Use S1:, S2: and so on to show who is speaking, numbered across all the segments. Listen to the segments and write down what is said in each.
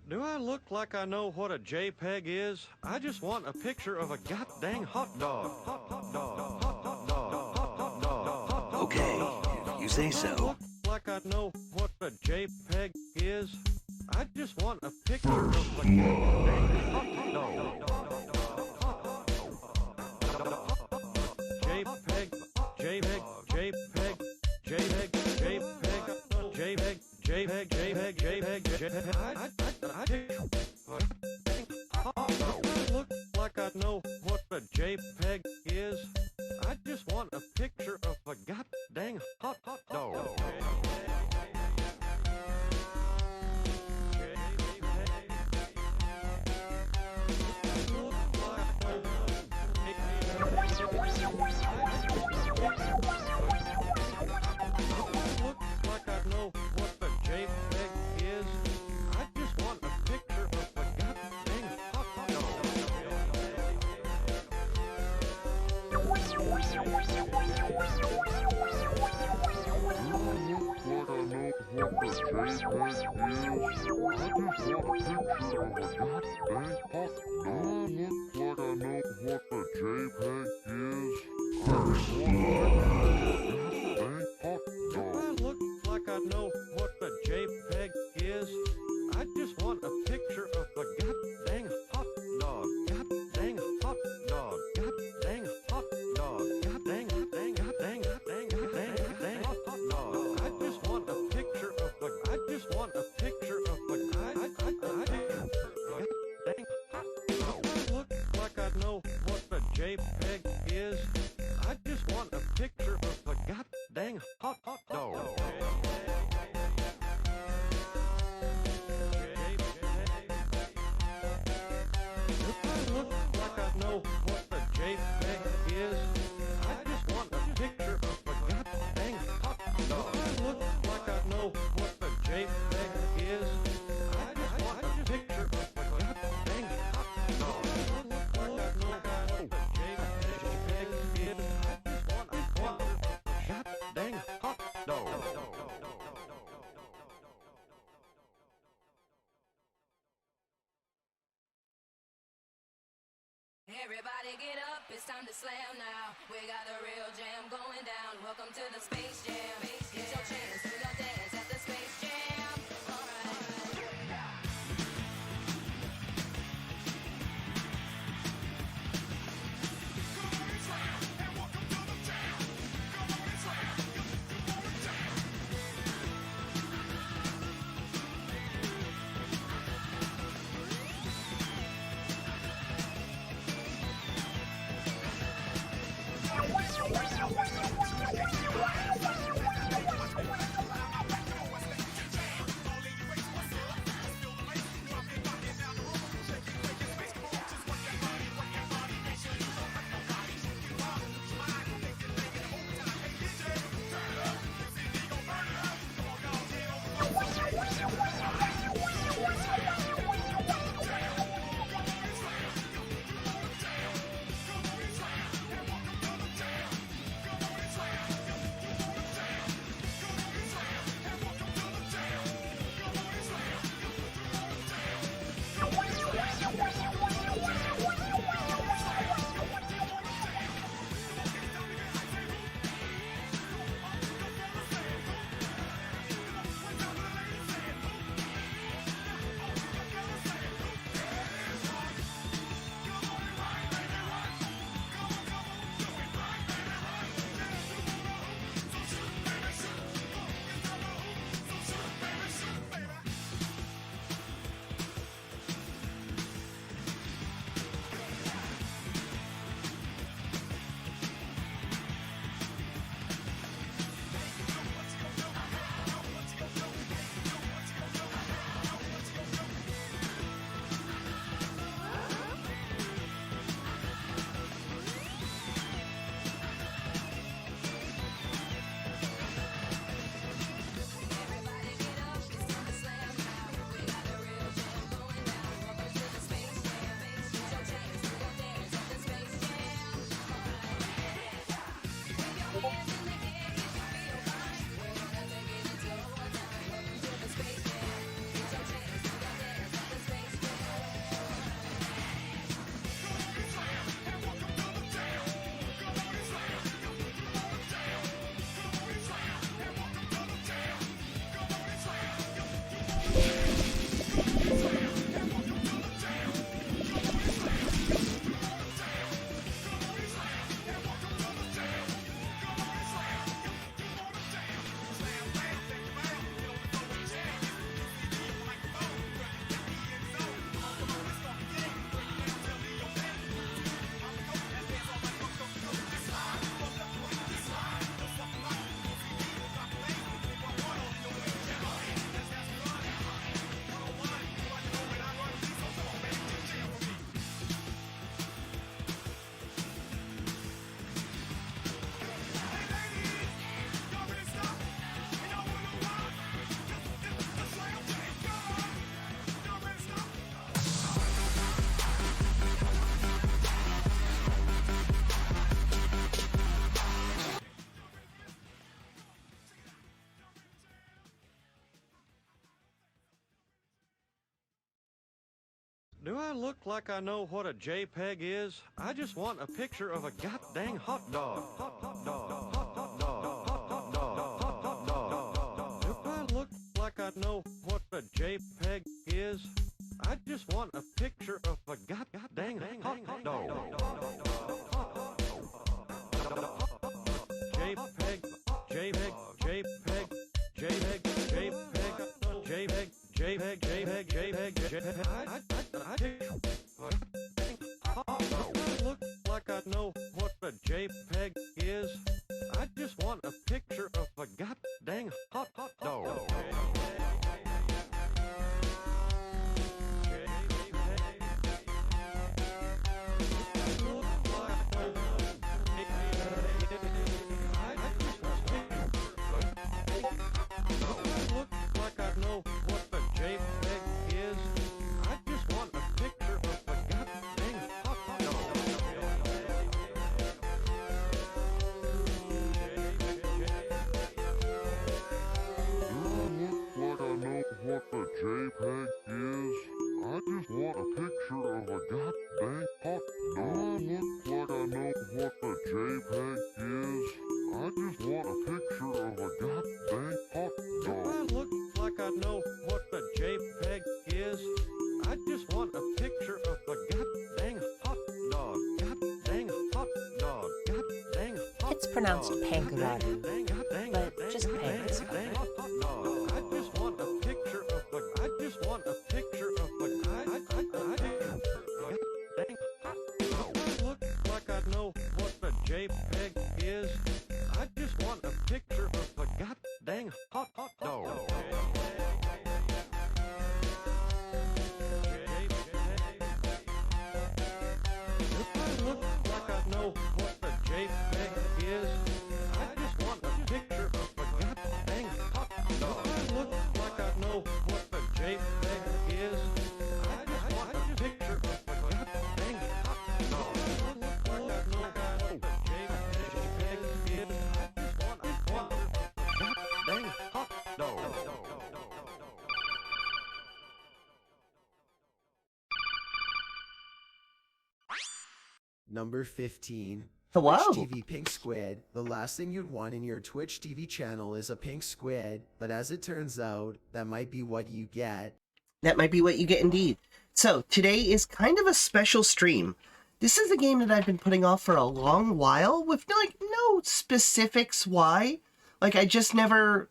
S1: Do I look like I know what a JPEG is? I just want a picture of a goddamn hot dog. Hot dog. Hot dog. Hot dog.
S2: Okay, if you say so.
S1: Do I look like I know what a JPEG is? I just want a picture of a goddamn hot dog. JPEG. JPEG. JPEG. JPEG. JPEG. JPEG, JPEG, JPEG, JPEG. I look like I know what a JPEG is. I just want a picture of a goddamn hot dog.
S3: Everybody get up, it's time to slam now. We got the real jam going down. Welcome to the Space Jam. Get your chance, do your dance at the Space Jam. Alright.
S4: Come on and slam, and welcome to the jam. Come on and slam, you wanna jam.
S1: I look like I know what a JPEG is? I just want a picture of a goddamn hot dog. Hot dog. Hot dog. Hot dog. Hot dog. If I look like I know what a JPEG is, I just want a picture of a goddamn hot dog. JPEG, JPEG, JPEG, JPEG, JPEG, JPEG, JPEG, JPEG, JPEG, JPEG. I look like I know what a JPEG is. I just want a picture of a goddamn hot dog.
S5: It's pronounced pangaradu, but just pang is fine.
S1: I just want a picture of a. I just want a picture of a. I look like I know what a JPEG is. I just want a picture of a goddamn hot dog. If I look like I know what a JPEG is, I just want a picture of a goddamn hot dog. If I look like I know what a JPEG is, I just want a picture of a goddamn hot dog. If I look like I know what a JPEG is, I just want a picture of a goddamn hot dog.
S6: Number 15.
S7: Hello.
S6: Twitch TV Pink Squid. The last thing you'd want in your Twitch TV channel is a pink squid, but as it turns out, that might be what you get.
S7: That might be what you get indeed. So, today is kind of a special stream. This is a game that I've been putting off for a long while with, like, no specifics why. Like, it never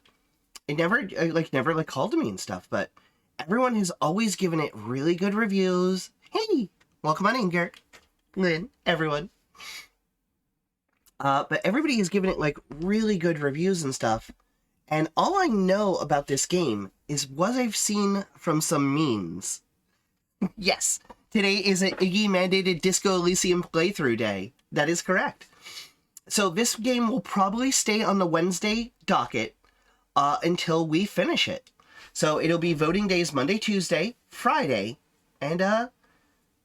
S7: called to me and stuff, but everyone has always given it really good reviews. Hey, welcome on in, Garrett, Lynn, everyone. But everybody has given it, like, really good reviews and stuff. And all I know about this game is what I've seen from some memes. Yes, today is an Iggy-mandated Disco Elysium playthrough day. That is correct. So this game will probably stay on the Wednesday docket until we finish it. So it'll be voting days Monday, Tuesday, Friday, and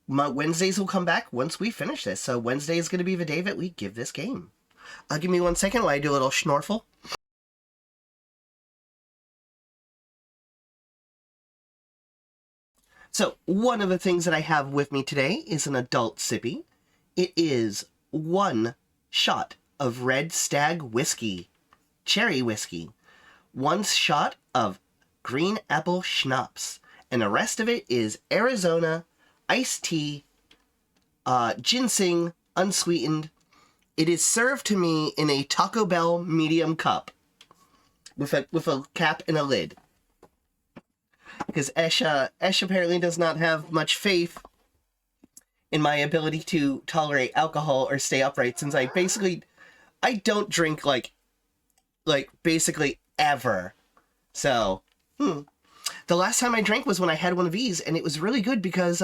S7: Wednesdays will come back once we finish this. So Wednesday is going to be the day that we give this game. Give me 1 second while I do a little schnorfel. So one of the things that I have with me today is an adult sippy. It is 1 shot of Red Stag whiskey, cherry whiskey, 1 shot of green apple schnapps, and the rest of it is Arizona iced tea, ginseng, unsweetened. It is served to me in a Taco Bell medium cup with a cap and a lid. Because Esh apparently does not have much faith in my ability to tolerate alcohol or stay upright, since I don't drink like basically ever. So, the last time I drank was when I had one of these, and it was really good because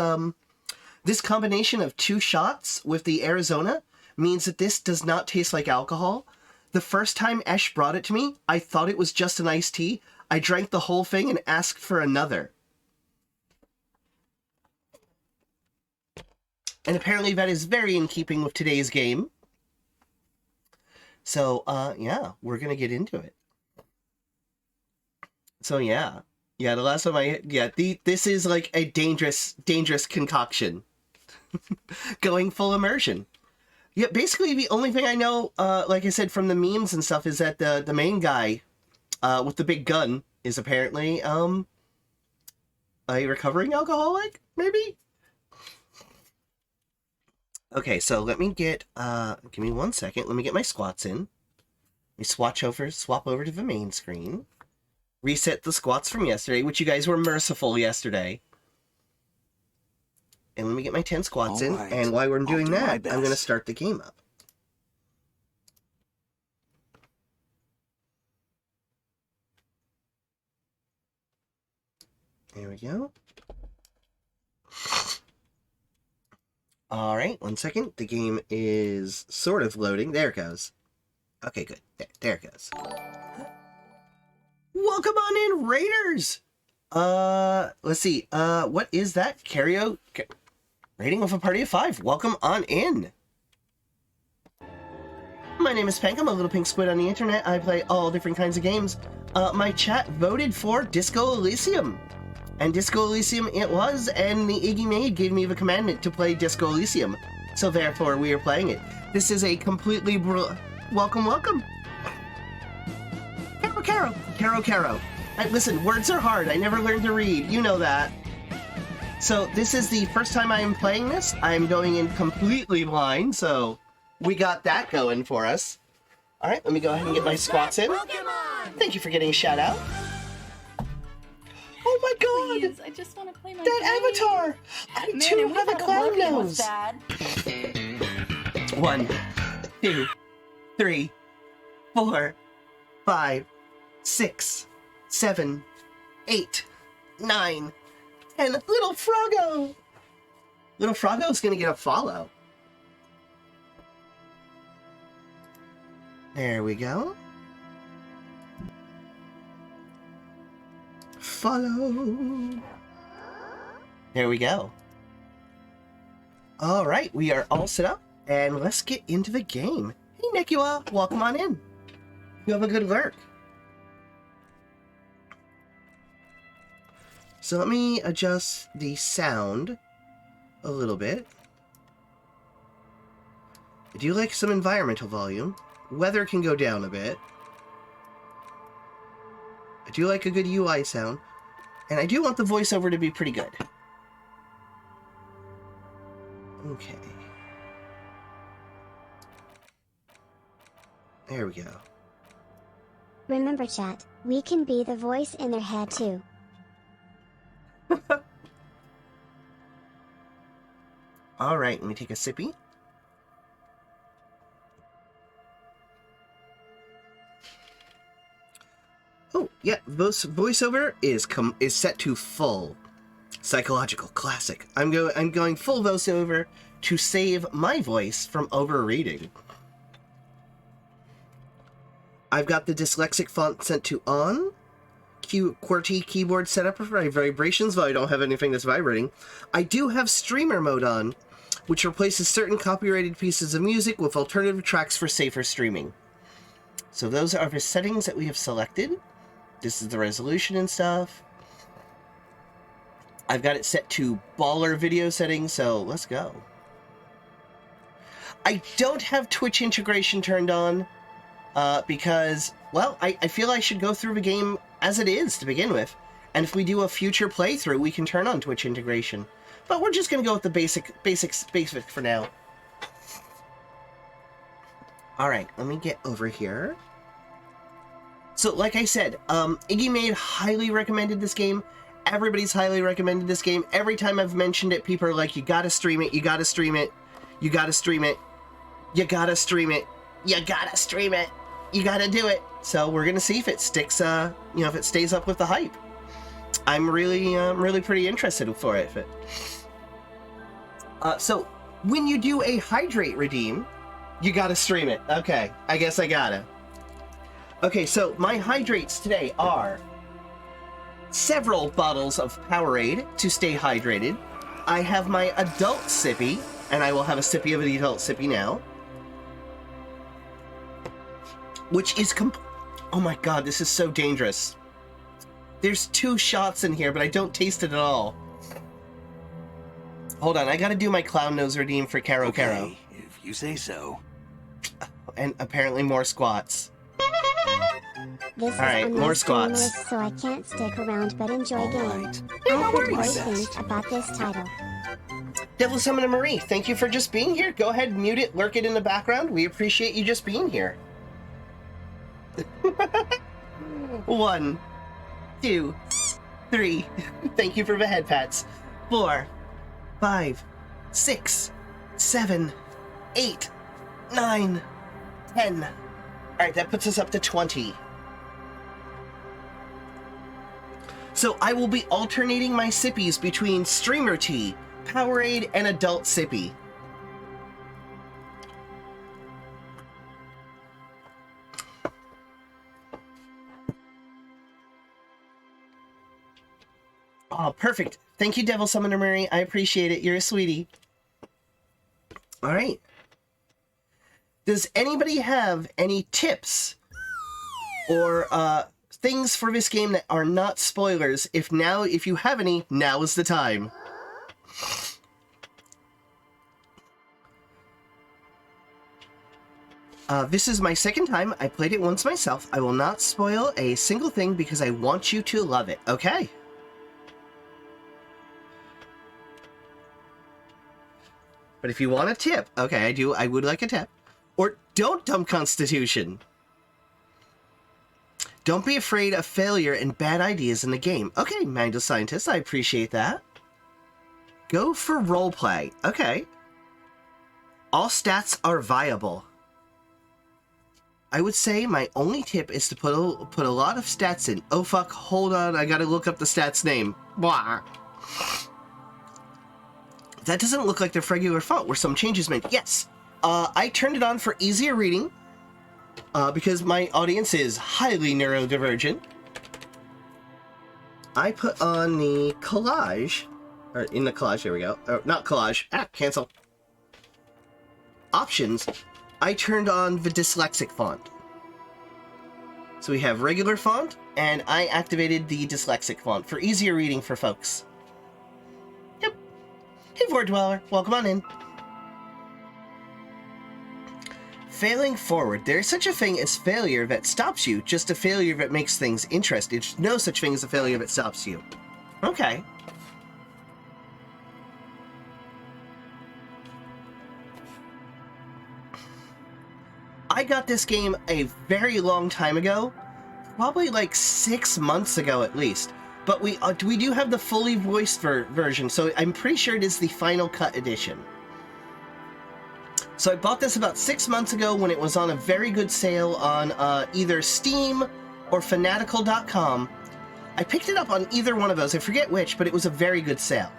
S7: this combination of 2 shots with the Arizona means that this does not taste like alcohol. The first time Esh brought it to me, I thought it was just an iced tea. I drank the whole thing and asked for another. And apparently that is very in keeping with today's game. So, yeah, we're going to get into it. So, yeah. Yeah, the last time this is like a dangerous concoction. Going full immersion. Yeah, basically the only thing I know, like I said, from the memes and stuff, is that the main guy with the big gun is apparently a recovering alcoholic, maybe? Okay, so let me get, give me 1 second. Let me get my squats in. Let me swap over to the main screen. Reset the squats from yesterday, which you guys were merciful yesterday. And let me get my 10 squats in.
S2: Alright,
S7: And while we're doing
S2: I'll do my
S7: that, I'm going to
S2: best.
S7: start the game up. There we go. Alright, 1 second. The game is sort of loading. There it goes. Okay, good. There it goes. Welcome on in, Raiders! Let's see. What is that? Karaoke rating with a party of 5. Welcome on in. My name is Pink. I'm a little pink squid on the internet. I play all different kinds of games. My chat voted for Disco Elysium. And Disco Elysium it was, and the Iggy Maid gave me the commandment to play Disco Elysium. So therefore, we are playing it. This is a completely welcome. Caro. Listen, words are hard. I never learned to read. You know that. So this is the first time I am playing this. I'm going in completely blind, so we got that going for us. All right, let me go ahead and get my squats in. Thank you for getting a shout out. Oh my god!
S8: Please, I just want to play my
S7: That
S8: game.
S7: avatar! I too have a clown nose! 1, 2, 3, 4, 5, 6, 7, 8, 9, 10. Little Froggo! Little Froggo's gonna get a follow. There we go. Follow. There we go. All right, we are all set up, and let's get into the game. Hey, Nekua, welcome on in. You have a good lurk. So let me adjust the sound a little bit. I do like some environmental volume. Weather can go down a bit. I do like a good UI sound. And I do want the voiceover to be pretty good. Okay. There we go.
S9: Remember chat, we can be the voice in their head too.
S7: Alright, let me take a sippy. Oh, yeah, voiceover is set to full. Psychological classic. I'm going full voiceover to save my voice from overreading. I've got the dyslexic font set to on. QWERTY keyboard set up for vibrations, though I don't have anything that's vibrating. I do have streamer mode on, which replaces certain copyrighted pieces of music with alternative tracks for safer streaming. So those are the settings that we have selected. This is the resolution and stuff. I've got it set to baller video settings, so let's go. I don't have Twitch integration turned on because, well, I feel I should go through the game as it is to begin with. And if we do a future playthrough, we can turn on Twitch integration. But we're just going to go with the basics for now. Alright, let me get over here. So, like I said, Iggy Maid highly recommended this game. Everybody's highly recommended this game. Every time I've mentioned it, people are like, you gotta stream it, you gotta stream it, you gotta stream it, you gotta stream it, you gotta stream it, you gotta do it. So we're gonna see if it sticks, if it stays up with the hype. I'm really pretty interested for it. So, when you do a hydrate redeem, you gotta stream it. Okay, I guess I gotta. Okay, so my hydrates today are several bottles of Powerade to stay hydrated. I have my adult sippy, and I will have a sippy of the adult sippy now. Which is oh my god, this is so dangerous. There's 2 shots in here, but I don't taste it at all. Hold on, I gotta do my clown nose redeem for Caro Caro.
S2: Okay, if you say so.
S7: And apparently more squats.
S9: This is
S7: Alright,
S9: a
S7: more
S9: nice game
S7: squats.
S9: list, so I can't stick around but enjoy game.
S2: Alright.
S9: I've heard
S2: my
S9: great
S2: best.
S9: things about this title.
S7: Devil Summoner Marie, thank you for just being here. Go ahead, mute it, lurk it in the background. We appreciate you just being here. 1, 2, 3. Thank you for the head pats. 4, 5, 6, 7, 8, 9, 10. Alright, that puts us up to 20. So I will be alternating my sippies between Streamer Tea, Powerade, and Adult Sippy. Oh, perfect. Thank you, Devil Summoner Mary. I appreciate it. You're a sweetie. All right. Does anybody have any tips or things for this game that are not spoilers? If you have any, now is the time. This is my second time. I played it once myself. I will not spoil a single thing because I want you to love it. Okay? But if you want a tip, okay, I would like a tip. Or don't dump Constitution. Don't be afraid of failure and bad ideas in the game. Okay, Mindless Scientist, I appreciate that. Go for roleplay. Okay. All stats are viable. I would say my only tip is to put a lot of stats in. Oh fuck, hold on, I gotta look up the stats name. Blah. That doesn't look like the regular font where some changes made. Yes, I turned it on for easier reading because my audience is highly neurodivergent. I put on the collage, or in the collage, there we go. Not collage, cancel. Options, I turned on the dyslexic font. So we have regular font, and I activated the dyslexic font for easier reading for folks. Yep. Hey, Void Dweller, welcome on in. Failing forward. There is such a thing as failure that stops you, just a failure that makes things interesting. There's no such thing as a failure that stops you. Okay. I got this game a very long time ago, probably like 6 months ago at least. But we do have the fully voiced version, so I'm pretty sure it is the Final Cut edition. So I bought this about 6 months ago when it was on a very good sale on either Steam or Fanatical.com. I picked it up on either one of those, I forget which, but it was a very good sale.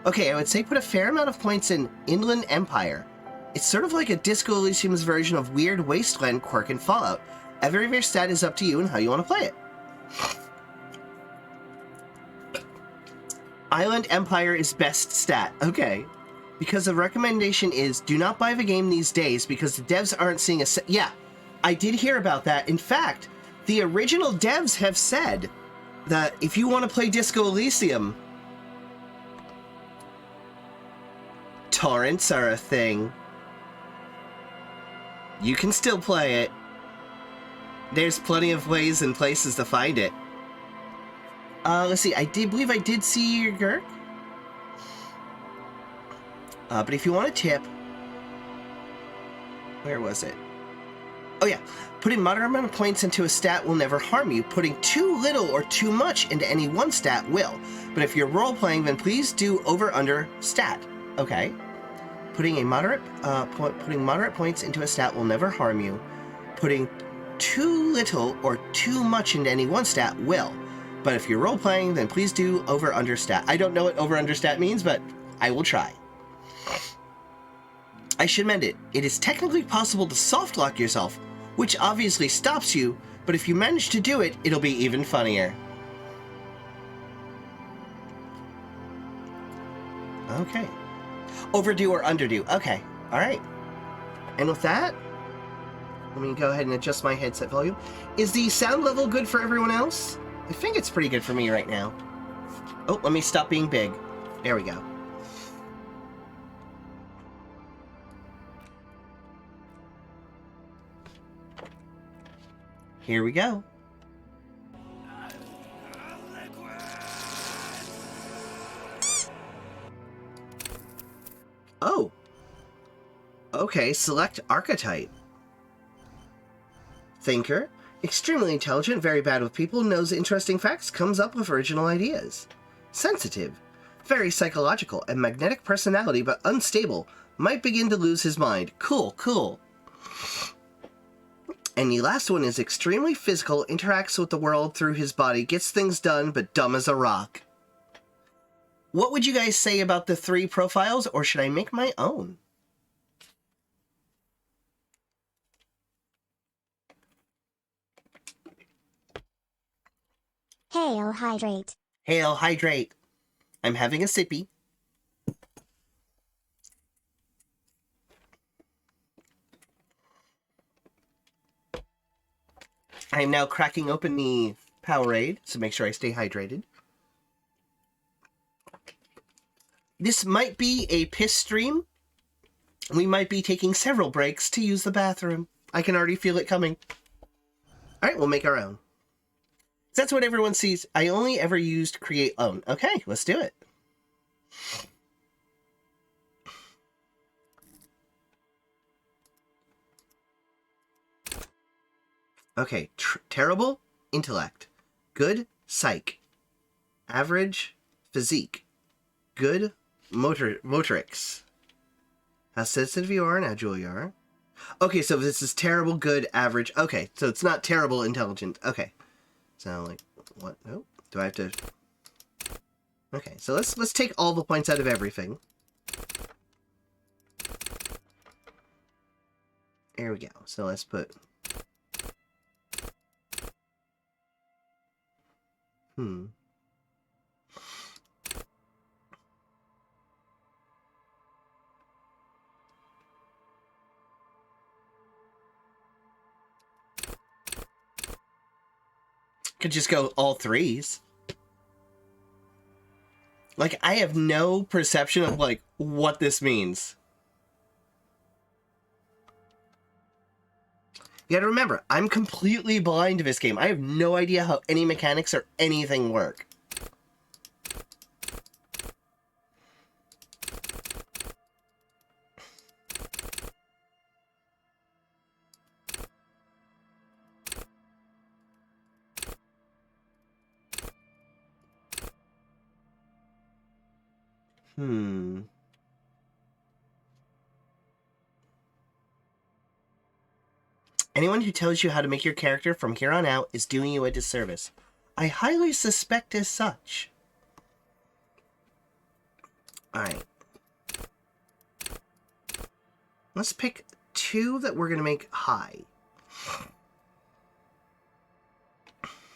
S7: Okay, I would say put a fair amount of points in Inland Empire. It's sort of like a Disco Elysium's version of Weird Wasteland, Quirk, and Fallout. Every of your stat is up to you and how you want to play it. Island Empire is best stat. Okay. Because the recommendation is do not buy the game these days because the devs aren't seeing a... Yeah, I did hear about that. In fact, the original devs have said that if you want to play Disco Elysium, torrents are a thing. You can still play it. There's plenty of ways and places to find it. Let's see, I believe I did see your Gurk. But if you want a tip... Where was it? Oh yeah, putting moderate amount of points into a stat will never harm you. Putting too little or too much into any one stat will. But if you're role-playing, then please do over-under stat. Okay. Putting moderate points into a stat will never harm you. Putting too little or too much into any one stat will. But if you're role-playing, then please do over-under stat. I don't know what over-under stat means, but I will try. I should mend it. It is technically possible to soft-lock yourself, which obviously stops you, but if you manage to do it, it'll be even funnier. Okay. Overdo or underdo. Okay. Alright. And with that, let me go ahead and adjust my headset volume. Is the sound level good for everyone else? I think it's pretty good for me right now. Oh, let me stop being big. There we go. Here we go. Oh. Okay, select archetype. Thinker. Extremely intelligent, very bad with people, knows interesting facts, comes up with original ideas. Sensitive. Very psychological, and magnetic personality, but unstable. Might begin to lose his mind. Cool, cool. And the last one is extremely physical, interacts with the world through his body, gets things done, but dumb as a rock. What would you guys say about the 3 profiles, or should I make my own?
S9: Hail, hydrate.
S7: Hail, hydrate. I'm having a sippy. I am now cracking open the Powerade to make sure I stay hydrated. This might be a piss stream. We might be taking several breaks to use the bathroom. I can already feel it coming. Alright, we'll make our own. That's what everyone sees. I only ever used create own. Okay, let's do it. Okay, terrible, intellect. Good, psych. Average, physique. Good, motorics. How sensitive you are and agile you are. Okay, so this is terrible, good, average. Okay, so it's not terrible, intelligent. Okay. So, like, what? Nope. Do I have to... Okay, so let's take all the points out of everything. There we go. So let's put... Could just go all 3s. Like, I have no perception of, like, what this means. You gotta remember, I'm completely blind to this game. I have no idea how any mechanics or anything work. Anyone who tells you how to make your character from here on out is doing you a disservice. I highly suspect as such. Alright. Let's pick 2 that we're going to make high.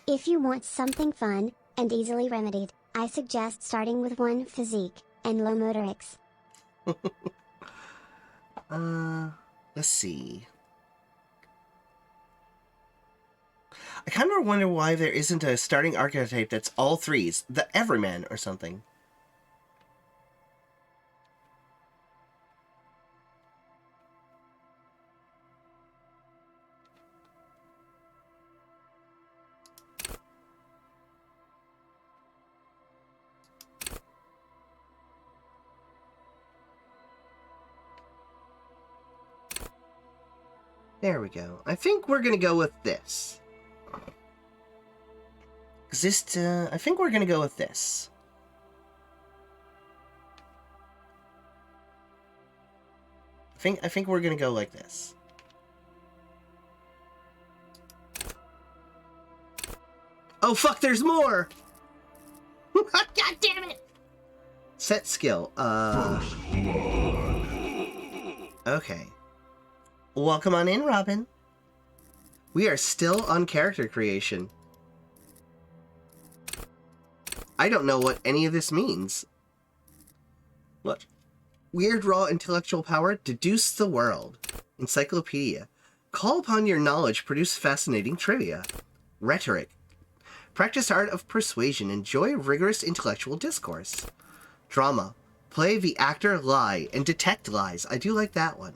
S9: If you want something fun and easily remedied, I suggest starting with 1 physique and low motorics.
S7: Let's see. I kind of wonder why there isn't a starting archetype that's all 3s. The Everyman or something. There we go. I think we're going to go with this. I think we're going to go with this. I think we're going to go like this. Oh, fuck, there's more! God damn it! Set skill. Okay. Welcome on in, Robin. We are still on character creation. I don't know what any of this means. Look. Weird raw intellectual power, deduce the world. Encyclopedia. Call upon your knowledge, produce fascinating trivia. Rhetoric. Practice art of persuasion. Enjoy rigorous intellectual discourse. Drama. Play the actor, lie, and detect lies. I do like that one.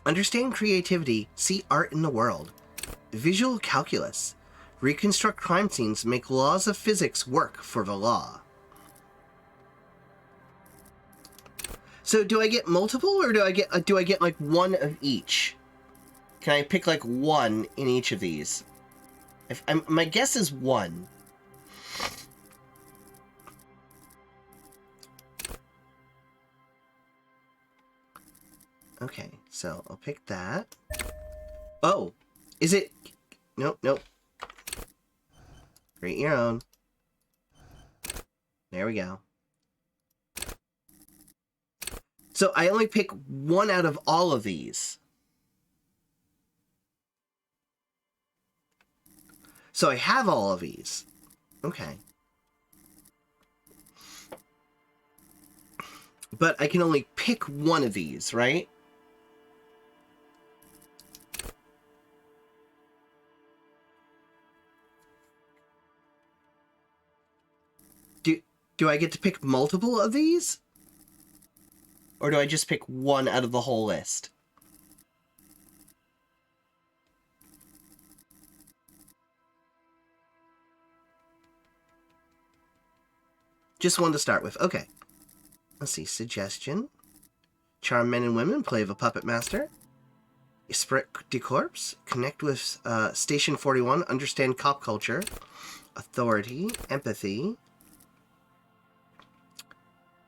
S7: Understand creativity. See art in the world. Visual calculus. Reconstruct crime scenes. Make laws of physics work for the law. So do I get multiple, or do I get like one of each? Can I pick like one in each of these? My guess is one. Okay, so I'll pick that. Oh, is it? Nope, nope. Create your own. There we go. So I only pick one out of all of these. So I have all of these. Okay. But I can only pick one of these, right? Do I get to pick multiple of these? Or do I just pick one out of the whole list? Just one to start with. Okay. Let's see. Suggestion. Charm men and women. Play of a puppet master. Esprit de corps. Connect with Station 41. Understand cop culture. Authority. Empathy.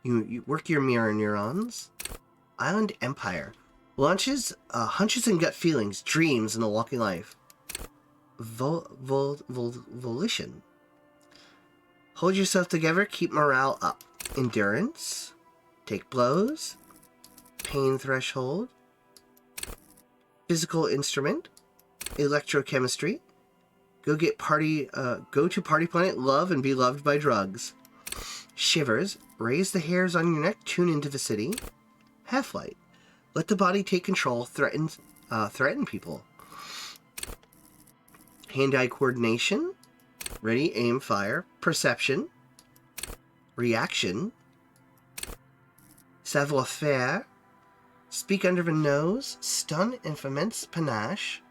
S7: You work your mirror neurons. Island Empire. Launches, hunches and gut feelings, dreams in a walking life. Volition. Hold yourself together, keep morale up. Endurance. Take blows. Pain threshold. Physical instrument. Electrochemistry. Go to Party Planet, love and be loved by drugs. Shivers. Raise the hairs on your neck, tune into the city. Half-light. Let the body take control, threaten people. Hand-eye coordination. Ready, aim, fire. Perception. Reaction. Savoir-faire. Speak under the nose. Stun and foments panache.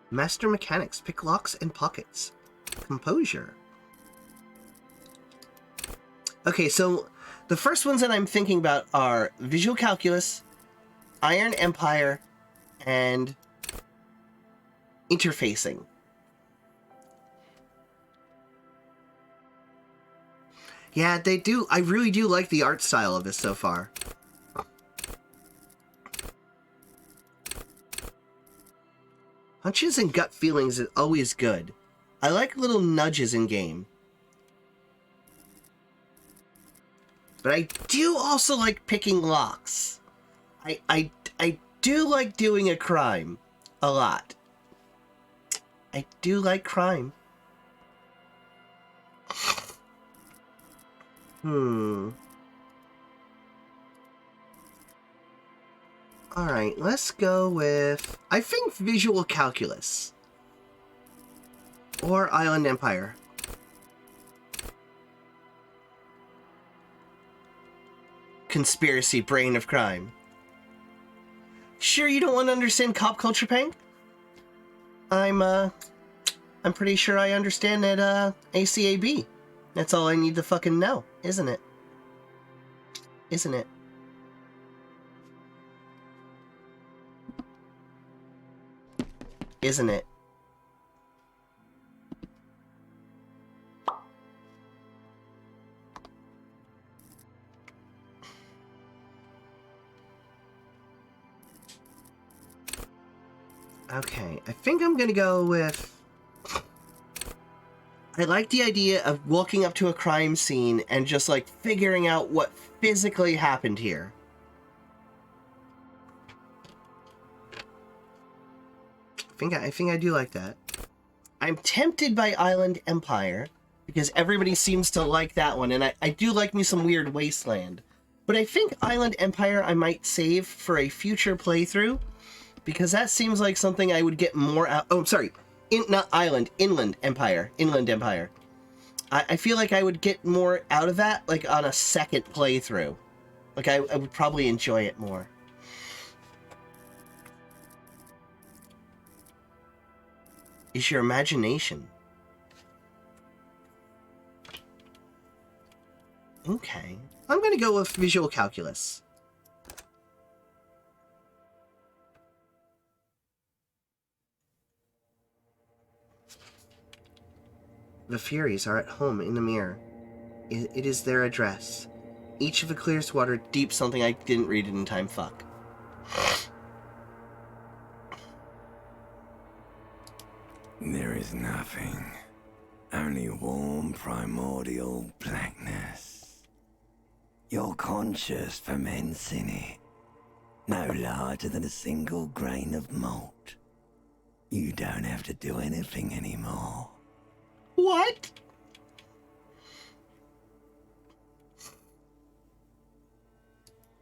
S7: Master mechanics. Pick locks and pockets. Composure. Okay, so the first ones that I'm thinking about are Visual Calculus, Iron Empire, and Interfacing. Yeah, they do. I really do like the art style of this so far. Hunches and gut feelings is always good. I like little nudges in game. But I do also like picking locks. I do like doing a crime. A lot. I do like crime. Alright, let's go with... I think Visual Calculus. Or Island Empire. Conspiracy brain of crime. Sure you don't want to understand cop culture, Pang? I'm pretty sure I understand that, ACAB. That's all I need to fucking know, isn't it? Isn't it? Isn't it? Okay, I think I'm gonna go with... I like the idea of walking up to a crime scene and just, like, figuring out what physically happened here. I think I do like that. I'm tempted by Island Empire, because everybody seems to like that one, and I do like me some Weird Wasteland. But I think Island Empire I might save for a future playthrough, Because that seems like something I would get more out... Oh, sorry. Not island. Inland Empire. Inland Empire. I feel like I would get more out of that, like, on a second playthrough. Like, I would probably enjoy it more. Is your imagination. Okay. I'm gonna go with visual calculus. The Furies are at home in the mirror. It is their address. Each of the clearest water, deep something I didn't read it in time, fuck.
S2: There is nothing. Only warm primordial blackness. Your conscious ferments in it. No larger than a single grain of malt. You don't have to do anything anymore.
S7: What?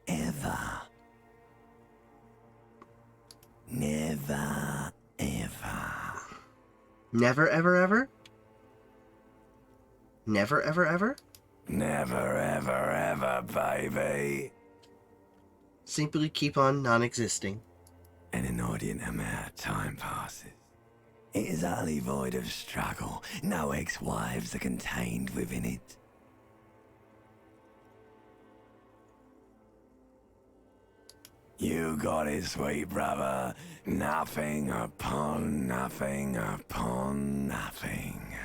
S2: Ever. Never, ever.
S7: Never, ever, ever? Never, ever, ever?
S2: Never, ever, ever, baby.
S7: Simply keep on non-existing.
S2: An inordinate amount of time passes. It is utterly void of struggle. No ex-wives are contained within it. You got it, sweet brother. Nothing upon nothing upon nothing.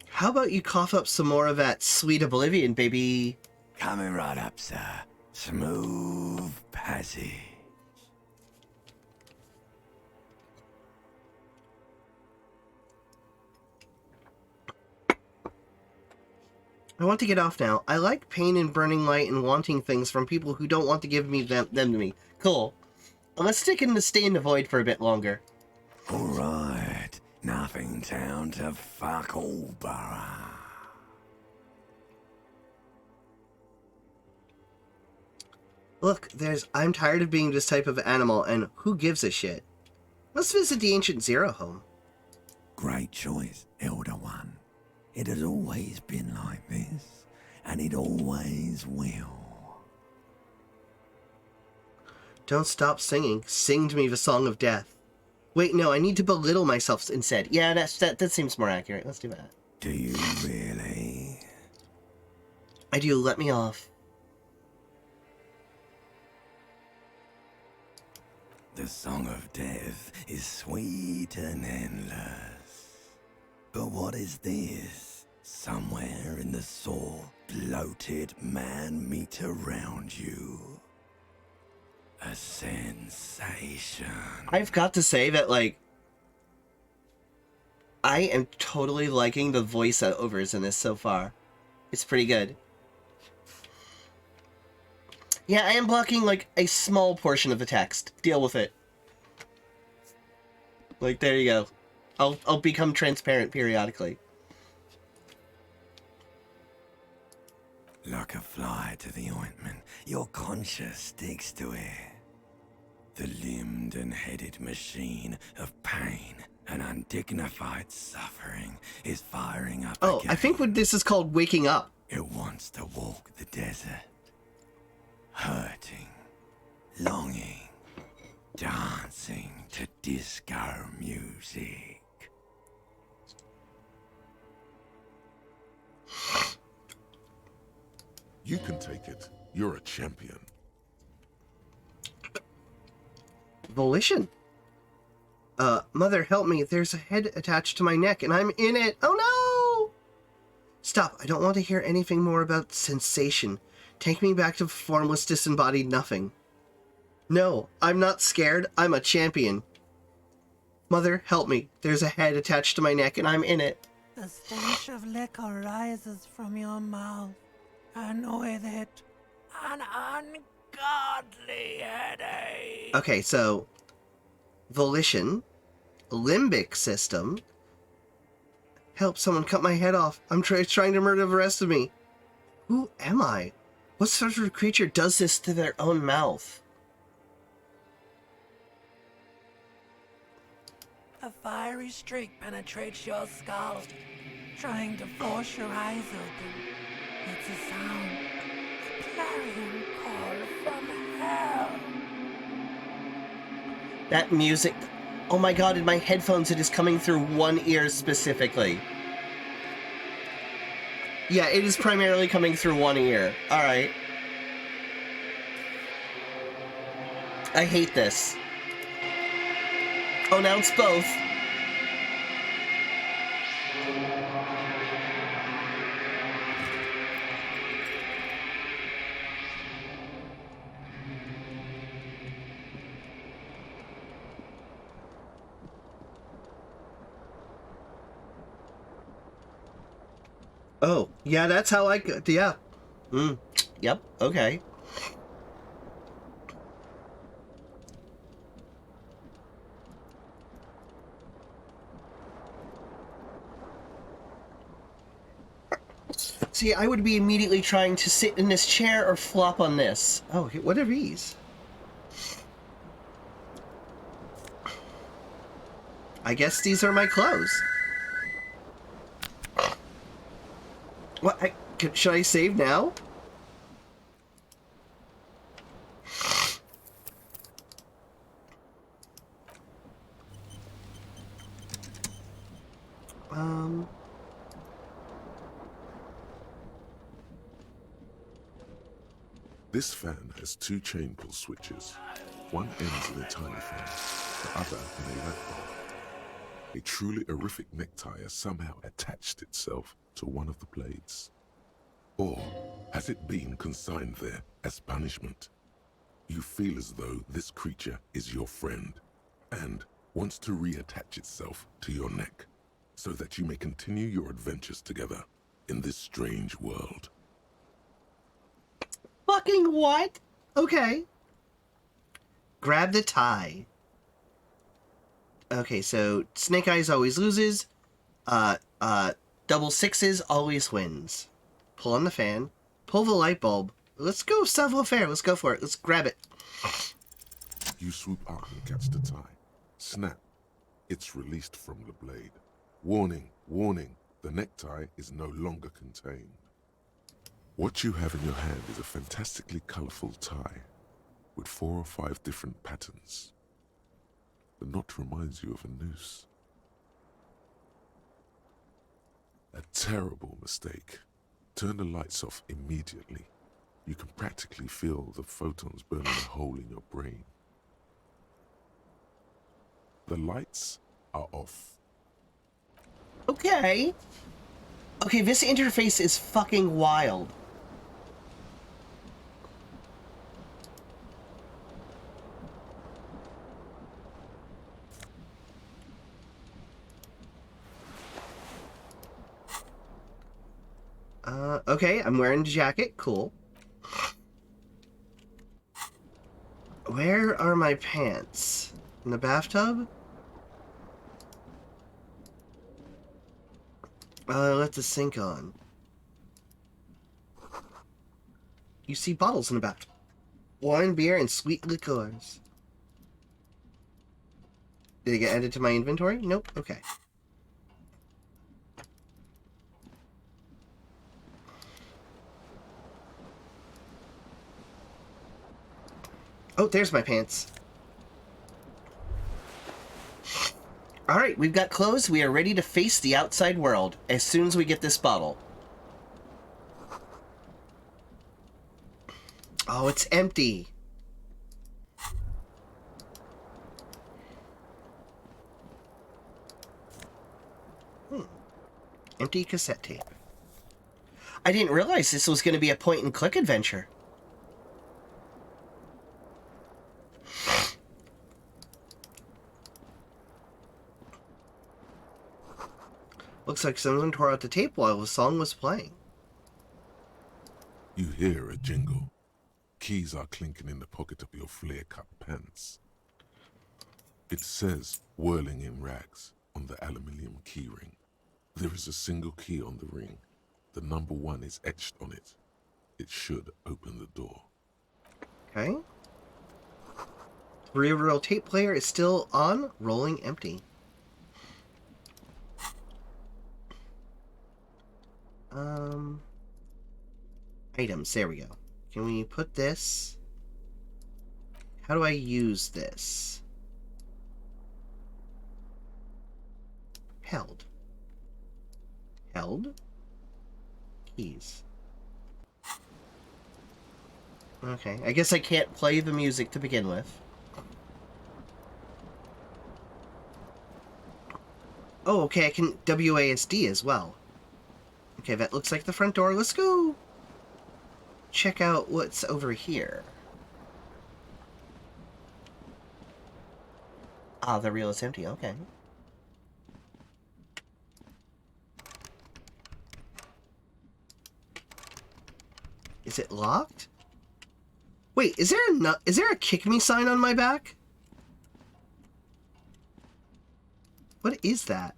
S7: How about you cough up some more of that sweet oblivion, baby?
S2: Coming right up, sir. Smooth passage.
S7: I want to get off now. I like pain and burning light and wanting things from people who don't want to give me them to me. Cool. Let's stick in the stay in the void for a bit longer.
S2: Alright. Nothing down to fuck all, borough.
S7: Look, I'm tired of being this type of animal, and who gives a shit? Let's visit the ancient Zero home.
S2: Great choice, Elder One. It has always been like this, and it always will.
S7: Don't stop singing. Sing to me the song of death. Wait, no, I need to belittle myself instead. Yeah, that seems more accurate. Let's do that.
S2: Do you really?
S7: I do. Let me off.
S2: The song of death is sweet and endless. But what is this? Somewhere in the sore, bloated man meet around you. A sensation.
S7: I've got to say that, like, I am totally liking the voiceovers in this so far. It's pretty good. Yeah, I am blocking, like, a small portion of the text. Deal with it. Like, there you go. I'll become transparent periodically.
S2: Like a fly to the ointment, your conscience sticks to it. The limbed and headed machine of pain and undignified suffering is firing up
S7: Oh,
S2: again.
S7: I think what this is called waking up.
S2: It wants to walk the desert. Hurting, longing, dancing to disco music.
S4: You can take it. You're a champion.
S7: Volition. Mother, help me. There's a head attached to my neck, and I'm in it. Oh, no! Stop. I don't want to hear anything more about sensation. Take me back to formless, disembodied nothing. No, I'm not scared. I'm a champion. Mother, help me. There's a head attached to my neck, and I'm in it.
S8: The stench of liquor rises from your mouth, and with it, an ungodly headache.
S7: Okay, so volition, limbic system. Help! Someone cut my head off. I'm trying to murder the rest of me. Who am I? What sort of creature does this to their own mouth?
S8: A fiery streak penetrates your skull, trying to force your eyes open. It's a sound, a clarion call from hell.
S7: That music. Oh my god, in my headphones it is coming through one ear specifically. Yeah, it is primarily coming through one ear. Alright. I hate this. Oh, now it's both. Oh, yeah, that's how I could, yeah. Yep, okay. See, I would be immediately trying to sit in this chair or flop on this. Oh, what are these? I guess these are my clothes. What? Should I save now?
S10: This fan has two chain pull switches. One ends in a tiny fan, the other in a light bulb. A truly horrific necktie has somehow attached itself to one of the blades. Or has it been consigned there as punishment? You feel as though this creature is your friend and wants to reattach itself to your neck so that you may continue your adventures together in this strange world.
S7: Fucking what? Okay. Grab the tie. Okay, so Snake Eyes always loses. Double sixes always wins. Pull on the fan. Pull the light bulb. Let's go savoir-faire. Let's go for it. Let's grab it.
S10: You swoop up and catch the tie. Snap. It's released from the blade. Warning, warning. The necktie is no longer contained. What you have in your hand is a fantastically colorful tie with 4 or 5 different patterns. The knot reminds you of a noose. A terrible mistake. Turn the lights off immediately. You can practically feel the photons burning a hole in your brain. The lights are off.
S7: Okay. Okay, this interface is fucking wild. Okay, I'm wearing a jacket. Cool. Where are my pants? In the bathtub? Let the sink on. You see bottles in the bathtub. Wine, beer, and sweet liqueurs. Did it get added to my inventory? Nope. Okay. Oh, there's my pants. Alright, we've got clothes. We are ready to face the outside world as soon as we get this bottle. Oh, it's empty. Empty cassette tape. I didn't realize this was going to be a point-and-click adventure. Looks like someone tore out the tape while the song was playing.
S10: You hear a jingle. Keys are clinking in the pocket of your flare-cut pants. It says, whirling in rags, on the aluminium keyring. There is a single key on the ring. The number 1 is etched on it. It should open the door.
S7: Okay. Real tape player is still on, rolling empty. Items, there we go. Can we put this? How do I use this? Held. Held? Keys. Okay, I guess I can't play the music to begin with. Oh, okay, I can WASD as well. Okay, that looks like the front door. Let's go check out what's over here. Ah, the reel is empty. Okay. Is it locked? Wait, is there a kick me sign on my back? What is that?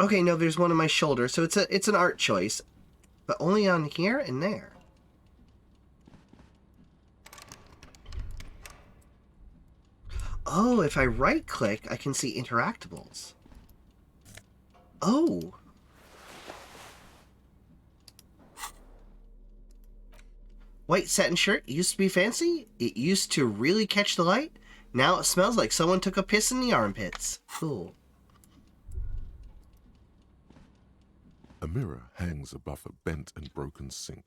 S7: Okay, no, there's one on my shoulder, so it's an art choice, but only on here and there. Oh, if I right-click, I can see interactables. Oh. White satin shirt used to be fancy. It used to really catch the light. Now it smells like someone took a piss in the armpits. Cool.
S10: A mirror hangs above a bent and broken sink.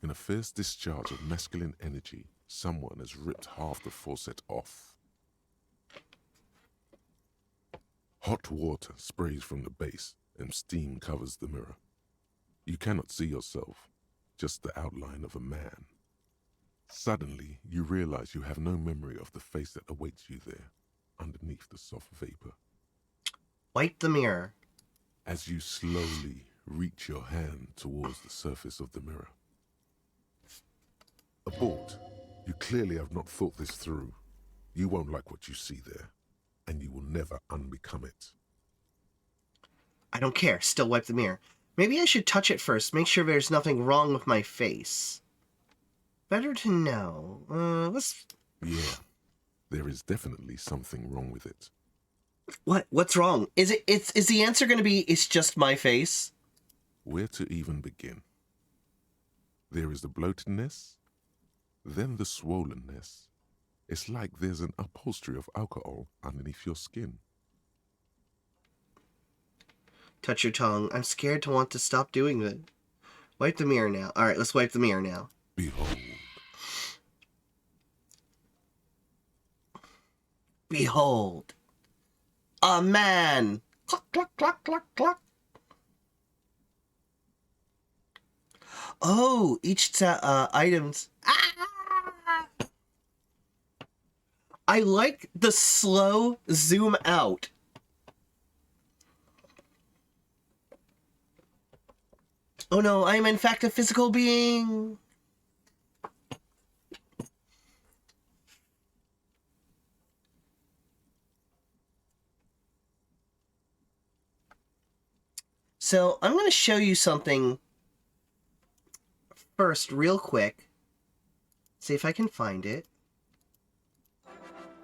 S10: In a fierce discharge of masculine energy, someone has ripped half the faucet off. Hot water sprays from the base and steam covers the mirror. You cannot see yourself, just the outline of a man. Suddenly, you realize you have no memory of the face that awaits you there, underneath the soft vapor.
S7: Wipe the mirror.
S10: As you slowly reach your hand towards the surface of the mirror. Abort. You clearly have not thought this through. You won't like what you see there, and you will never unbecome it.
S7: I don't care. Still wipe the mirror. Maybe I should touch it first, make sure there's nothing wrong with my face. Better to know. Let's...
S10: Yeah, there is definitely something wrong with it.
S7: What's wrong? Is the answer going to be, it's just my face?
S10: Where to even begin? There is the bloatedness, then the swollenness. It's like there's an upholstery of alcohol underneath your skin.
S7: Touch your tongue. I'm scared to want to stop doing that. Wipe the mirror now. Alright, let's wipe the mirror now.
S10: Behold.
S7: Behold. A man. Cluck, cluck, cluck, cluck, cluck. Oh, each items. Ah! I like the slow zoom out. Oh no, I am in fact a physical being. So I'm going to show you something first real quick. See if I can find it.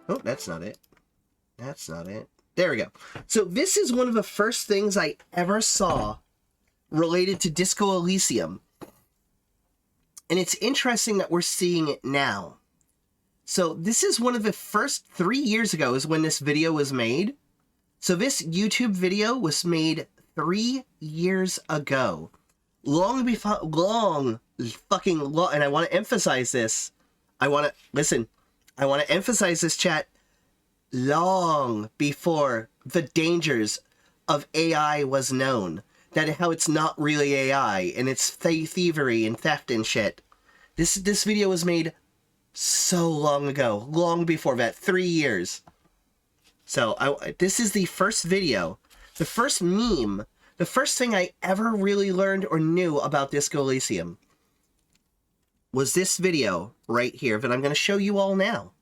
S7: Oh, that's not it. That's not it. There we go. So this is one of the first things I ever saw related to Disco Elysium. And it's interesting that we're seeing it now. So this is one of the first 3 years ago is when this video was made. So this YouTube video was made 3 years ago. Long before, fucking long, and I want to emphasize this. I want to emphasize this, chat. Long before the dangers of AI was known. That how it's not really AI, and it's thievery and theft and shit. This video was made so long ago. Long before that. 3 years. So, this is the first video. The first meme. The first thing I ever really learned or knew about Disco Elysium was this video right here that I'm going to show you all now.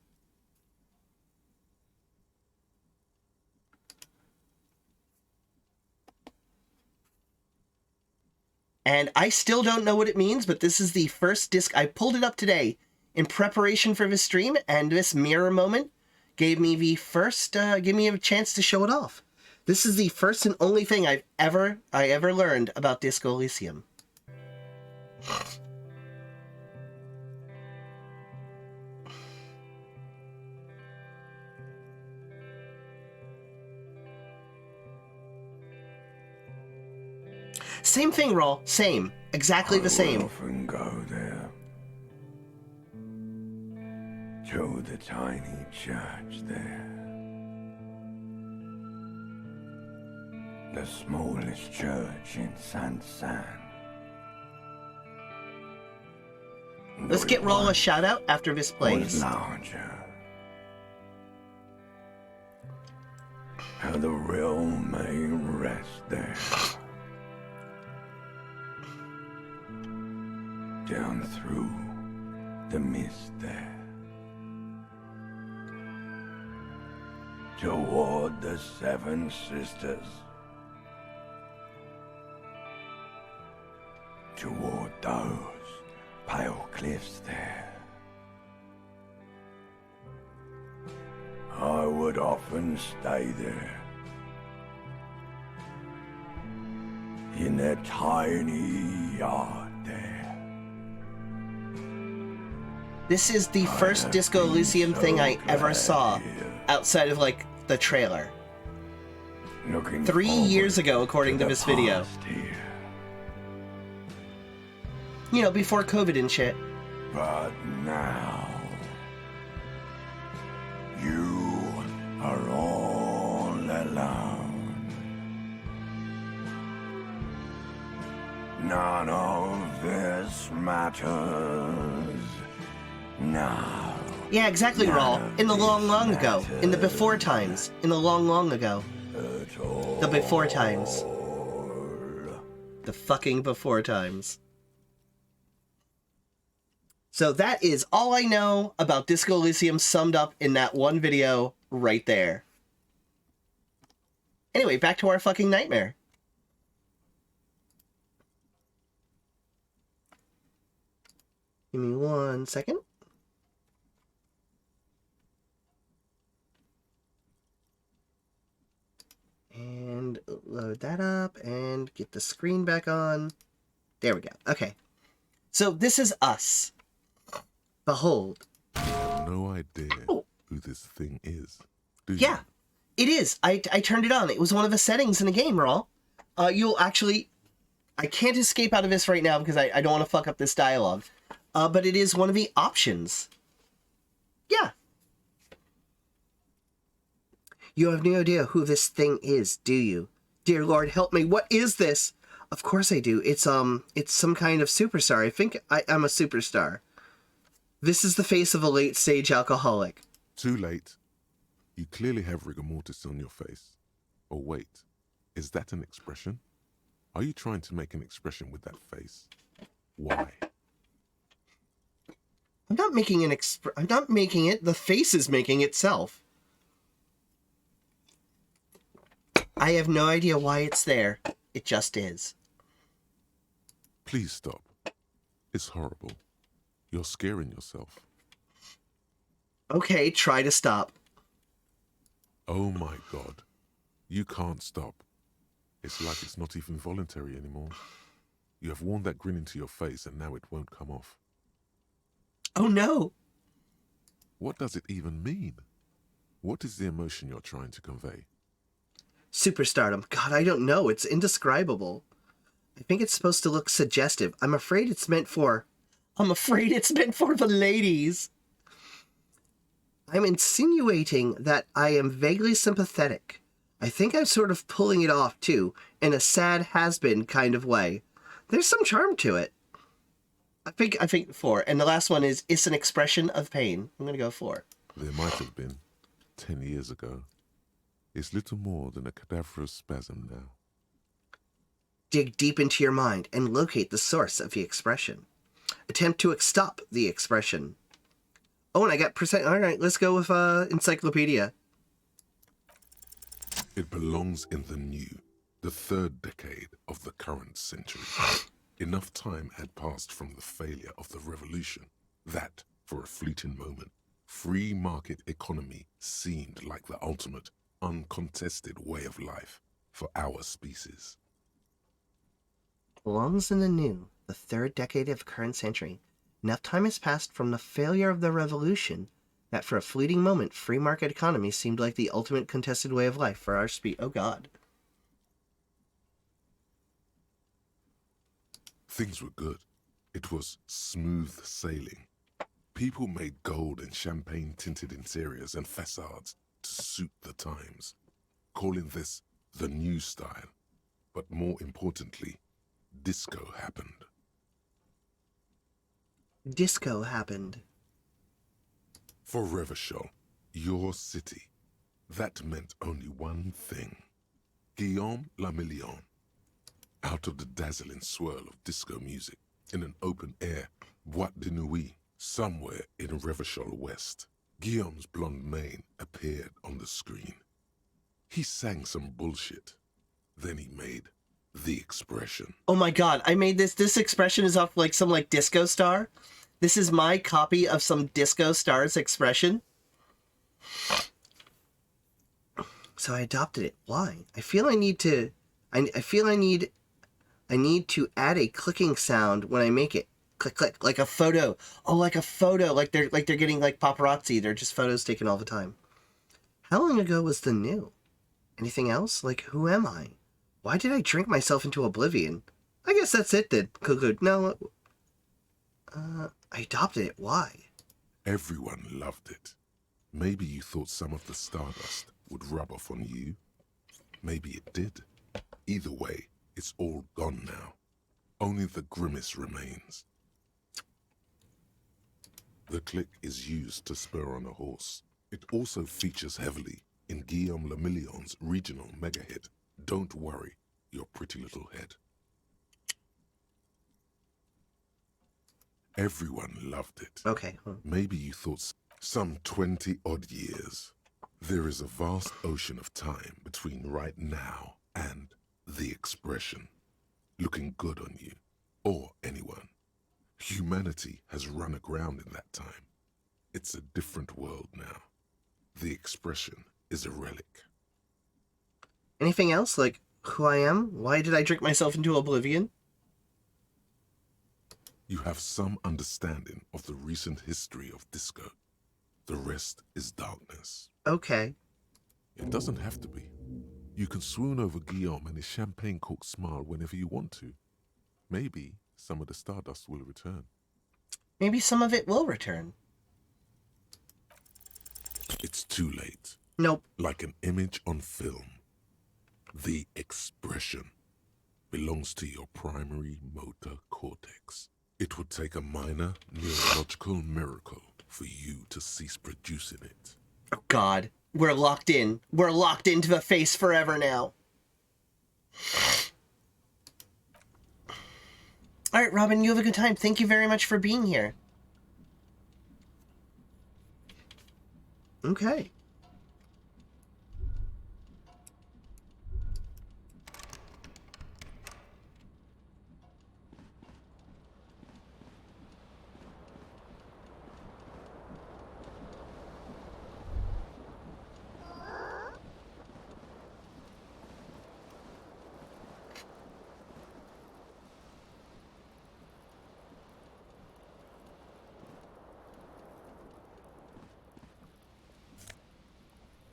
S7: And I still don't know what it means, but this is the first disc. I pulled it up today in preparation for this stream, and this mirror moment gave me the first, gave me a chance to show it off. This is the first and only thing I ever learned about Disco Elysium. Same thing, Rawl. Same. Exactly the same.
S2: I often go there. To the tiny church there. The smallest church in San.
S7: Let's get Rawl a shout out after this plays.
S2: Was larger. How the real may rest there. Down through the mist there. Toward the Seven Sisters. Toward those pale cliffs there. I would often stay there. In that tiny yard there.
S7: This is the first Disco Elysium thing I ever saw, outside of, like, the trailer. 3 years ago, according to this video. You know, before COVID and shit.
S2: But now, you are all alone. None of this matters now.
S7: Yeah, exactly, Rawl. In the long ago. In the before times. In the long ago. The before times. The fucking before times. So that is all I know about Disco Elysium summed up in that one video right there. Anyway, back to our fucking nightmare. Give me 1 second. And load that up and get the screen back on. There we go. Okay. So this is us. Behold.
S10: You have no idea who this thing is, do you?
S7: Yeah, it is. I turned it on. It was one of the settings in the game, Rawl. You'll actually... I can't escape out of this right now because I don't want to fuck up this dialogue. But it is one of the options. Yeah. You have no idea who this thing is, do you? Dear Lord, help me. What is this? Of course I do. It's some kind of superstar. I think I'm a superstar. This is the face of a late-stage alcoholic.
S10: Too late. You clearly have rigor mortis on your face. Oh, wait. Is that an expression? Are you trying to make an expression with that face? Why?
S7: I'm not making I'm not making it. The face is making itself. I have no idea why it's there. It just is.
S10: Please stop. It's horrible. You're scaring yourself.
S7: Okay, try to stop.
S10: Oh my God. You can't stop. It's like it's not even voluntary anymore. You have worn that grin into your face and now it won't come off.
S7: Oh no!
S10: What does it even mean? What is the emotion you're trying to convey?
S7: Superstardom. God, I don't know. It's indescribable. I think it's supposed to look suggestive. I'm afraid it's meant for the ladies. I'm insinuating that I am vaguely sympathetic. I think I'm sort of pulling it off, too, in a sad has-been kind of way. There's some charm to it. I think 4. And the last one is, it's an expression of pain. I'm going to go 4.
S10: There might have been, 10 years ago. It's little more than a cadaverous spasm now.
S7: Dig deep into your mind and locate the source of the expression. Attempt to stop the expression. Oh, and I got percent. All right, let's go with encyclopedia.
S10: It belongs in the third decade of the current century. Enough time had passed from the failure of the revolution that, for a fleeting moment, free market economy seemed like the ultimate uncontested way of life for our species.
S7: Belongs in the new, the third decade of current century. Enough time has passed from the failure of the revolution that for a fleeting moment free market economy seemed like the ultimate contested way of life for our Oh God.
S10: Things were good. It was smooth sailing. People made gold and champagne-tinted interiors and facades to suit the times, calling this the new style. But more importantly, disco happened.
S7: Disco happened.
S10: For Revachol, your city, that meant only one thing. Guillaume Lamillion. Out of the dazzling swirl of disco music, in an open-air boîte de nuit, somewhere in Revachol West, Guillaume's blonde mane appeared on the screen. He sang some bullshit. Then he made the expression.
S7: Oh my God, I made this. This expression is off like some like disco star. This is my copy of some disco star's expression. So I adopted it. Why? I feel I need to. I need to add a clicking sound when I make it. Click, click, like a photo. Oh, like a photo. Like they're getting like paparazzi. They're just photos taken all the time. How long ago was the new? Anything else? Like, who am I? Why did I drink myself into oblivion? I guess that's it then. Conclude. No. I adopted it. Why?
S10: Everyone loved it. Maybe you thought some of the stardust would rub off on you. Maybe it did. Either way, it's all gone now. Only the grimace remains. The click is used to spur on a horse. It also features heavily in Guillaume Lamillion's regional mega hit, Don't Worry, Your Pretty Little Head. Everyone loved it.
S7: Okay.
S10: Maybe you thought some 20-odd years. There is a vast ocean of time between right now and the expression. Looking good on you, or anyone. Humanity has run aground in that time. It's a different world now. The expression is a relic.
S7: Anything else? Like, who I am? Why did I drink myself into oblivion?
S10: You have some understanding of the recent history of disco. The rest is darkness.
S7: Okay.
S10: It doesn't have to be. You can swoon over Guillaume and his champagne-corked smile whenever you want to. Maybe some of the stardust will return.
S7: Maybe some of it will return.
S10: It's too late.
S7: Nope.
S10: Like an image on film. The expression belongs to your primary motor cortex. It would take a minor neurological miracle for you to cease producing it.
S7: Oh God, we're locked in. We're locked into the face forever now. All right, Robin, you have a good time. Thank you very much for being here. Okay.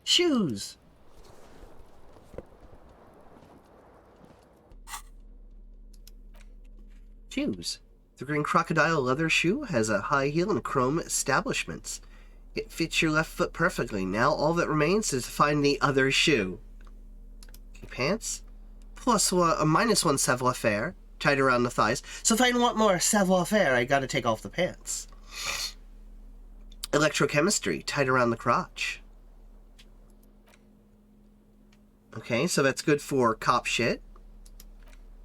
S7: Shoes. Shoes. The green crocodile leather shoe has a high heel and chrome establishments. It fits your left foot perfectly. Now all that remains is to find the other shoe. Okay, pants. Minus one savoir-faire, tied around the thighs. So if I want more savoir-faire, I gotta take off the pants. Electrochemistry, tied around the crotch. Okay, so that's good for cop shit.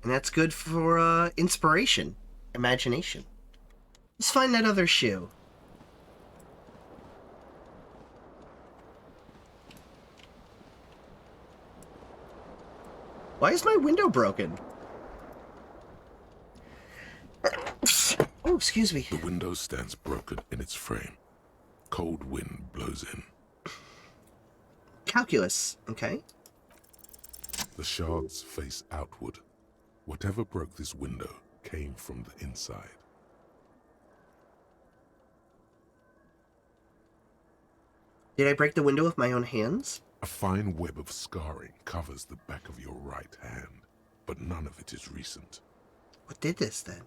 S7: And that's good for inspiration, imagination. Let's find that other shoe. Why is my window broken? Oh, excuse me.
S10: The window stands broken in its frame. Cold wind blows in.
S7: Calculus. Okay.
S10: The shards face outward. Whatever broke this window came from the inside.
S7: Did I break the window with my own hands?
S10: A fine web of scarring covers the back of your right hand, but none of it is recent.
S7: What did this then?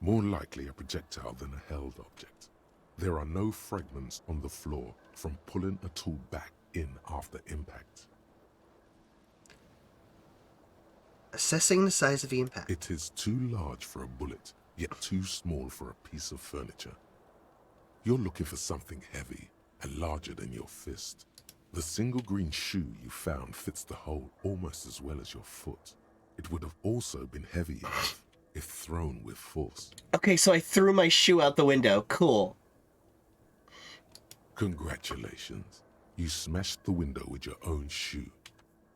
S10: More likely a projectile than a held object. There are no fragments on the floor from pulling a tool back in after impact.
S7: Assessing the size of the impact.
S10: It is too large for a bullet, yet too small for a piece of furniture. You're looking for something heavy and larger than your fist. The single green shoe you found fits the hole almost as well as your foot. It would have also been heavy enough if thrown with force.
S7: Okay, so I threw my shoe out the window. Cool.
S10: Congratulations. You smashed the window with your own shoe.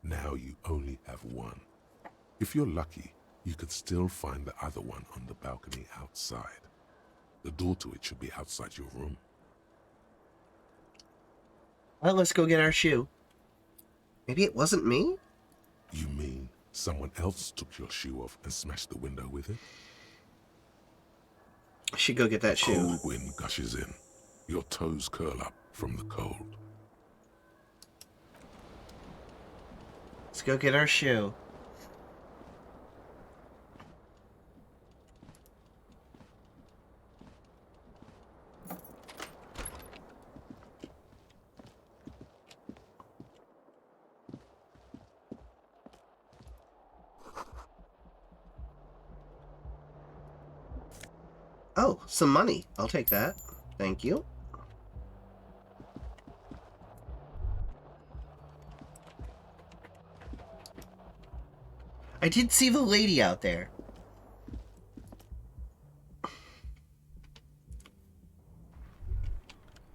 S10: Now you only have one. If you're lucky, you could still find the other one on the balcony outside. The door to it should be outside your room.
S7: Well, let's go get our shoe. Maybe it wasn't me?
S10: You mean someone else took your shoe off and smashed the window with it?
S7: I should go get that shoe.
S10: Cold wind gushes in. Your toes curl up from the cold.
S7: Let's go get our shoe. Oh, some money. I'll take that. Thank you. I did see the lady out there.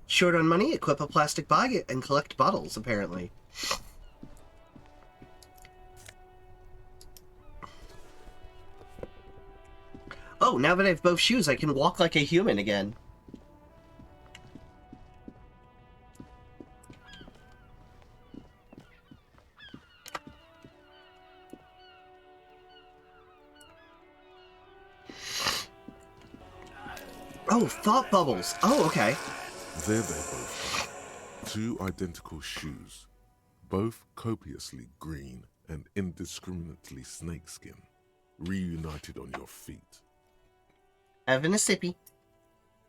S7: Short on money? Equip a plastic bag and collect bottles, apparently. Oh, now that I have both shoes, I can walk like a human again. Oh, thought bubbles. Oh, okay.
S10: There they both are. Two identical shoes, both copiously green and indiscriminately snakeskin, reunited on your feet.
S7: Having a sippy.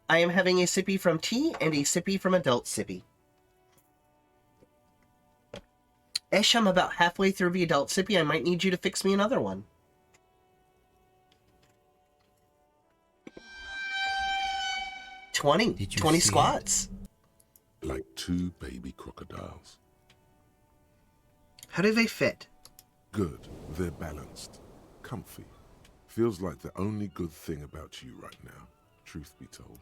S7: I am having a sippy from tea and a sippy from adult sippy. Esh, I'm about halfway through the adult sippy. I might need you to fix me another one.
S2: Did you
S7: 20
S2: see
S7: squats.
S10: Like two baby crocodiles.
S7: How do they fit?
S10: Good, they're balanced, comfy. Feels like the only good thing about you right now, truth be told.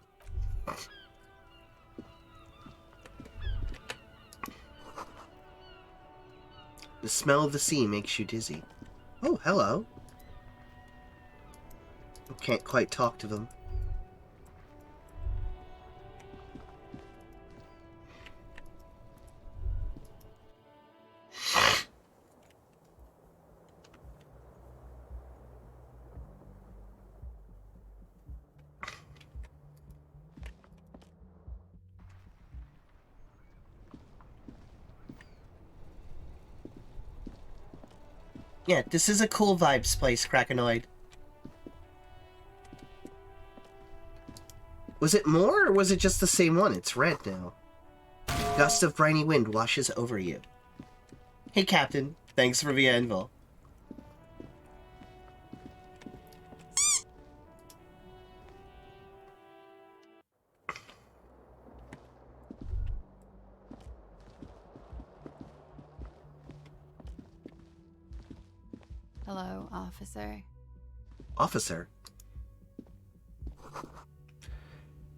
S7: The smell of the sea makes you dizzy. Oh, hello. I can't quite talk to them. Yeah, this is a cool vibes place, Krakenoid. Was it more, or was it just the same one? It's red now. Gust of briny wind washes over you. Hey, Captain. Thanks for the anvil.
S11: Hello, officer.
S7: Officer?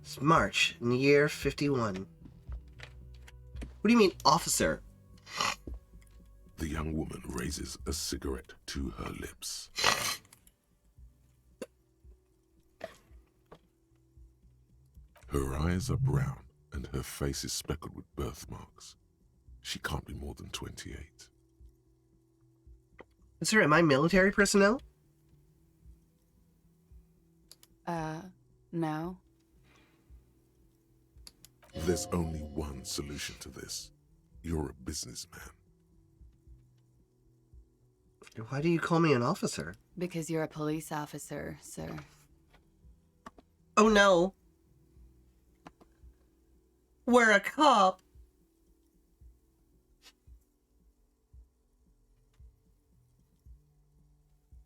S7: It's March, in the year 51. What do you mean, officer?
S10: The young woman raises a cigarette to her lips. Her eyes are brown and her face is speckled with birthmarks. She can't be more than 28.
S7: Sir, am I military personnel?
S11: No.
S10: There's only one solution to this. You're a businessman.
S7: Why do you call me an officer?
S11: Because you're a police officer, sir.
S7: Oh no. We're a cop.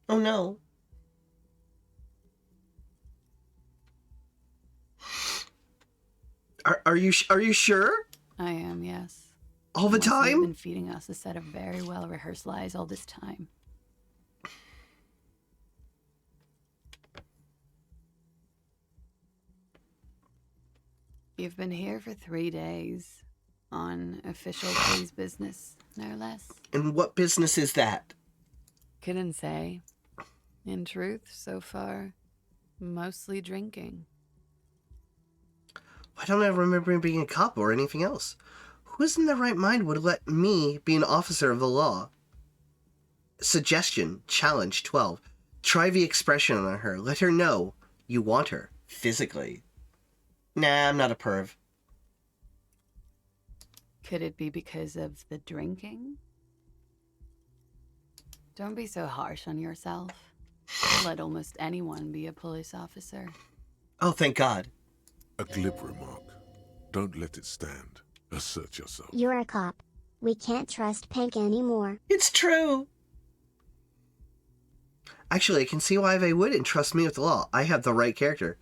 S7: Oh no. Are you sure?
S11: I am, yes.
S7: All the
S11: Unless you've
S7: time?
S11: been feeding us a set of very well-rehearsed lies all this time. You've been here for 3 days. On official police business, no less.
S7: And what business is that?
S11: Couldn't say. In truth, so far, mostly drinking.
S7: I don't ever remember being a cop or anything else. Who's in their right mind would let me be an officer of the law? Suggestion, challenge 12. Try the expression on her. Let her know you want her, physically. Nah, I'm not a perv.
S11: Could it be because of the drinking? Don't be so harsh on yourself. Let almost anyone be a police officer.
S7: Oh, thank God.
S10: A glib remark. Don't let it stand. Assert yourself.
S9: You're a cop. We can't trust Pink anymore.
S7: It's true. Actually, I can see why they wouldn't trust me with the law. I have the right character.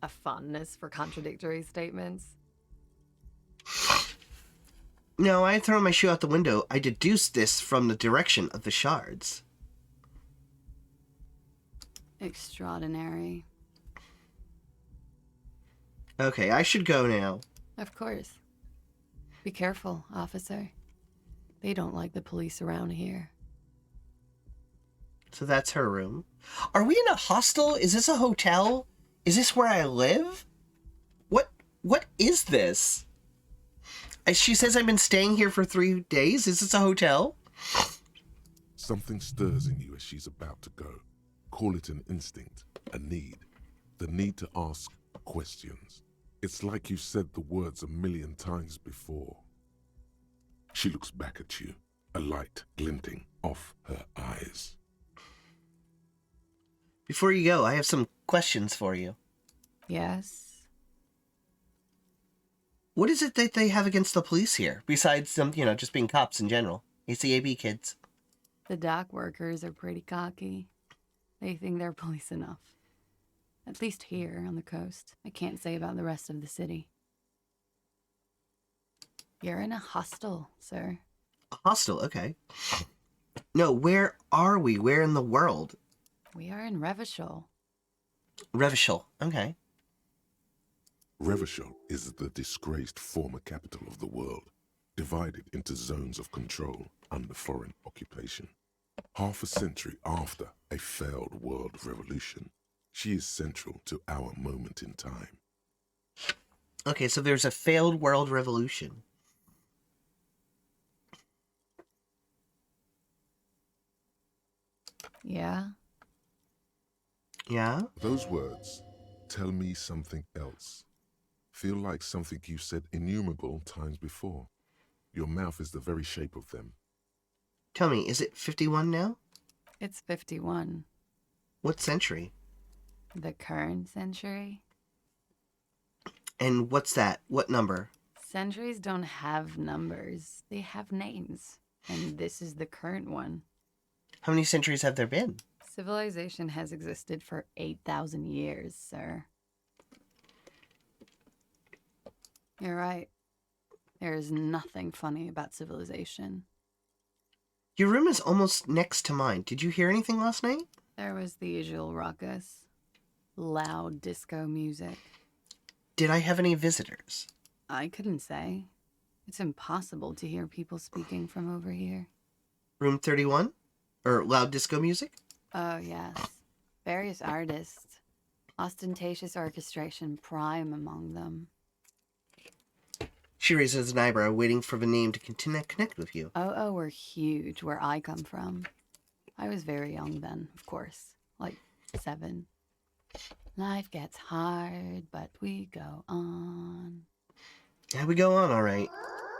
S5: A fondness for contradictory statements.
S7: No, I had thrown my shoe out the window. I deduced this from the direction of the shards.
S11: Extraordinary.
S7: Okay, I should go now.
S11: Of course. Be careful, officer. They don't like the police around here.
S7: So that's her room. Are we in a hostel? Is this a hotel? Is this where I live? What is this? She says I've been staying here for 3 days. Is this a hotel?
S10: Something stirs in you as she's about to go. Call it an instinct, a need. The need to ask questions. It's like you've said the words 1,000,000 times before. She looks back at you, a light glinting off her eyes.
S7: Before you go, I have some questions for you.
S11: Yes?
S7: What is it that they have against the police here, besides them, just being cops in general? ACAB kids.
S11: The dock workers are pretty cocky. They think they're police enough. At least here on the coast. I can't say about the rest of the city. You're in a hostel, sir.
S7: A hostel, okay. No, where are we? Where in the world?
S11: We are in Revachol.
S7: Revachol, okay.
S10: Revachol is the disgraced former capital of the world, divided into zones of control under foreign occupation. Half a century after a failed world revolution, she is central to our moment in time.
S7: Okay, so there's a failed world revolution.
S11: Yeah?
S7: Yeah?
S10: Those words tell me something else. Feel like something you've said innumerable times before. Your mouth is the very shape of them.
S7: Tell me, is it 51 now?
S11: It's 51.
S7: What century?
S11: The current century?
S7: And what's that? What number?
S11: Centuries don't have numbers. They have names. And this is the current one.
S7: How many centuries have there been?
S11: Civilization has existed for 8,000 years, sir. You're right. There is nothing funny about civilization.
S7: Your room is almost next to mine. Did you hear anything last night?
S11: There was the usual ruckus. Loud disco music.
S7: Did I have any visitors?
S11: I couldn't say. It's impossible to hear people speaking from over here.
S7: Room 31? Or loud disco music?
S11: Oh, yes. Various artists. Ostentatious orchestration prime among them.
S7: She raises an eyebrow, waiting for the name to connect with you.
S11: Oh, were huge where I come from. I was very young then, of course. Like 7. Life gets hard, but we go on.
S7: Yeah, we go on all right.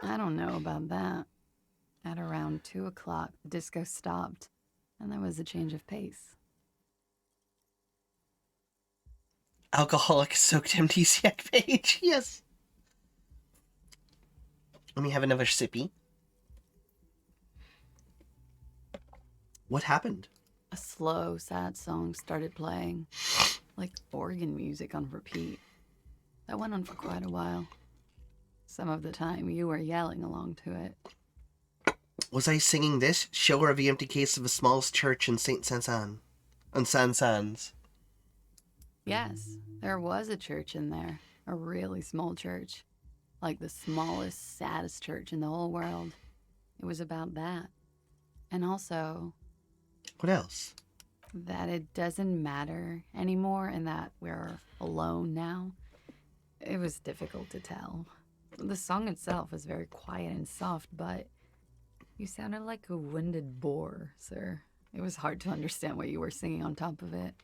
S11: I don't know about that. At around 2 o'clock, the disco stopped, and there was a change of pace.
S7: Alcoholic soaked amnesiac page. Yes. Let me have another sippy. What happened?
S11: A slow, sad song started playing, like organ music on repeat. That went on for quite a while. Some of the time, you were yelling along to it.
S7: Was I singing this? Show her the empty case of the smallest church in Saint Sansan. On Sansans.
S11: Yes, there was a church in there. A really small church. Like the smallest, saddest church in the whole world. It was about that. And also...
S7: What else?
S11: That it doesn't matter anymore and that we're alone now. It was difficult to tell. The song itself was very quiet and soft, but you sounded like a winded boar, sir. It was hard to understand what you were singing on top of it.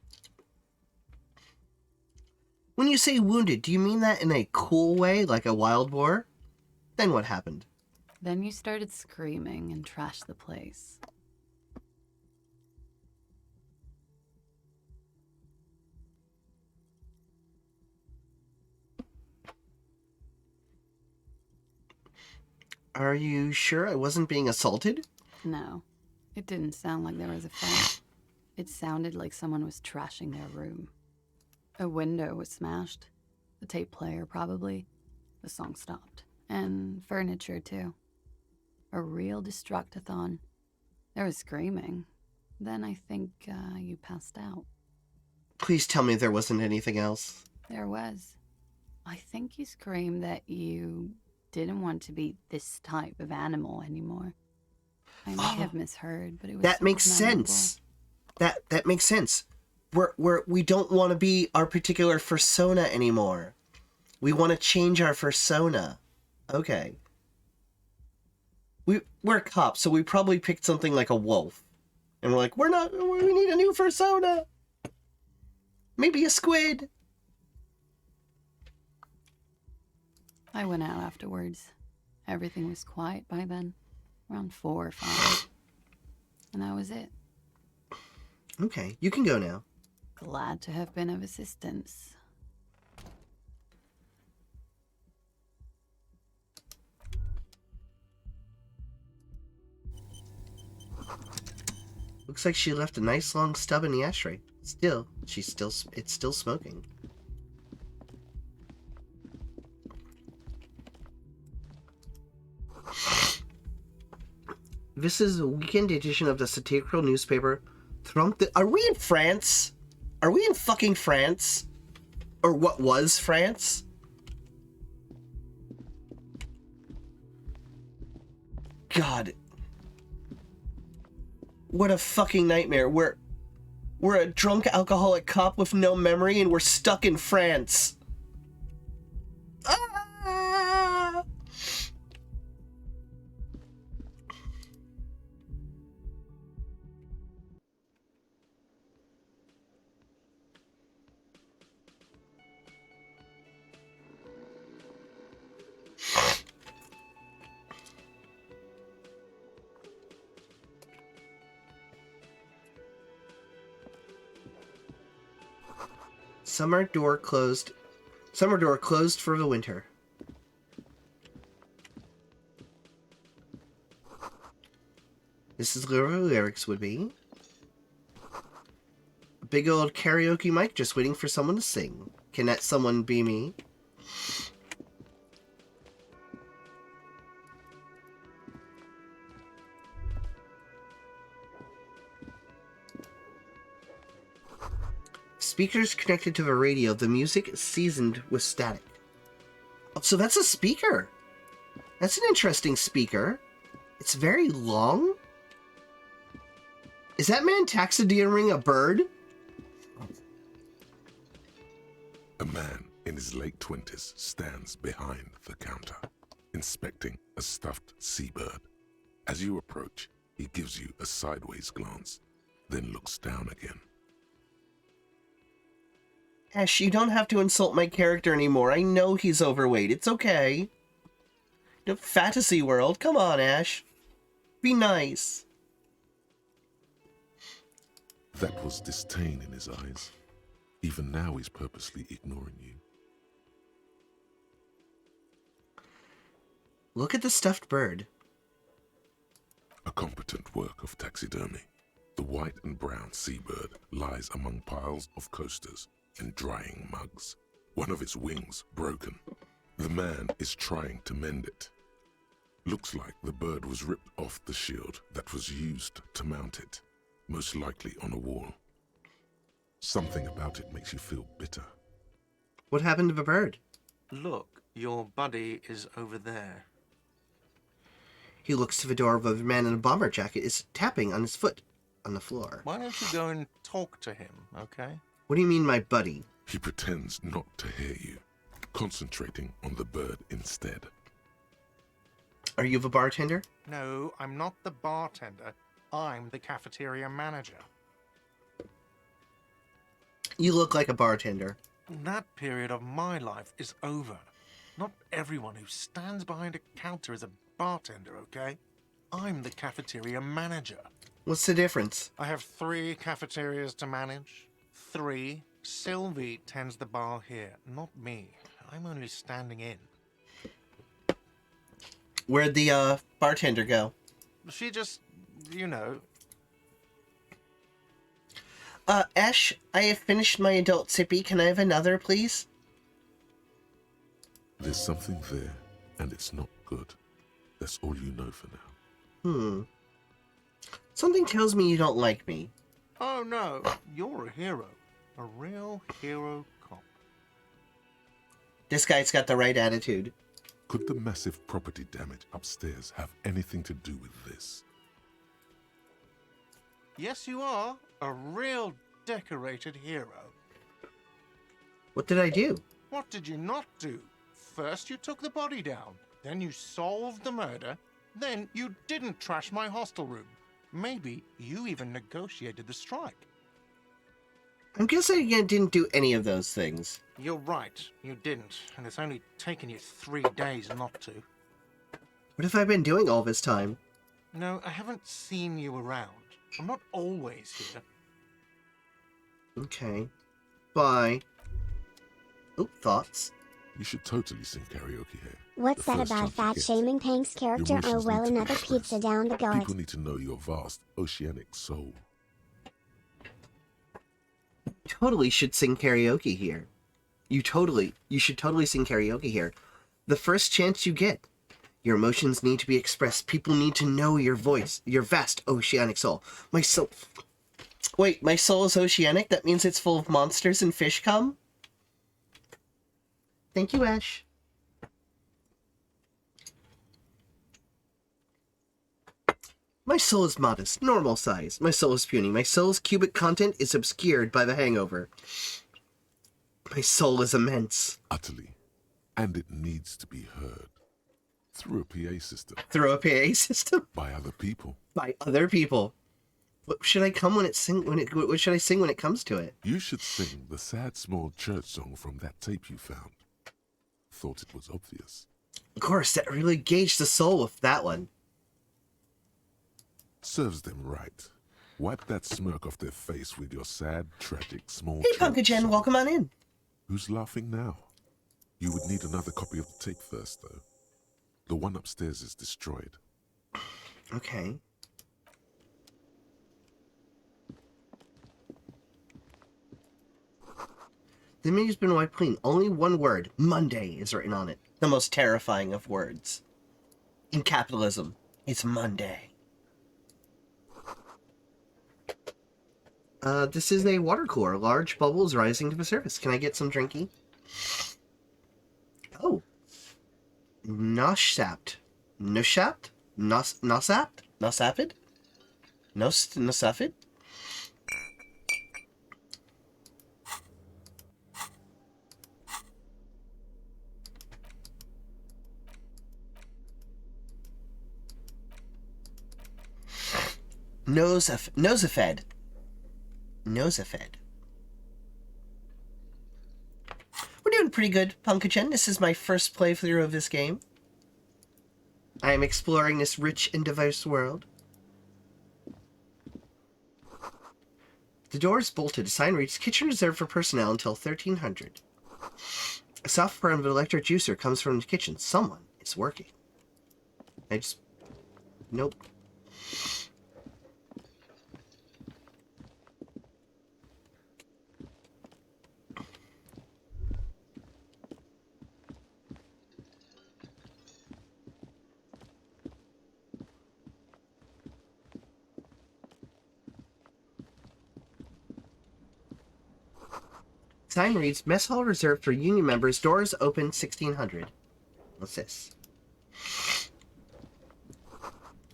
S7: When you say wounded, do you mean that in a cool way, like a wild boar? Then what happened?
S11: Then you started screaming and trashed the place.
S7: Are you sure I wasn't being assaulted?
S11: No, it didn't sound like there was a fight. It sounded like someone was trashing their room. A window was smashed. The tape player, probably. The song stopped. And furniture, too. A real destructathon. There was screaming. Then I think you passed out.
S7: Please tell me there wasn't anything else.
S11: There was. I think you screamed that you didn't want to be this type of animal anymore. I may have misheard, but it was
S7: That makes
S11: memorable.
S7: sense. That makes sense. We don't want to be our particular persona anymore. We want to change our persona. Okay. We're cops, so we probably picked something like a wolf. And we're like, we need a new persona. Maybe a squid.
S11: I went out afterwards. Everything was quiet by then. Around 4 or 5. And that was it.
S7: Okay, you can go now.
S11: Glad to have been of assistance.
S7: Looks like she left a nice long stub in the ashtray. Still, it's still smoking. This is a weekend edition of the satirical newspaper. Are we in France? Are we in fucking France? Or what was France? God. What a fucking nightmare. We're a drunk alcoholic cop with no memory and we're stuck in France. Ah! Summer door closed for the winter. This is where the lyrics would be. A big old karaoke mic just waiting for someone to sing. Can that someone be me? Speakers connected to the radio, the music seasoned with static. Oh, so that's a speaker. That's an interesting speaker. It's very long. Is that man taxiderming a bird?
S10: A man in his late 20s stands behind the counter. inspecting a stuffed seabird. As you approach, he gives you a sideways glance, then looks down again.
S7: Ash, you don't have to insult my character anymore. I know he's overweight. It's okay. The fantasy world. Come on, Ash. Be nice.
S10: That was disdain in his eyes. Even now he's purposely ignoring you.
S7: Look at the stuffed bird.
S10: A competent work of taxidermy. The white and brown seabird lies among piles of coasters and drying mugs. One of its wings broken. The man is trying to mend it. Looks like the bird was ripped off the shield that was used to mount it, most likely on a wall. Something about it makes you feel bitter.
S7: What happened to the bird?
S1: Look, your buddy is over there.
S7: He looks to the door of a man in a bomber jacket is tapping on his foot on the floor.
S1: Why don't you go and talk to him, okay?
S7: What do you mean, my buddy?
S10: He pretends not to hear you, concentrating on the bird instead.
S7: Are you the bartender?
S1: No, I'm not the bartender. I'm the cafeteria manager.
S7: You look like a bartender.
S1: That period of my life is over. Not everyone who stands behind a counter is a bartender, okay? I'm the cafeteria manager.
S7: What's the difference?
S1: I have 3 cafeterias to manage. 3. Sylvie tends the bar here, not me. I'm only standing in.
S7: Where'd the bartender go?
S1: She just, you know.
S7: Ash, I have finished my adult sippy. Can I have another, please?
S10: There's something there, and it's not good. That's all you know for now.
S7: Something tells me you don't like me.
S1: Oh no, you're a hero. A real hero cop.
S7: This guy's got the right attitude.
S10: Could the massive property damage upstairs have anything to do with this?
S1: Yes, you are. A real decorated hero.
S7: What did I do?
S1: What did you not do? First you took the body down, then you solved the murder, then you didn't trash my hostel room. Maybe you even negotiated the strike.
S7: I'm guessing I didn't do any of those things.
S1: You're right, you didn't, and it's only taken you 3 days not to.
S7: What have I been doing all this time?
S1: No, I haven't seen you around. I'm not always here.
S7: Okay. Bye. Oop, thoughts.
S10: You should totally sing karaoke here.
S9: What's
S10: The
S9: that
S10: first
S9: about
S10: chance you
S9: fat
S10: get.
S9: shaming Pink's character?
S10: Your
S9: Oh
S10: emotions
S9: well,
S10: need to be
S9: another
S10: expressed.
S9: pizza down the guard.
S10: People need to know your vast oceanic soul.
S7: Totally should sing karaoke here. You should totally sing karaoke here. The first chance you get. Your emotions need to be expressed. People need to know your voice, your vast oceanic soul. My soul... Wait, my soul is oceanic? That means it's full of monsters and fish cum? Thank you, Ash. My soul is modest, normal size. My soul is puny. My soul's cubic content is obscured by the hangover. My soul is immense.
S10: Utterly. And it needs to be heard. Through a PA system.
S7: Through a PA system?
S10: By other people.
S7: By other people. What should I come when it sing what should I sing when it comes to it?
S10: You should sing the sad small church song from that tape you found. Thought it was obvious.
S7: Of course, that really gauged the soul with that one.
S10: Serves them right. Wipe that smirk off their face with your sad, tragic, small
S7: Hey,
S10: church
S7: Punkagen,
S10: song.
S7: welcome on in.
S10: Who's laughing now? You would need another copy of the tape first, though. The one upstairs is destroyed.
S7: Okay. The menu's been wiped clean. Only one word, Monday, is written on it. The most terrifying of words. In capitalism, it's Monday. This is a water cooler. Large bubbles rising to the surface. Can I get some drinky? Oh. Noshapt. Noshapt? Nosapt? Nosapid? Nosapid? Nosafed. We're doing pretty good, Punkachin. This is my first playthrough of this game. I am exploring this rich and diverse world. The door is bolted. A sign reads, kitchen reserved for personnel until 1300. A soft brand of electric juicer comes from the kitchen. Someone is working. Nope. Sign reads, mess hall reserved for union members. Doors open 1600. What's this?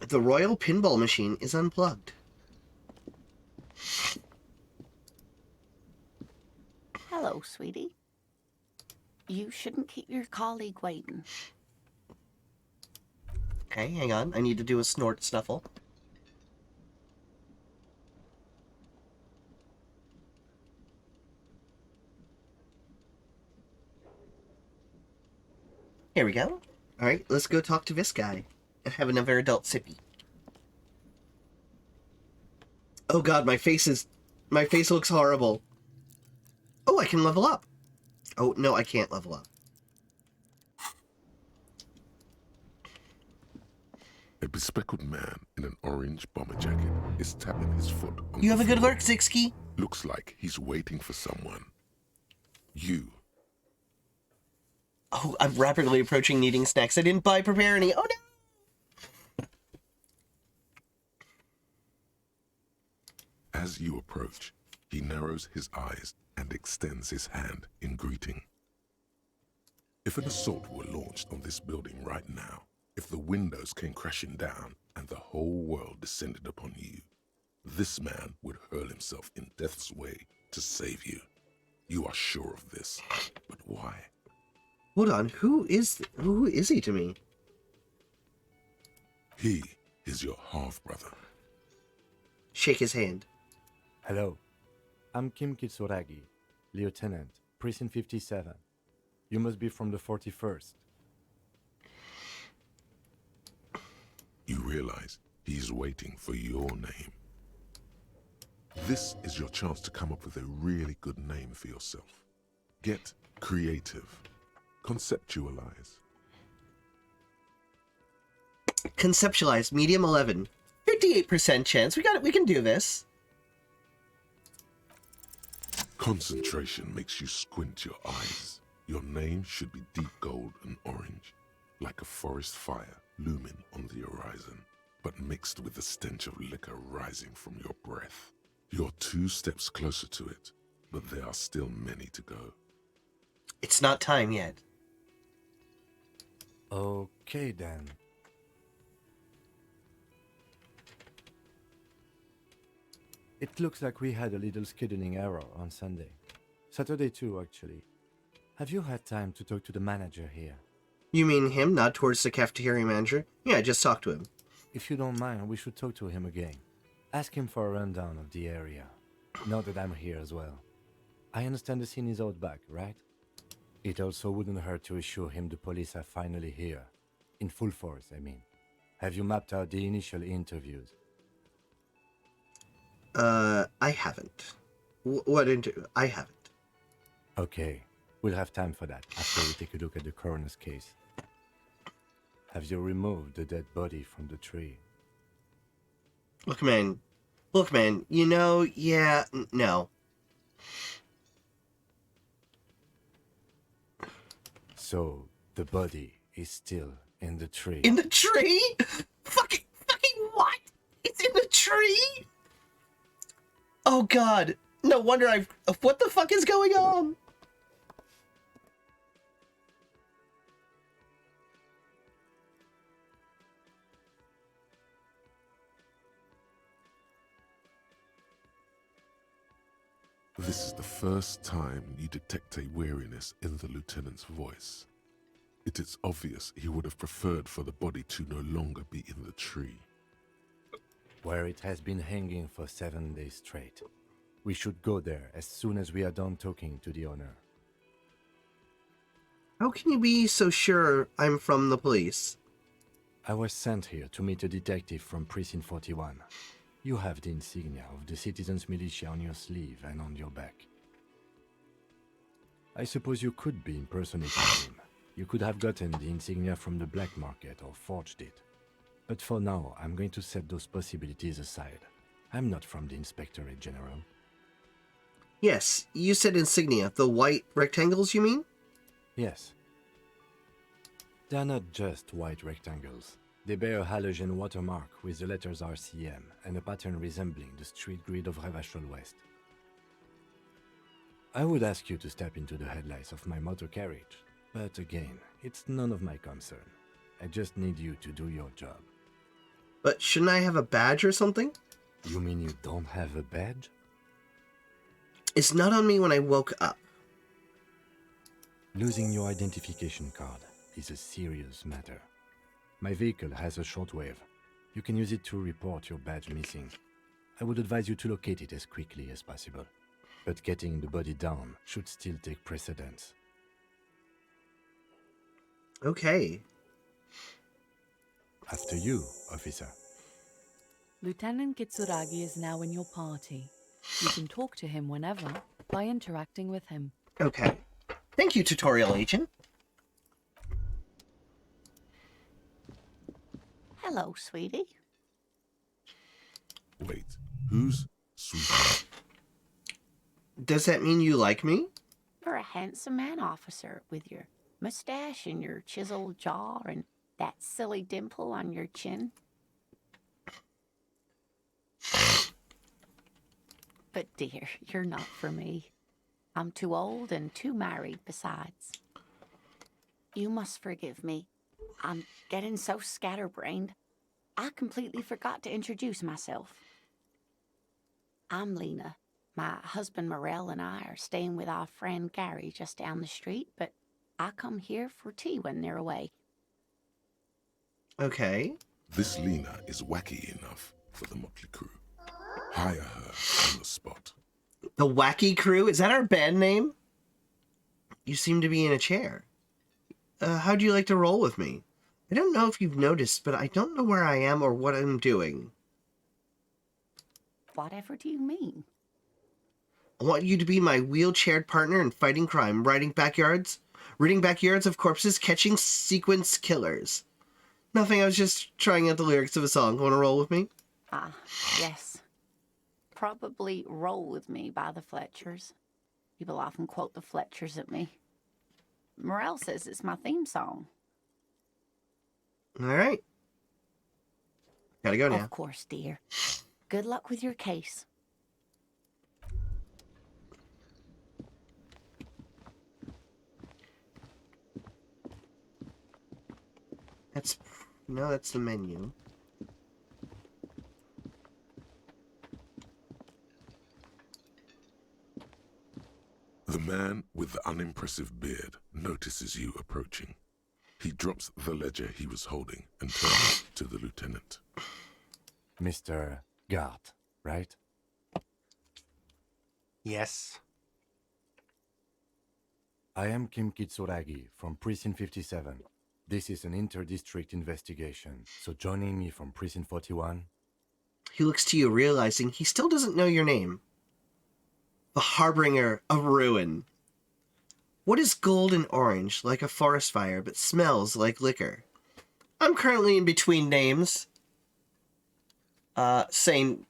S7: The Royal Pinball Machine is unplugged.
S8: Hello, sweetie. You shouldn't keep your colleague waiting.
S7: Okay, hang on. I need to do a snort snuffle. Here we go. Alright, let's go talk to this guy and have another adult sippy. Oh god, my face looks horrible. Oh, I can level up. Oh, no, I can't level up.
S10: A bespectacled man in an orange bomber jacket is tapping his foot on
S7: You
S10: the
S7: have a good
S10: floor.
S7: lurk, Zixky.
S10: Looks like he's waiting for someone. You.
S7: Oh, I'm rapidly approaching needing snacks. I didn't prepare any. Oh no!
S10: As you approach, he narrows his eyes and extends his hand in greeting. If an assault were launched on this building right now, if the windows came crashing down and the whole world descended upon you, this man would hurl himself in death's way to save you. You are sure of this, but why?
S7: Hold on, who is he to me?
S10: He is your half-brother.
S7: Shake his hand.
S12: Hello, I'm Kim Kitsuragi, Lieutenant, Precinct 57. You must be from the 41st.
S10: You realize he's waiting for your name. This is your chance to come up with a really good name for yourself. Get creative. Conceptualize.
S7: Conceptualize, medium 11. 58% chance. We can do this.
S10: Concentration makes you squint your eyes. Your name should be deep gold and orange, like a forest fire looming on the horizon, but mixed with the stench of liquor rising from your breath. You're 2 steps closer to it, but there are still many to go.
S7: It's not time yet.
S12: Okay then. It looks like we had a little scheduling error on Sunday. Saturday too, actually. Have you had time to talk to the manager here?
S7: You mean him, not towards the cafeteria manager? Yeah, just talk to him.
S12: If you don't mind, we should talk to him again. Ask him for a rundown of the area. Now that I'm here as well. I understand the scene is out back, right? It also wouldn't hurt to assure him the police are finally here. In full force, I mean. Have you mapped out the initial interviews?
S7: I haven't. I haven't.
S12: Okay, we'll have time for that after we take a look at the coroner's case. Have you removed the dead body from the tree?
S7: Look, man, no.
S12: So, the body is still in the tree.
S7: In the tree? Fucking what? It's in the tree? Oh god. No wonder what the fuck is going on?
S10: This is the first time you detect a weariness in the lieutenant's voice. It is obvious he would have preferred for the body to no longer be in the tree.
S12: where it has been hanging for 7 days straight. We should go there as soon as we are done talking to the owner.
S7: How can you be so sure I'm from the police?
S12: I was sent here to meet a detective from Precinct 41. You have the insignia of the citizens' militia on your sleeve and on your back. I suppose you could be impersonating him. You could have gotten the insignia from the black market or forged it. But for now, I'm going to set those possibilities aside. I'm not from the Inspectorate General.
S7: Yes, you said insignia. The white rectangles, you mean?
S12: Yes. They are not just white rectangles. They bear a halogen watermark with the letters RCM and a pattern resembling the street grid of Revachol West. I would ask you to step into the headlights of my motor carriage, but again, it's none of my concern. I just need you to do your job.
S7: But shouldn't I have a badge or something?
S12: You mean you don't have a badge?
S7: It's not on me when I woke up.
S12: Losing your identification card is a serious matter. My vehicle has a shortwave. You can use it to report your badge missing. I would advise you to locate it as quickly as possible. But getting the body down should still take precedence.
S7: Okay.
S12: After you, officer.
S11: Lieutenant Kitsuragi is now in your party. You can talk to him whenever by interacting with him.
S7: Okay. Thank you, tutorial agent.
S8: Hello, sweetie.
S10: Wait, who's sweetie?
S7: Does that mean you like me?
S8: You're a handsome man, officer, with your mustache and your chiseled jaw and that silly dimple on your chin. But dear, you're not for me. I'm too old and too married besides. You must forgive me. I'm getting so scatterbrained. I completely forgot to introduce myself. I'm Lena. My husband Morel and I are staying with our friend Gary just down the street, but I come here for tea when they're away.
S7: Okay.
S10: This Lena is wacky enough for the Motley Crew. Hire her on the spot.
S7: The Wacky Crew? Is that our band name? You seem to be in a chair. How'd you like to roll with me? I don't know if you've noticed, but I don't know where I am or what I'm doing.
S8: Whatever do you mean?
S7: I want you to be my wheelchaired partner in fighting crime, ridding backyards of corpses, catching sequence killers. Nothing, I was just trying out the lyrics of a song. Want to roll with me?
S8: Ah, yes. Probably Roll With Me by the Fletchers. People often quote the Fletchers at me. Morel says it's my theme song.
S7: All right. Gotta go now.
S8: Of course, dear. Good luck with your case.
S7: That's the menu.
S10: The man with the unimpressive beard notices you approaching. He drops the ledger he was holding and turns to the lieutenant.
S12: Mr. Gart, right?
S13: Yes.
S12: I am Kim Kitsuragi from Precinct 57. This is an inter-district investigation, so joining me from Precinct 41...
S7: He looks to you, realizing he still doesn't know your name. The harbinger of ruin. What is gold and orange, like a forest fire, but smells like liquor? I'm currently in between names. Let's do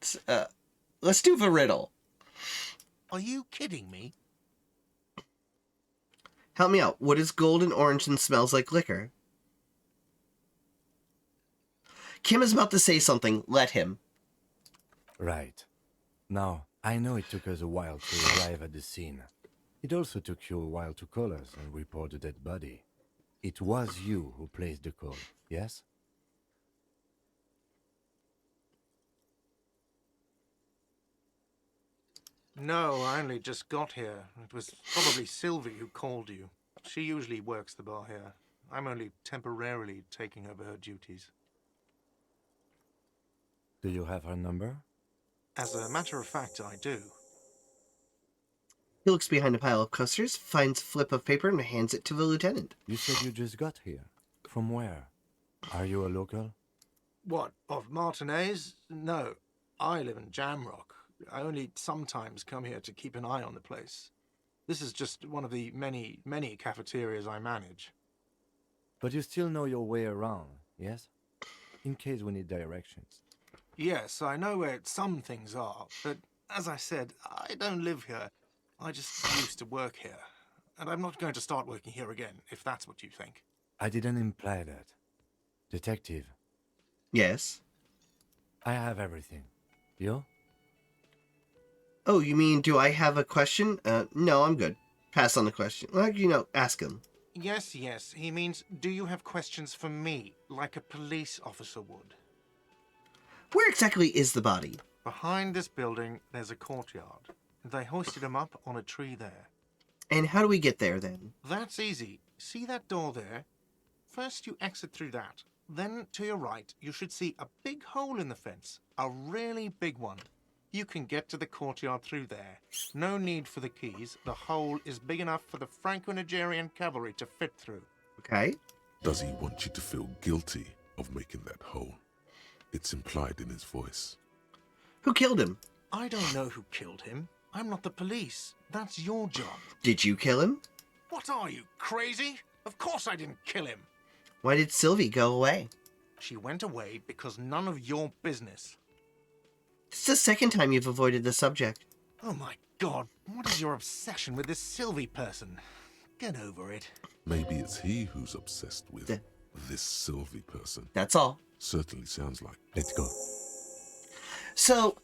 S7: the riddle.
S13: Are you kidding me?
S7: Help me out. What is gold and orange and smells like liquor? Kim is about to say something. Let him.
S12: Right. Now, I know it took us a while to arrive at the scene. It also took you a while to call us and report the dead body. It was you who placed the call, yes?
S13: No, I only just got here. It was probably Sylvie who called you. She usually works the bar here. I'm only temporarily taking over her duties.
S12: Do you have her number?
S13: As a matter of fact, I do.
S7: He looks behind a pile of coasters, finds a flip of paper, and hands it to the lieutenant.
S12: You said you just got here. From where? Are you a local?
S13: What, of Martinez? No, I live in Jamrock. I only sometimes come here to keep an eye on the place. This is just one of the many, many cafeterias I manage.
S12: But you still know your way around, yes? In case we need directions.
S13: Yes, I know where some things are, but as I said, I don't live here. I just used to work here. And I'm not going to start working here again, if that's what you think.
S12: I didn't imply that. Detective.
S7: Yes?
S12: I have everything. You?
S7: Oh, you mean, do I have a question? No, I'm good. Pass on the question. Well, ask him.
S13: Yes, he means, do you have questions for me, like a police officer would?
S7: Where exactly is the body?
S13: Behind this building, there's a courtyard. They hoisted him up on a tree there.
S7: And how do we get there, then?
S13: That's easy. See that door there? First you exit through that. Then, to your right, you should see a big hole in the fence. A really big one. You can get to the courtyard through there. No need for the keys. The hole is big enough for the Franco-Nigerian cavalry to fit through.
S7: Okay.
S10: Does he want you to feel guilty of making that hole? It's implied in his voice.
S7: Who killed him?
S13: I don't know who killed him. I'm not the police. That's your job.
S7: Did you kill him?
S13: What are you, crazy? Of course I didn't kill him.
S7: Why did Sylvie go away?
S13: She went away because none of your business.
S7: It's the second time you've avoided the subject.
S13: Oh my God, what is your obsession with this Sylvie person? Get over it.
S10: Maybe it's he who's obsessed with this Sylvie person.
S7: That's all.
S10: Certainly sounds like.
S12: Let's go.
S7: So,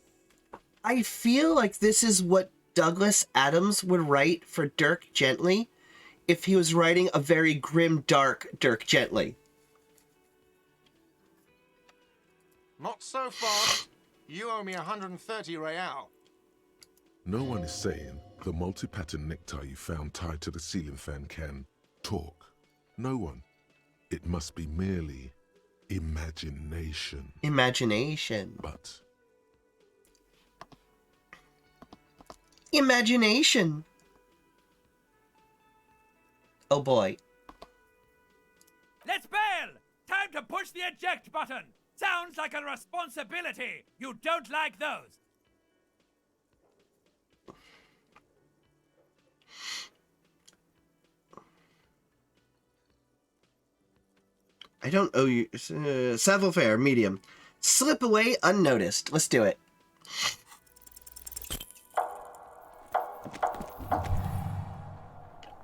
S7: I feel like this is what Douglas Adams would write for Dirk Gently if he was writing a very grim, dark Dirk Gently.
S13: Not so fast. You owe me 130 real.
S10: No one is saying the multi-pattern necktie you found tied to the ceiling fan can talk. No one. It must be merely imagination.
S7: Imagination.
S10: But
S7: imagination. Oh boy.
S14: Let's bail! Time to push the eject button! Sounds like a responsibility! You don't like those!
S7: I don't owe you... savoir-faire, medium. Slip away unnoticed. Let's do it.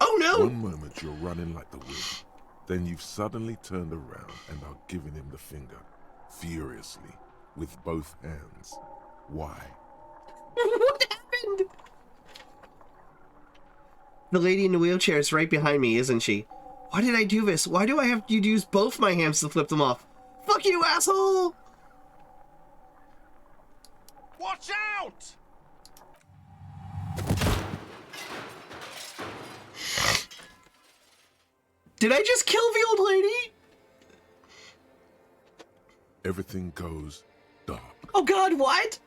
S7: Oh no!
S10: one moment you're running like the wind. Then you've suddenly turned around and are giving him the finger. Furiously. With both hands. Why?
S7: What happened? The lady in the wheelchair is right behind me, isn't she? Why did I do this? Why do I have to use both my hands to flip them off? Fuck you, asshole!
S13: Watch out!
S7: Did I just kill the old lady?
S10: Everything goes dark.
S7: Oh god, what?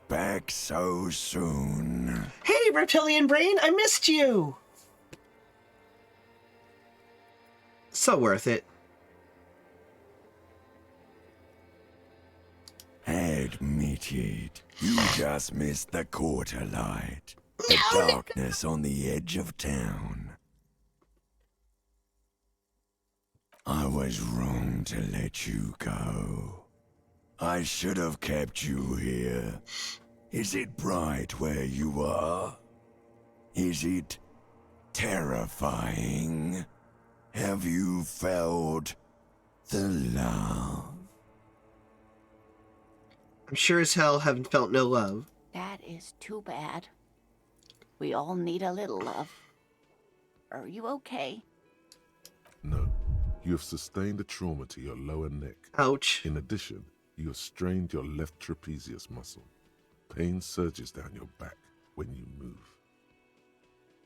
S2: Back so soon.
S7: Hey, reptilian brain, I missed you! So worth it.
S2: Admit it. You just missed the quarter light. The darkness on the edge of town. I was wrong to let you go. I should have kept you here. Is it bright where you are? Is it terrifying? Have you felt the love?
S7: I'm sure as hell haven't felt no love.
S8: That is too bad. We all need a little love. Are you okay?
S10: No. You have sustained a trauma to your lower neck.
S7: Ouch.
S10: In addition, you have strained your left trapezius muscle. Pain surges down your back when you move.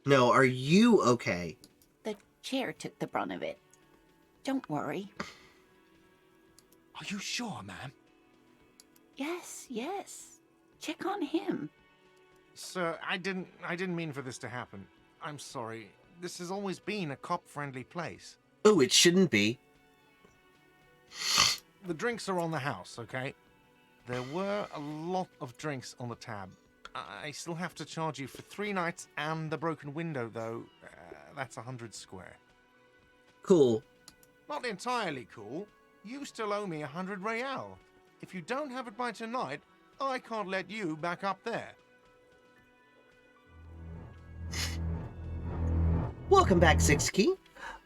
S7: No, are you okay?
S8: The chair took the brunt of it. Don't worry.
S13: Are you sure, ma'am?
S8: Yes, yes. Check on him.
S13: Sir, I didn't mean for this to happen. I'm sorry. This has always been a cop-friendly place.
S7: Oh, it shouldn't be.
S13: The drinks are on the house, okay? There were a lot of drinks on the tab. I still have to charge you for 3 nights and the broken window, though. That's 100 square.
S7: Cool.
S13: Not entirely cool. You still owe me 100 real. If you don't have it by tonight, I can't let you back up there.
S7: Welcome back, Zixkey.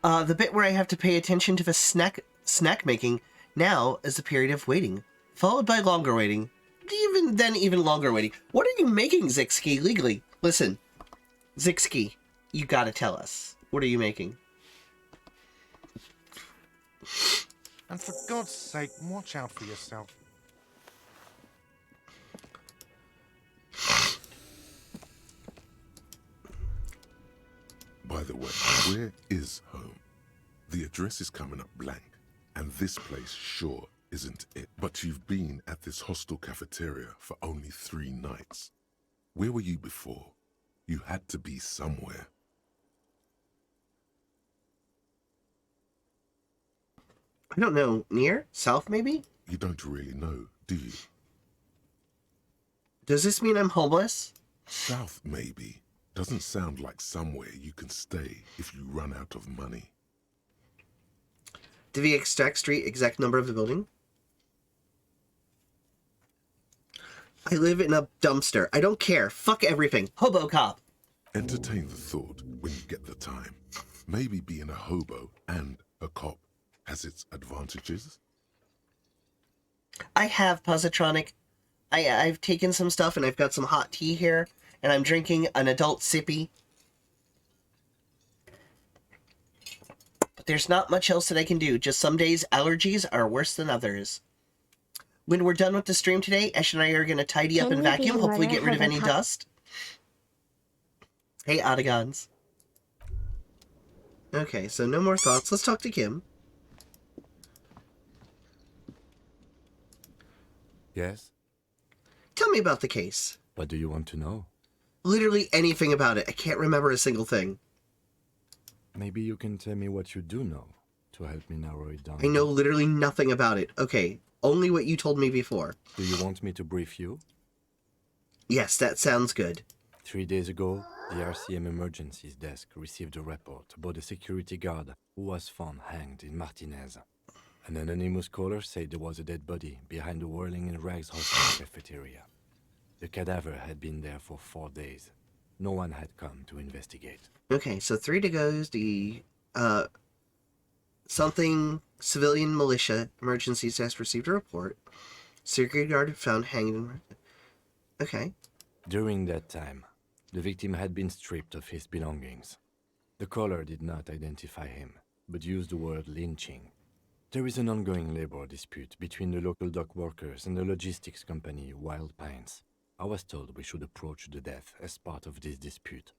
S7: The bit where I have to pay attention to the snack making now is the period of waiting, followed by longer waiting, even longer waiting. What are you making, Zixkey, legally? Listen, Zixkey, you gotta tell us. What are you making?
S13: And for God's sake, watch out for yourself.
S10: By the way, where is home? The address is coming up blank, and this place sure isn't it. But you've been at this hostel cafeteria for only 3 nights. Where were you before? You had to be somewhere.
S7: I don't know. Near? South, maybe?
S10: You don't really know, do you?
S7: Does this mean I'm homeless?
S10: South, maybe. Doesn't sound like somewhere you can stay if you run out of money.
S7: The exact street, exact number of the building? I live in a dumpster. I don't care. Fuck everything. Hobo cop.
S10: Entertain the thought when you get the time. Maybe being a hobo and a cop has its advantages.
S7: I have Positronic. I've taken some stuff and I've got some hot tea here. And I'm drinking an adult sippy. But there's not much else that I can do. Just some days allergies are worse than others. When we're done with the stream today, Ash and I are going to tidy up and vacuum. Hopefully get rid of any dust. Hey, Ottagons. Okay, so no more thoughts. Let's talk to Kim.
S12: Yes?
S7: Tell me about the case.
S12: What do you want to know?
S7: Literally anything about it. I can't remember a single thing.
S12: Maybe you can tell me what you do know to help me narrow it down.
S7: I know literally nothing about it. Okay, only what you told me before.
S12: Do you want me to brief you?
S7: Yes, that sounds good.
S12: 3 days ago, the RCM emergencies desk received a report about a security guard who was found hanged in Martinez. An anonymous caller said there was a dead body behind the Whirling in Rags hostel cafeteria. The cadaver had been there for 4 days. No one had come to investigate.
S7: Okay, so 3 days ago, the something civilian militia emergencies desk received a report. Security guard found hanged in... Okay.
S12: During that time, the victim had been stripped of his belongings. The caller did not identify him, but used the word lynching. There is an ongoing labor dispute between the local dock workers and the logistics company Wild Pines. I was told we should approach the death as part of this dispute.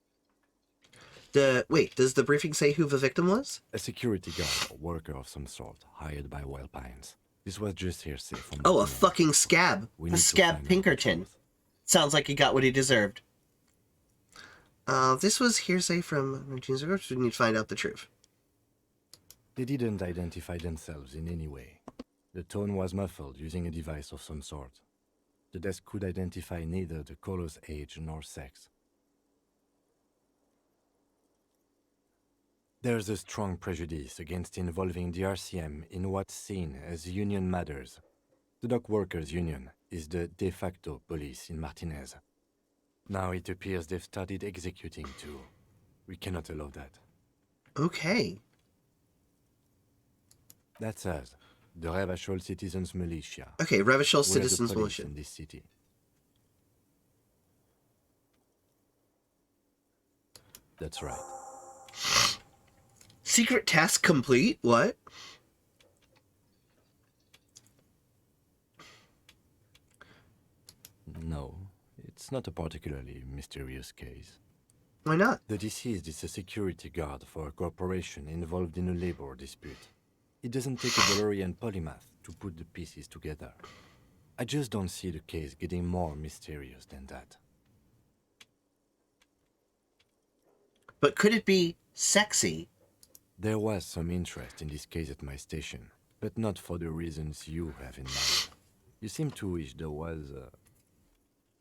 S7: Wait, does the briefing say who the victim was?
S12: A security guard or worker of some sort, hired by Wild Pines. This was just hearsay from...
S7: Oh, a fucking scab. A scab Pinkerton. Sounds like he got what he deserved. This was hearsay from... We need to find out the truth.
S12: They didn't identify themselves in any way. The tone was muffled using a device of some sort. The desk could identify neither the caller's age nor sex. There's a strong prejudice against involving the RCM in what's seen as union matters. The dock workers' union is the de facto police in Martinez. Now it appears they've started executing too. We cannot allow that.
S7: Okay.
S12: That's us. The Revachol Citizens Militia.
S7: Okay, Revachol
S12: We're
S7: Citizens
S12: the police
S7: Militia.
S12: in this city. That's right.
S7: Secret task complete? What?
S12: No, it's not a particularly mysterious case.
S7: Why not?
S12: The deceased is a security guard for a corporation involved in a labor dispute. It doesn't take a DeLorean polymath to put the pieces together. I just don't see the case getting more mysterious than that.
S7: But could it be sexy?
S12: There was some interest in this case at my station, but not for the reasons you have in mind. You seem to wish there was a...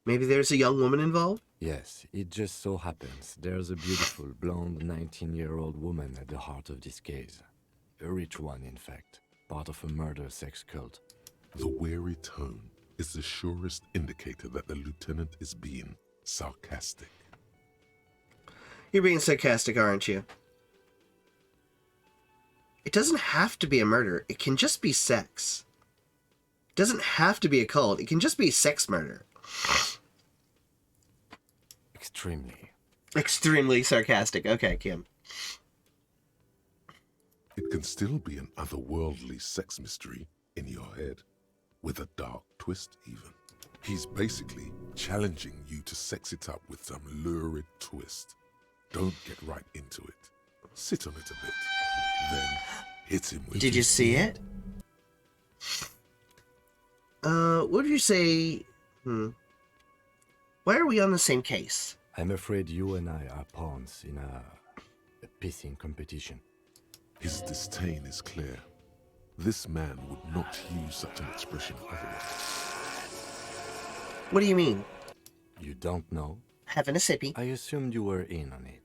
S7: Maybe there's a young woman involved?
S12: Yes, it just so happens there's a beautiful, blonde 19-year-old woman at the heart of this case. A rich one, in fact, part of a murder sex cult.
S10: The wary tone is the surest indicator that the lieutenant is being sarcastic.
S7: You're being sarcastic, aren't you? It doesn't have to be a murder. It can just be sex. It doesn't have to be a cult. It can just be sex murder. Extremely sarcastic. Okay, Kim.
S10: It can still be an otherworldly sex mystery in your head, with a dark twist even. He's basically challenging you to sex it up with some lurid twist. Don't get right into it. Sit on it a bit. Then hit him with...
S7: Did you see it? What would you say... Why are we on the same case?
S12: I'm afraid you and I are pawns in a pissing competition.
S10: His disdain is clear. This man would not use such an expression otherwise.
S7: What do you mean?
S12: You don't know?
S7: Having a sippy.
S12: I assumed you were in on it.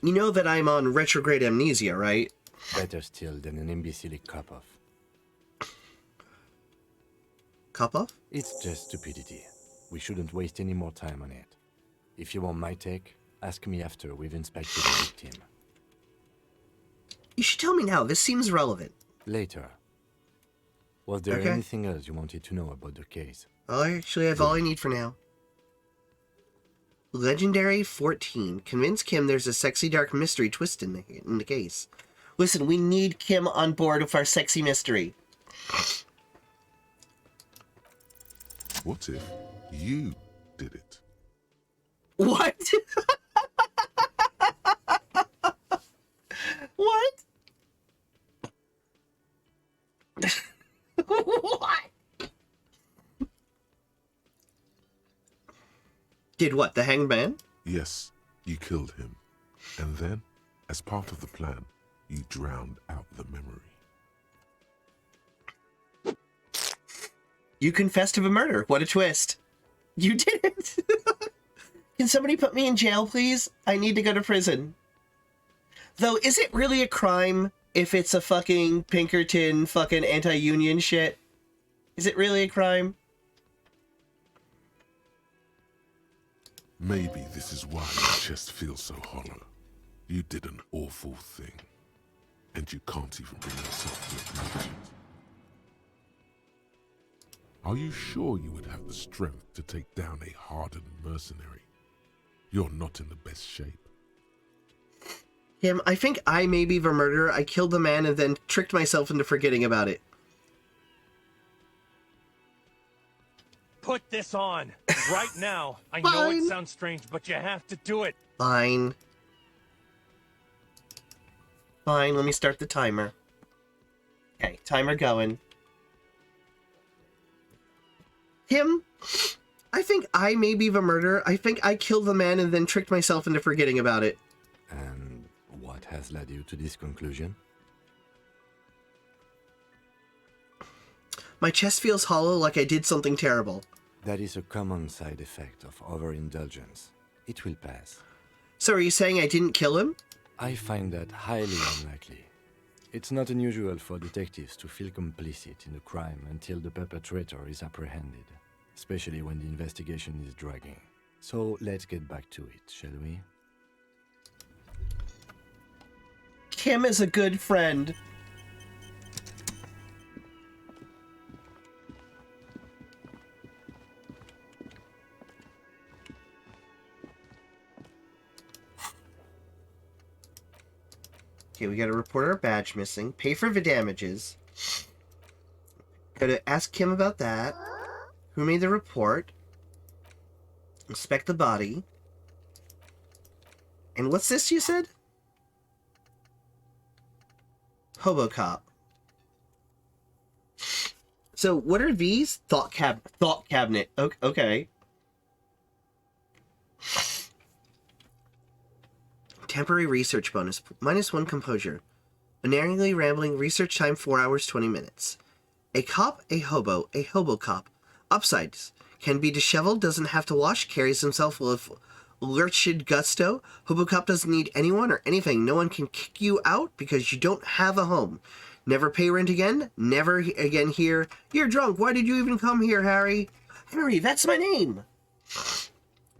S7: You know that I'm on retrograde amnesia, right?
S12: Better still than an imbecilic cup-off.
S7: Cup-off?
S12: It's just stupidity. We shouldn't waste any more time on it. If you want my take, ask me after we've inspected the victim.
S7: You should tell me now. This seems relevant.
S12: Later. Was there anything else you wanted to know about the case?
S7: I actually have all I need for now. Legendary 14. Convince Kim there's a sexy dark mystery twist in the case. Listen, we need Kim on board with our sexy mystery.
S10: What if you did it?
S7: What? What? What? Did what, the hanged man?
S10: Yes, you killed him. And then, as part of the plan, you drowned out the memory.
S7: You confessed to a murder. What a twist. You did it. Can somebody put me in jail, please? I need to go to prison. Though, is it really a crime if it's a fucking Pinkerton fucking anti-union shit? Is it really a crime?
S10: Maybe this is why your chest feels so hollow. You did an awful thing. And you can't even bring yourself to acknowledge it. Are you sure you would have the strength to take down a hardened mercenary? You're not in the best shape.
S7: Kim, I think I may be the murderer. I killed the man and then tricked myself into forgetting about it.
S1: Put this on right now. I know it sounds strange, but you have to do it.
S7: Fine. Fine, let me start the timer. Okay, timer going. Kim, I think I may be the murderer. I think I killed the man and then tricked myself into forgetting about it.
S12: And what has led you to this conclusion?
S7: My chest feels hollow like I did something terrible.
S12: That is a common side effect of overindulgence. It will pass.
S7: So are you saying I didn't kill him?
S12: I find that highly unlikely. It's not unusual for detectives to feel complicit in a crime until the perpetrator is apprehended, especially when the investigation is dragging. So let's get back to it, shall we?
S7: Kim is a good friend. Okay, we gotta report our badge missing, pay for the damages. Gotta ask Kim about that. Who made the report? Inspect the body. And what's this you said? Hobo cop. So what are these? Thought cabinet. Okay. Temporary research bonus. -1 composure. Unerringly rambling research time 4 hours 20 minutes. A cop, a hobo cop. Upsides. Can be disheveled, doesn't have to wash, carries himself with lurched gusto. Hobo cop doesn't need anyone or anything. No one can kick you out because you don't have a home. Never pay rent again. Never again hear, "You're drunk. Why did you even come here, Harry?" Harry, that's my name.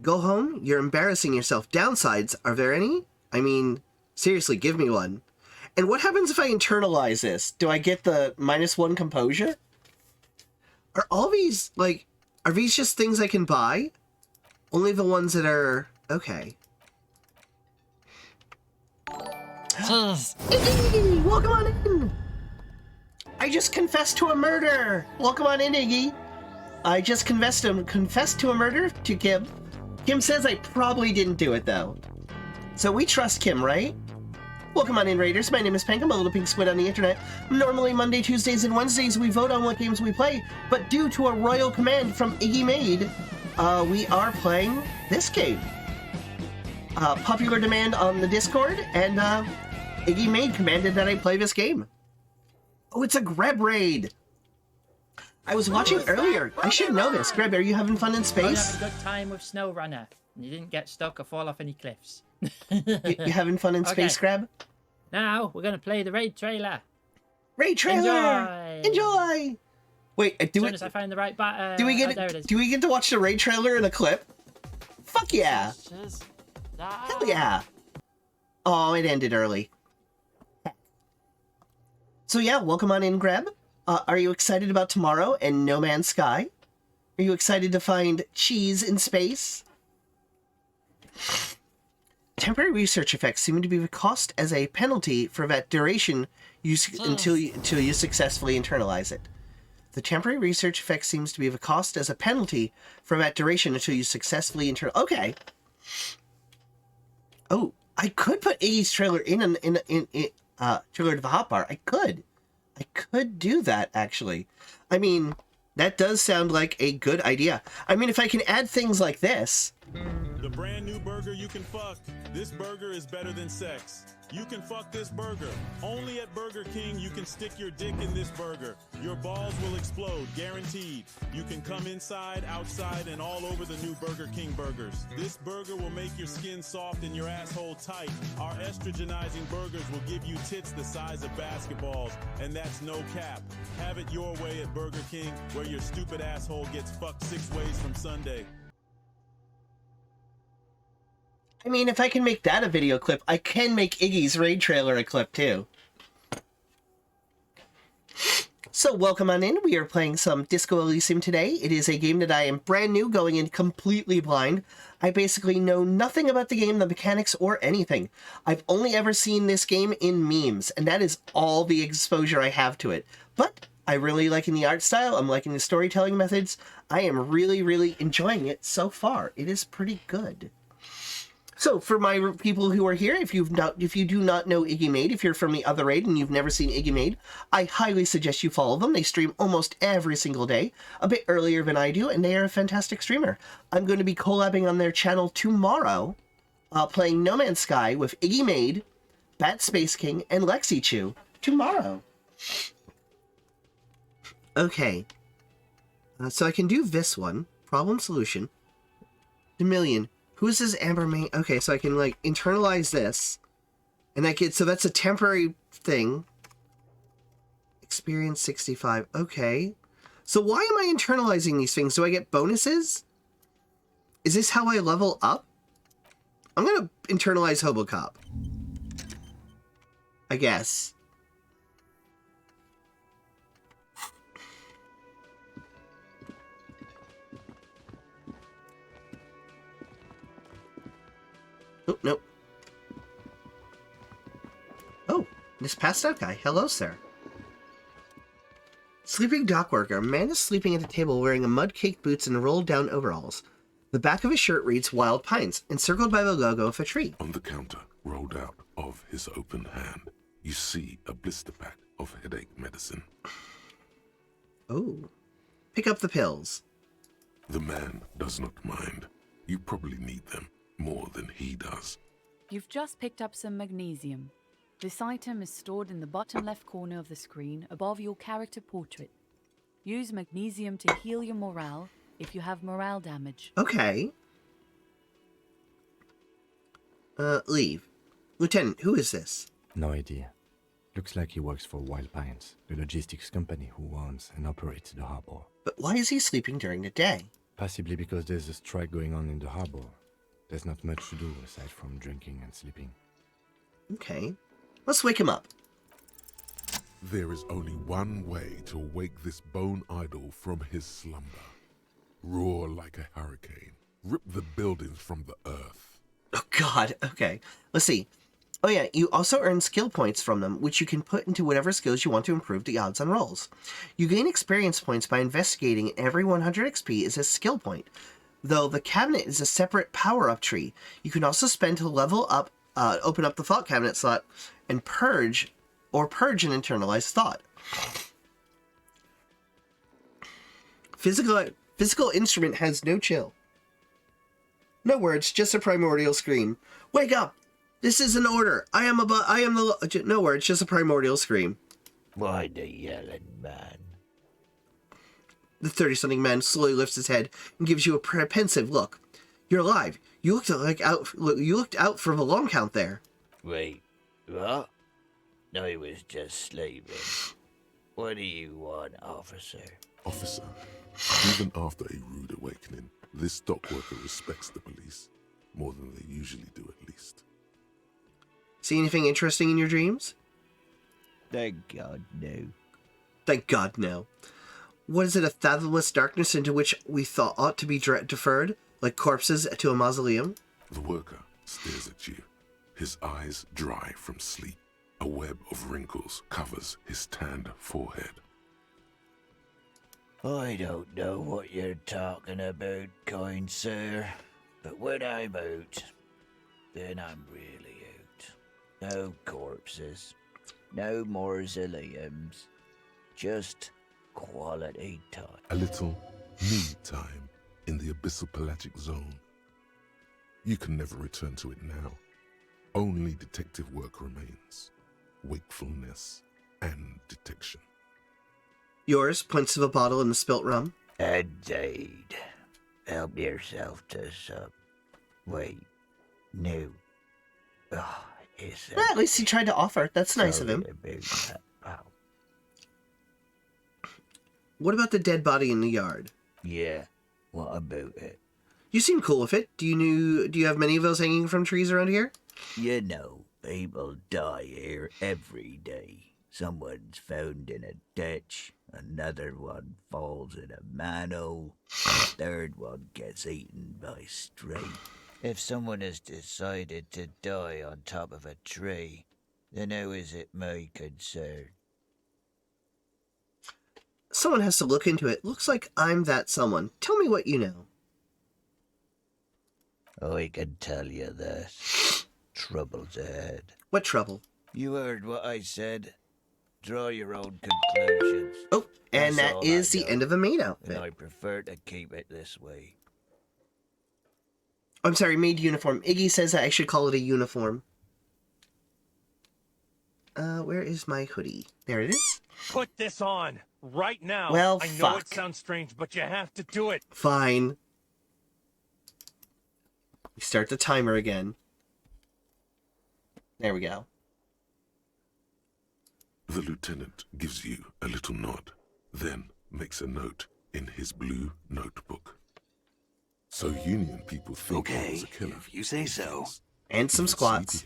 S7: Go home. You're embarrassing yourself. Downsides, are there any? I mean, seriously, give me one. And what happens if I internalize this? Do I get the -1 composure? Are all these, like, are these just things I can buy? Only the ones that are... Okay. Iggy! Welcome on in! I just confessed to a murder! Welcome on in, Iggy! I just confessed to a murder to Kim. Kim says I probably didn't do it, though. So we trust Kim, right? Welcome on in, Raiders. My name is Pank. I'm a little pink squid on the internet. Normally, Monday, Tuesdays, and Wednesdays, we vote on what games we play, but due to a royal command from Iggy Made, we are playing this game. Popular demand on the Discord, and Iggy Made commanded that I play this game. Oh, it's a Greb raid! I was watching earlier. I should know this. Greb, are you having fun in space?
S15: I had a good time with SnowRunner. You didn't get stuck or fall off any cliffs.
S7: You having fun in space, Greb?
S15: Now, we're going to play the raid trailer.
S7: Raid trailer! Enjoy! Wait,
S15: as soon as I find the right button.
S7: Do we get
S15: there it is.
S7: Do we get to watch the raid trailer in a clip? Fuck yeah! Hell yeah! Oh, it ended early. So yeah, welcome on in, Greb. Are you excited about tomorrow and No Man's Sky? Are you excited to find cheese in space? Temporary research effects seem to be the cost as a penalty for that duration until you successfully internalize it. The temporary research effect seems to be the cost as a penalty for that duration until you successfully Okay. Oh, I could put Iggy's trailer in trailer to the hotbar. I could do that, actually. I mean, that does sound like a good idea. I mean, if I can add things like this.
S16: The brand new burger you can fuck. This burger is better than sex. You can fuck this burger. Only at Burger King you can stick your dick in this burger. Your balls will explode, guaranteed. You can come inside, outside, and all over the new Burger King burgers. This burger will make your skin soft and your asshole tight. Our estrogenizing burgers will give you tits the size of basketballs, and that's no cap. Have it your way at Burger King, where your stupid asshole gets fucked 6 ways from Sunday.
S7: I mean, if I can make that a video clip, I can make Iggy's raid trailer a clip too. So welcome on in. We are playing some Disco Elysium today. It is a game that I am brand new, going in completely blind. I basically know nothing about the game, the mechanics, or anything. I've only ever seen this game in memes, and that is all the exposure I have to it. But I really liking the art style. I'm liking the storytelling methods. I am really, really enjoying it so far. It is pretty good. So, for my people who are here, if you do not know Iggy Made, if you're from the other raid and you've never seen Iggy Made, I highly suggest you follow them. They stream almost every single day, a bit earlier than I do, and they are a fantastic streamer. I'm going to be collabing on their channel tomorrow, playing No Man's Sky with Iggy Made, Bat Space King, and Lexi Chew tomorrow. Okay. So I can do this one. Problem solution. Domillion. Who's this Amber Main? Okay, so I can, like, internalize this. And I can, so that's a temporary thing. Experience 65. Okay. So why am I internalizing these things? Do I get bonuses? Is this how I level up? I'm gonna internalize Hobocop. I guess. Oh, nope. Oh, this passed out guy. Hello, sir. Sleeping dock worker. A man is sleeping at a table wearing a mud-caked boots and rolled-down overalls. The back of his shirt reads Wild Pines, encircled by the logo of a tree.
S10: On the counter, rolled out of his open hand, you see a blister pack of headache medicine.
S7: Oh. Pick up the pills.
S10: The man does not mind. You probably need them more than he does.
S11: You've just picked up some magnesium. This item is stored in the bottom left corner of the screen above your character portrait. Use magnesium to heal your morale if you have morale damage.
S7: Okay. Leave. Lieutenant, who is this?
S12: No idea. Looks like he works for Wild Pines, the logistics company who owns and operates the harbor.
S7: But why is he sleeping during the day?
S12: Possibly because there's a strike going on in the harbor. There's not much to do aside from drinking and sleeping.
S7: Okay. Let's wake him up.
S10: There is only one way to wake this bone idol from his slumber. Roar like a hurricane. Rip the buildings from the earth.
S7: Oh god, okay. Let's see. Oh yeah, you also earn skill points from them, which you can put into whatever skills you want to improve the odds on rolls. You gain experience points by investigating. Every 100 XP is a skill point. Though the cabinet is a separate power-up tree, you can also spend to level up, open up the thought cabinet slot, and purge an internalized thought. Physical instrument has no chill. No words, just a primordial scream. Wake up! This is an order. No words, just a primordial scream.
S17: Why the yelling man?
S7: The 30-something man slowly lifts his head and gives you a pensive look. You're alive. You looked out for the long count there.
S17: Wait, what? I was just sleeping. What do you want, officer?
S10: Officer, even after a rude awakening, this dock worker respects the police. More than they usually do, at least.
S7: See anything interesting in your dreams?
S17: Thank God, no.
S7: Thank God, no. What is it, a fathomless darkness into which we thought ought to be deferred, like corpses to a mausoleum?
S10: The worker stares at you, his eyes dry from sleep. A web of wrinkles covers his tanned forehead.
S17: I don't know what you're talking about, kind sir, but when I'm out, then I'm really out. No corpses, no mausoleums, just quality time.
S10: A little me time in the abyssal pelagic zone. You can never return to it now. Only detective work remains. Wakefulness and detection.
S7: Yours points to the bottle and the spilt rum.
S17: Indeed. Help yourself to some. Wait, no. Oh,
S7: at least he tried to offer. That's nice of him. What about the dead body in the yard?
S17: Yeah, what about it?
S7: You seem cool with it. Do you have many of those hanging from trees around here?
S17: You know, people die here every day. Someone's found in a ditch, another one falls in a manhole, a third one gets eaten by stray. If someone has decided to die on top of a tree, then how is it my concern?
S7: Someone has to look into it. Looks like I'm that someone. Tell me what you know.
S17: I can tell you this. Trouble's ahead.
S7: What trouble?
S17: You heard what I said. Draw your own conclusions.
S7: Oh, and
S17: That's
S7: that
S17: all
S7: is
S17: I
S7: the
S17: know,
S7: end of the maid outfit.
S17: And I prefer to keep it this way.
S7: I'm sorry, maid uniform. Iggy says that I should call it a uniform. Where is my hoodie? There it is.
S18: Put this on right now.
S7: Well,
S18: I know
S7: fuck.
S18: it sounds strange, but you have to do it.
S7: Fine. We start the timer again. There we go.
S10: The lieutenant gives you a little nod, then makes a note in his blue notebook. So Union people think he was a killer.
S2: If you say so.
S7: And some squats.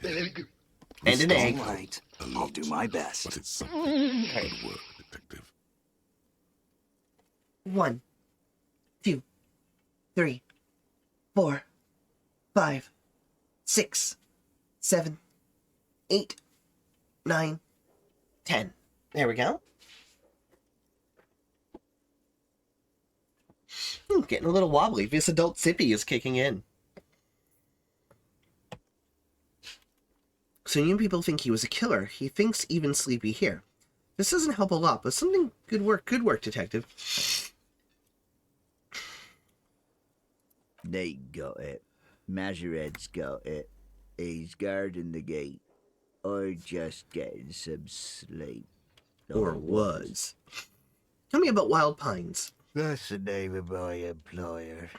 S7: And an egg.
S2: All right, I'll do my best.
S10: But it's something hard work, detective.
S7: 1, 2, 3, 4, 5, 6, 7, 8, 9, 10. There we go. Getting a little wobbly. This adult sippy is kicking in. So Union people think he was a killer. He thinks even Sleepy here. This doesn't help a lot, but something good work, detective.
S17: Nate got it. Majoret's got it. He's guarding the gate. Or just getting some sleep.
S7: Or was. Tell me about Wild Pines.
S17: That's the name of my employer.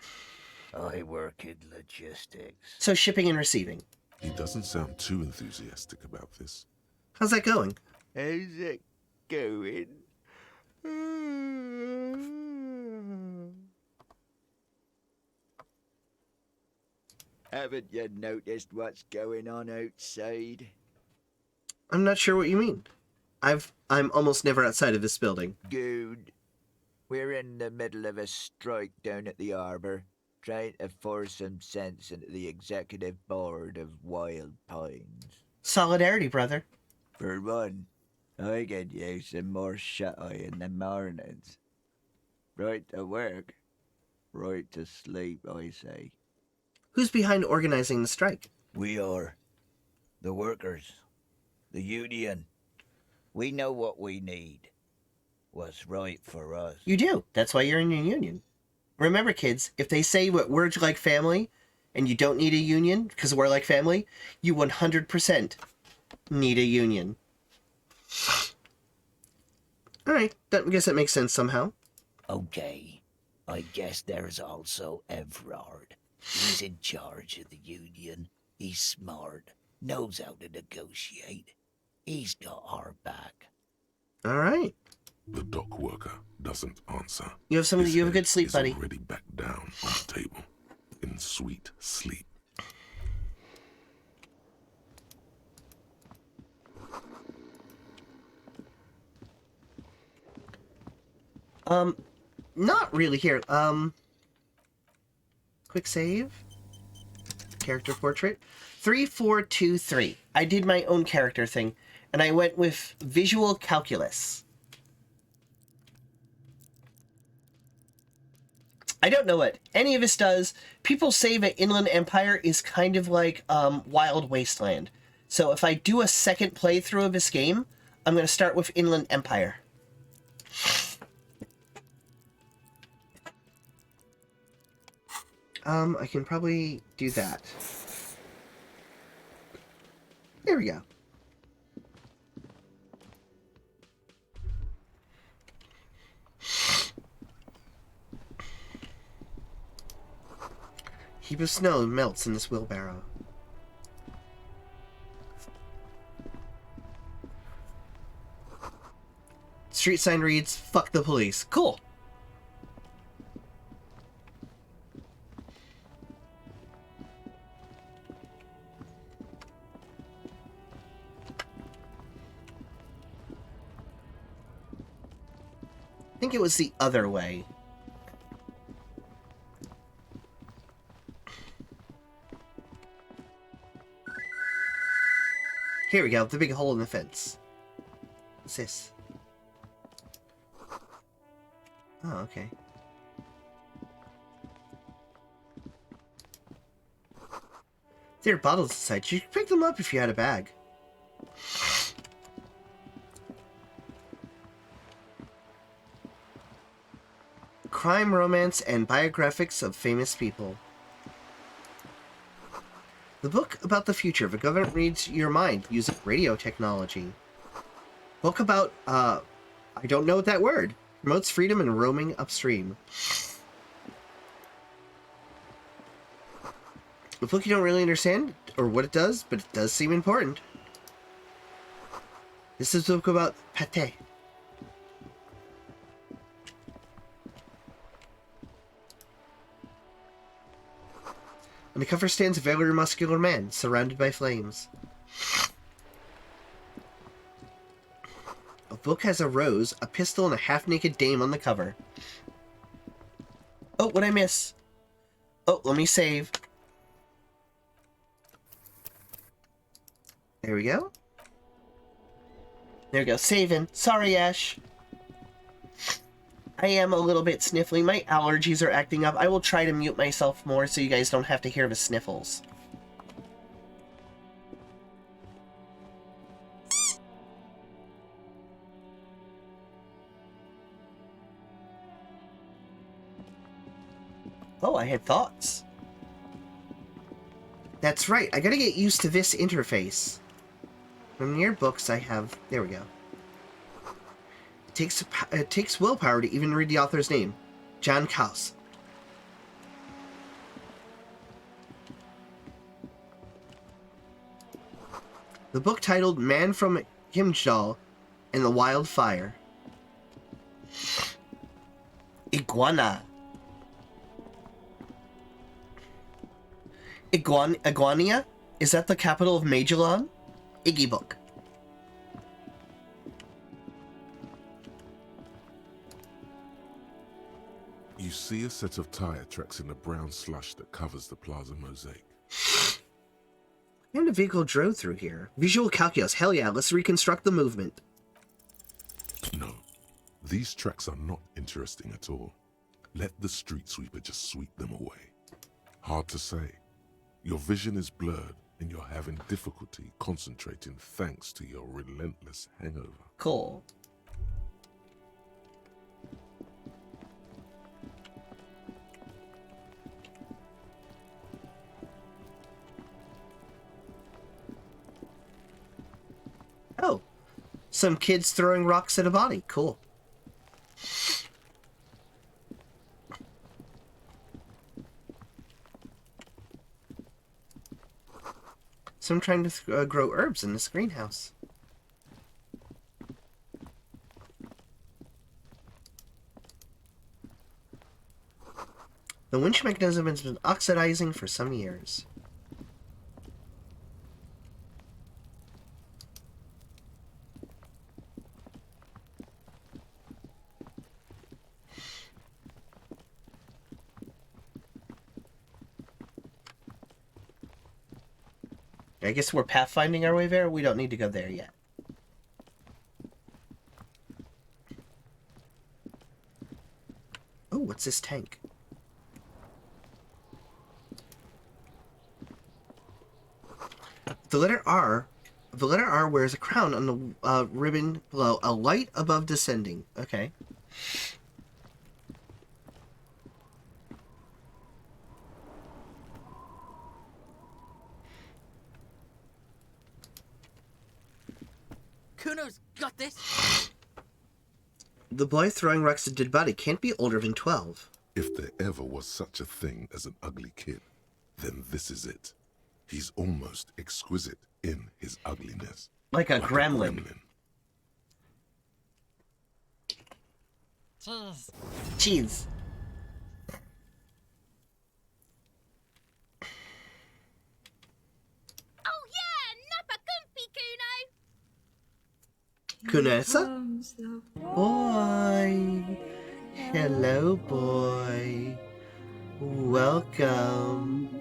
S17: I work in logistics.
S7: So shipping and receiving.
S10: He doesn't sound too enthusiastic about this.
S7: How's that going?
S17: How's it going? Haven't you noticed what's going on outside?
S7: I'm not sure what you mean. I'm almost never outside of this building.
S17: Good. We're in the middle of a strike down at the harbour, trying to force some sense into the executive board of Wild Pines.
S7: Solidarity, brother.
S17: For one, I could use some more shut-eye in the mornings. Right to work, right to sleep, I say.
S7: Who's behind organizing the strike?
S17: We are. The workers. The union. We know what we need. What's right for us.
S7: You do. That's why you're in your union. Remember, kids, if they say we're like family, and you don't need a union because we're like family, you 100% need a union. Alright, I guess that makes sense somehow.
S17: Okay. I guess there's also Everard. He's in charge of the union. He's smart. Knows how to negotiate. He's got our back.
S7: Alright.
S10: The dock worker doesn't answer.
S7: You have a good sleep, buddy.
S10: Already back down on the table in sweet sleep.
S7: Not really here. Quick save. Character portrait. 3423. I did my own character thing, and I went with visual calculus. I don't know what any of this does. People say that Inland Empire is kind of like Wild Wasteland. So if I do a second playthrough of this game, I'm going to start with Inland Empire. I can probably do that. There we go. Heap of snow melts in this wheelbarrow. Street sign reads, "Fuck the police." Cool. I think it was the other way. Here we go, the big hole in the fence. What's this? Oh, okay. There are bottles inside. You could pick them up if you had a bag. Crime, romance, and biographics of famous people. The book about the future. The government reads your mind using radio technology. Book about, I don't know what that word. Promotes freedom and roaming upstream. A book you don't really understand, or what it does, but it does seem important. This is a book about pate. On the cover stands a very muscular man, surrounded by flames. A book has a rose, a pistol, and a half-naked dame on the cover. Oh, what'd I miss? Oh, let me save. There we go. There we go, saving. Sorry, Ash. I am a little bit sniffly. My allergies are acting up. I will try to mute myself more so you guys don't have to hear the sniffles. Oh, I had thoughts. That's right, I gotta get used to this interface. From near books I have... There we go. It takes willpower to even read the author's name. John Kaus. The book titled Man from Himdall and the Wild Fire. Iguana. Iguania? Is that the capital of Magellan? Iggy book.
S10: You see a set of tire tracks in the brown slush that covers the plaza mosaic.
S7: What kind of vehicle drove through here? Visual calculus. Hell yeah, let's reconstruct the movement.
S10: No, these tracks are not interesting at all. Let the street sweeper just sweep them away. Hard to say. Your vision is blurred and you're having difficulty concentrating thanks to your relentless hangover.
S7: Cool. Oh, some kids throwing rocks at a body. Cool. Some trying to grow herbs in this greenhouse. The winch mechanism has been oxidizing for some years. I guess we're pathfinding our way there. We don't need to go there yet. Oh, what's this tank? The letter R wears a crown on the ribbon below, a light above descending. Okay.
S19: Kuno's got this.
S7: The boy throwing rocks at a dead body can't be older than 12.
S10: If there ever was such a thing as an ugly kid, then this is it. He's almost exquisite in his ugliness.
S7: Like a gremlin.
S19: Cheese.
S7: Cheese.
S3: Oh yeah, Nappa Gumpy Kuno.
S7: Kunessa? Boy. Hello, boy. Welcome.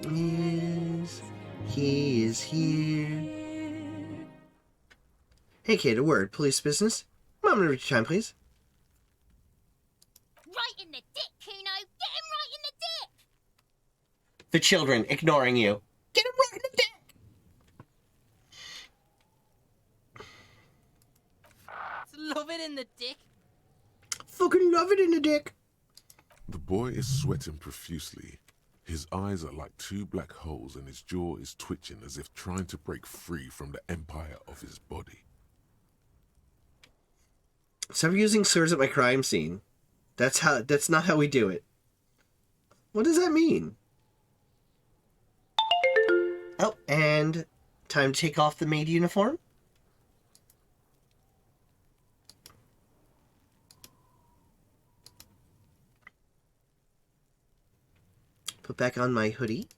S7: Yes, he is here. Hey, kid, a word. Police business. Mom, to reach your time, please.
S3: Right in the dick, Kuno. Get him right in the dick.
S7: The children ignoring you. Get him right in the dick!
S19: Love it in the dick.
S7: Fucking love it in the dick.
S10: The boy is sweating profusely. His eyes are like two black holes and his jaw is twitching as if trying to break free from the empire of his body.
S7: Stop using slurs at my crime scene. That's not how we do it. What does that mean? Oh, and time to take off the maid uniform. Put back on my hoodie.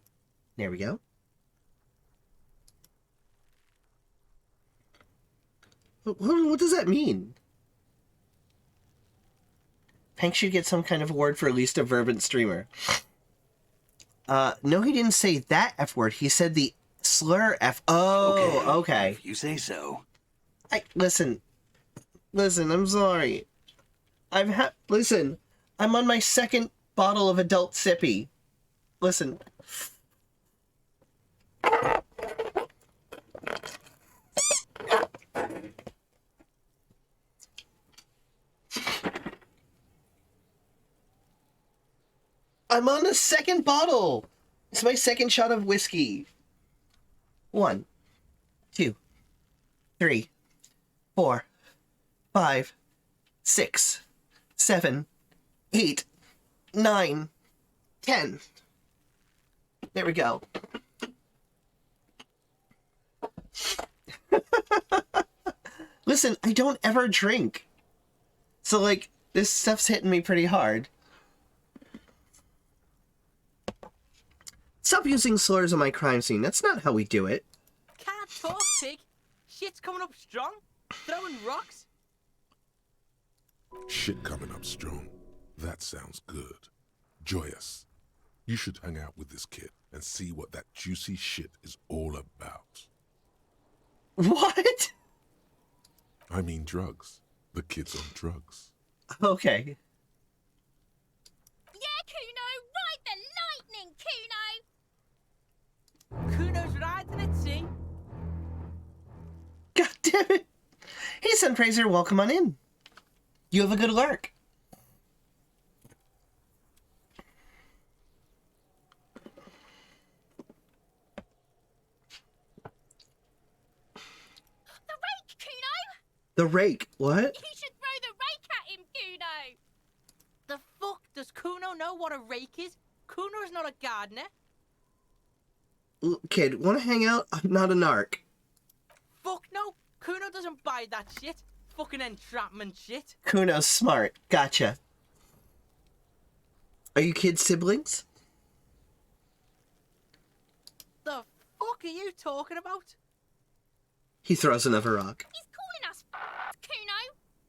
S7: There we go. What does that mean? Hank should get some kind of award for at least a verbant streamer. No, he didn't say that F word. He said the slur F. Oh, okay.
S2: If you say so.
S7: Listen, I'm sorry. Listen, I'm on my second bottle of adult sippy. Listen. I'm on the second bottle. It's my second shot of whiskey. 1, 2, 3, 4, 5, 6, 7, 8, 9, 10. There we go. Listen, I don't ever drink. So, like, this stuff's hitting me pretty hard. Stop using slurs on my crime scene. That's not how we do it.
S19: Can't talk, pig. Shit's coming up strong. Throwing rocks.
S10: Shit coming up strong. That sounds good. Joyous, you should hang out with this kid and see what that juicy shit is all about.
S7: What?
S10: I mean drugs. The kid's on drugs.
S7: Okay.
S20: Yeah, Kuno! Ride the lightning, Kuno!
S19: Kuno's riding it, see?
S7: God damn it. Hey, Sunpraiser, welcome on in. You have a good lurk.
S20: The rake, Kuno!
S7: The rake. What?
S20: You should throw the rake at him, Kuno!
S19: The fuck? Does Kuno know what a rake is? Kuno's not a gardener.
S7: Kid, wanna hang out? I'm not a narc.
S19: Fuck no. Kuno doesn't buy that shit. Fucking entrapment shit.
S7: Kuno's smart. Gotcha. Are you kids siblings?
S19: The fuck are you talking about?
S7: He throws another rock.
S20: He's calling us Kuno!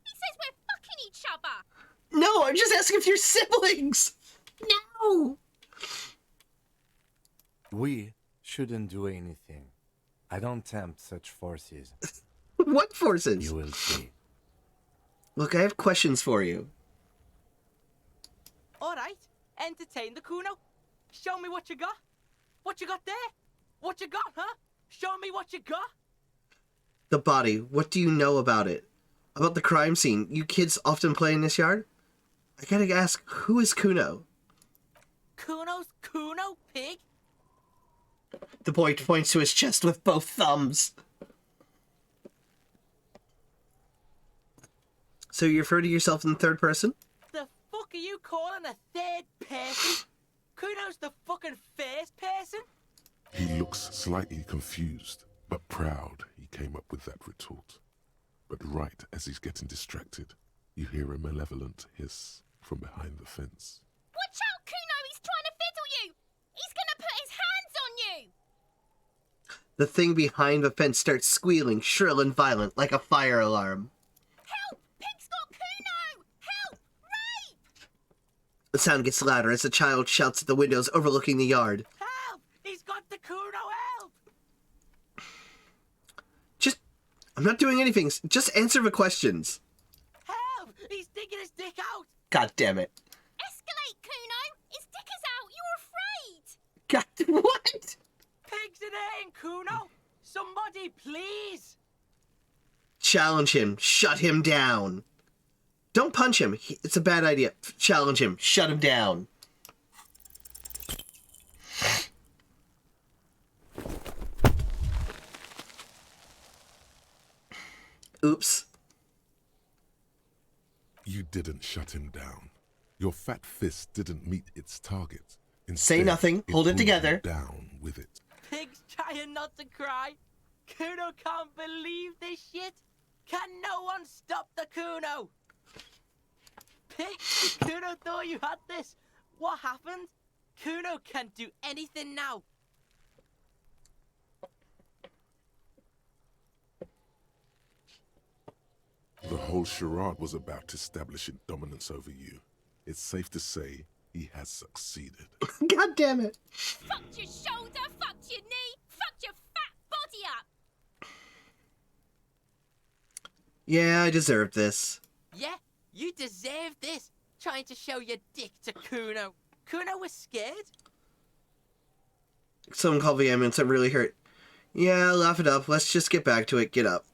S20: He says we're fucking each other!
S7: No, I'm just asking if you're siblings! No!
S12: We shouldn't do anything. I don't tempt such forces.
S7: What forces?
S12: You will see.
S7: Look, I have questions for you.
S19: Alright, entertain the Kuno. Show me what you got. What you got there? What you got, huh? Show me what you got.
S7: The body, what do you know about it? About the crime scene? You kids often play in this yard? I gotta ask, who is Kuno?
S19: Kuno's Kuno, pig?
S7: The boy points to his chest with both thumbs. So you refer to yourself in the third person?
S19: The fuck are you calling a third person? Kuno's the fucking first person?
S10: He looks slightly confused, but proud he came up with that retort. But right as he's getting distracted, you hear a malevolent hiss from behind the fence.
S20: Watch out, Kuno! He's trying to fiddle you! He's gonna put his hands on you!
S7: The thing behind the fence starts squealing, shrill and violent, like a fire alarm.
S20: Help! Pig's got Kuno! Help! Rape!
S7: The sound gets louder as the child shouts at the windows overlooking the yard.
S19: Help! He's got the Kuno, help!
S7: I'm not doing anything, just answer the questions.
S19: Help! He's digging his dick out!
S7: God damn it.
S20: Escalate, Kuno! His dick is out! You're afraid!
S7: God, what?
S19: Pigs in here, Kuno! Somebody, please!
S7: Challenge him, shut him down. Don't punch him, it's a bad idea. Challenge him, shut him down. Oops.
S10: You didn't shut him down. Your fat fist didn't meet its target.
S7: Say nothing, hold it
S10: pulled
S7: together.
S10: you down with it.
S19: Pig's trying not to cry. Kuno can't believe this shit. Can no one stop the Kuno? Pig, Kuno thought you had this. What happened? Kuno can't do anything now.
S10: The whole charade was about establishing dominance over you. It's safe to say he has succeeded.
S7: God damn it.
S20: Fucked your shoulder, fucked your knee, fucked your fat body up!
S7: Yeah, I deserved this.
S19: Yeah, you deserve this. Trying to show your dick to Kuno. Kuno was scared.
S7: Someone call the ambulance, I'm really hurt. Yeah, laugh it up, let's just get back to it, get up.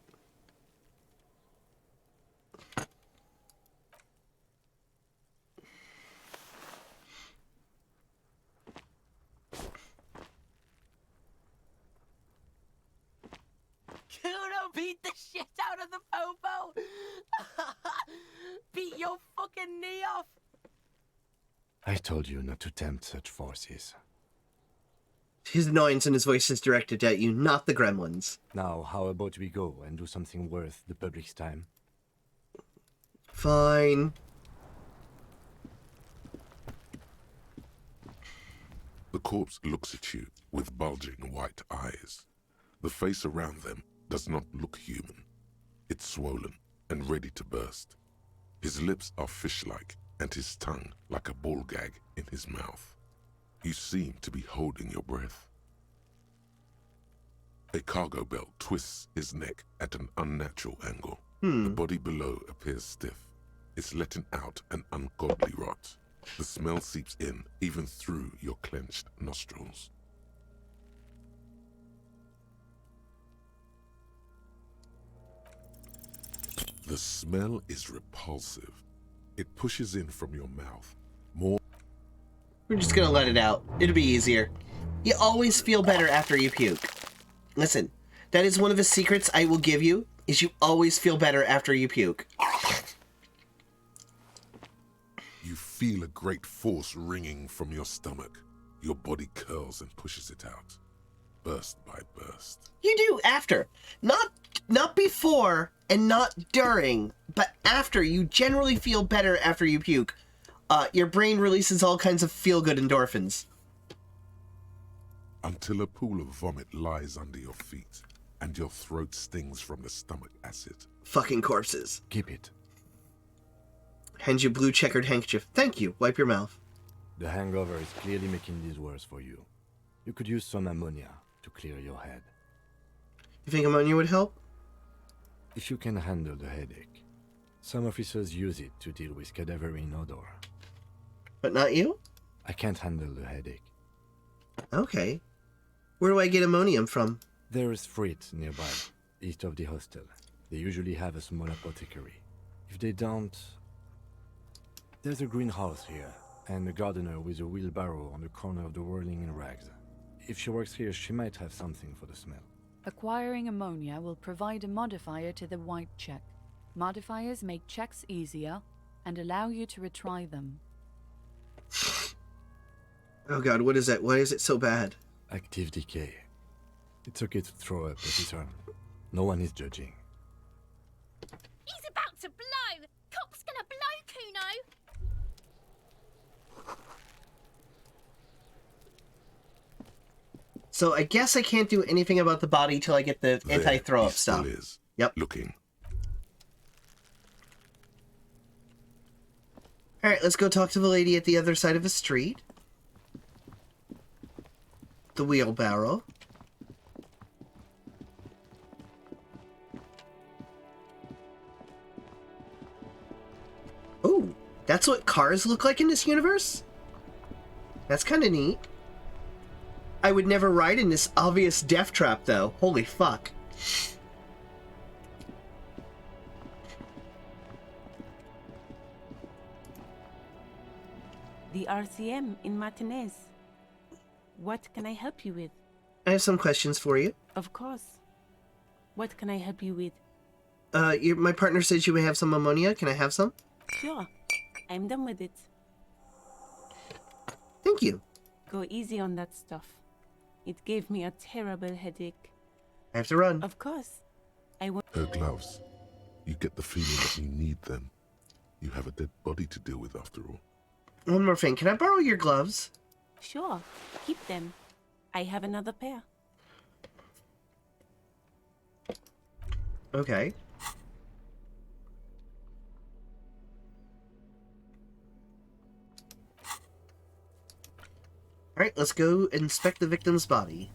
S19: beat the shit out of the popo. Beat your fucking knee off.
S12: I told you not to tempt such forces.
S7: His annoyance in his voice is directed at you, not the gremlins.
S12: Now, how about we go and do something worth the public's time?
S7: Fine.
S10: The corpse looks at you with bulging white eyes. The face around them does not look human. It's swollen and ready to burst. His lips are fish-like and his tongue like a ball gag in his mouth. You seem to be holding your breath. A cargo belt twists his neck at an unnatural angle. The body below appears stiff. It's letting out an ungodly rot. The smell seeps in even through your clenched nostrils. The smell is repulsive. It pushes in from your mouth. More.
S7: We're just gonna let it out. It'll be easier. You always feel better after you puke. Listen, that is one of the secrets I will give you, is you always feel better after you puke.
S10: You feel a great force ringing from your stomach. Your body curls and pushes it out, burst by burst.
S7: You do after. Not before and not during, but after. You generally feel better after you puke. Your brain releases all kinds of feel-good endorphins.
S10: Until a pool of vomit lies under your feet, and your throat stings from the stomach acid.
S7: Fucking corpses.
S12: Keep it.
S7: Hand you blue checkered handkerchief. Thank you. Wipe your mouth.
S12: The hangover is clearly making this worse for you. You could use some ammonia to clear your head.
S7: You think ammonia would help?
S12: If you can handle the headache. Some officers use it to deal with cadaverine odor.
S7: But not you?
S12: I can't handle the headache.
S7: Okay. Where do I get ammonium from?
S12: There is Fritz nearby, east of the hostel. They usually have a small apothecary. If they don't... There's a greenhouse here, and a gardener with a wheelbarrow on the corner of the whirling in rags. If she works here, she might have something for the smell.
S11: Acquiring ammonia will provide a modifier to the white check. Modifiers make checks easier and allow you to retry them.
S7: Oh god, what is that? Why is it so bad?
S12: Active decay. It's okay to throw up at the turn. No one is judging.
S20: He's about to blow! Cop's gonna blow, Kuno!
S7: So I guess I can't do anything about the body till I get the anti-throw-up stuff.
S10: Still is.
S7: Yep.
S10: Looking.
S7: Alright, let's go talk to the lady at the other side of the street. The wheelbarrow. Oh, that's what cars look like in this universe? That's kind of neat. I would never ride in this obvious death trap, though. Holy fuck.
S21: The RCM in Martinez. What can I help you with?
S7: I have some questions for you.
S21: Of course. What can I help you with?
S7: My partner says you may have some ammonia. Can I have some?
S21: Sure. I'm done with it.
S7: Thank you.
S21: Go easy on that stuff. It gave me a terrible headache.
S7: I have to run.
S21: Of course. I want
S10: Her gloves. You get the feeling that you need them. You have a dead body to deal with after all.
S7: One more thing. Can I borrow your gloves?
S21: Sure. Keep them. I have another pair.
S7: Okay. Alright, let's go inspect the victim's body.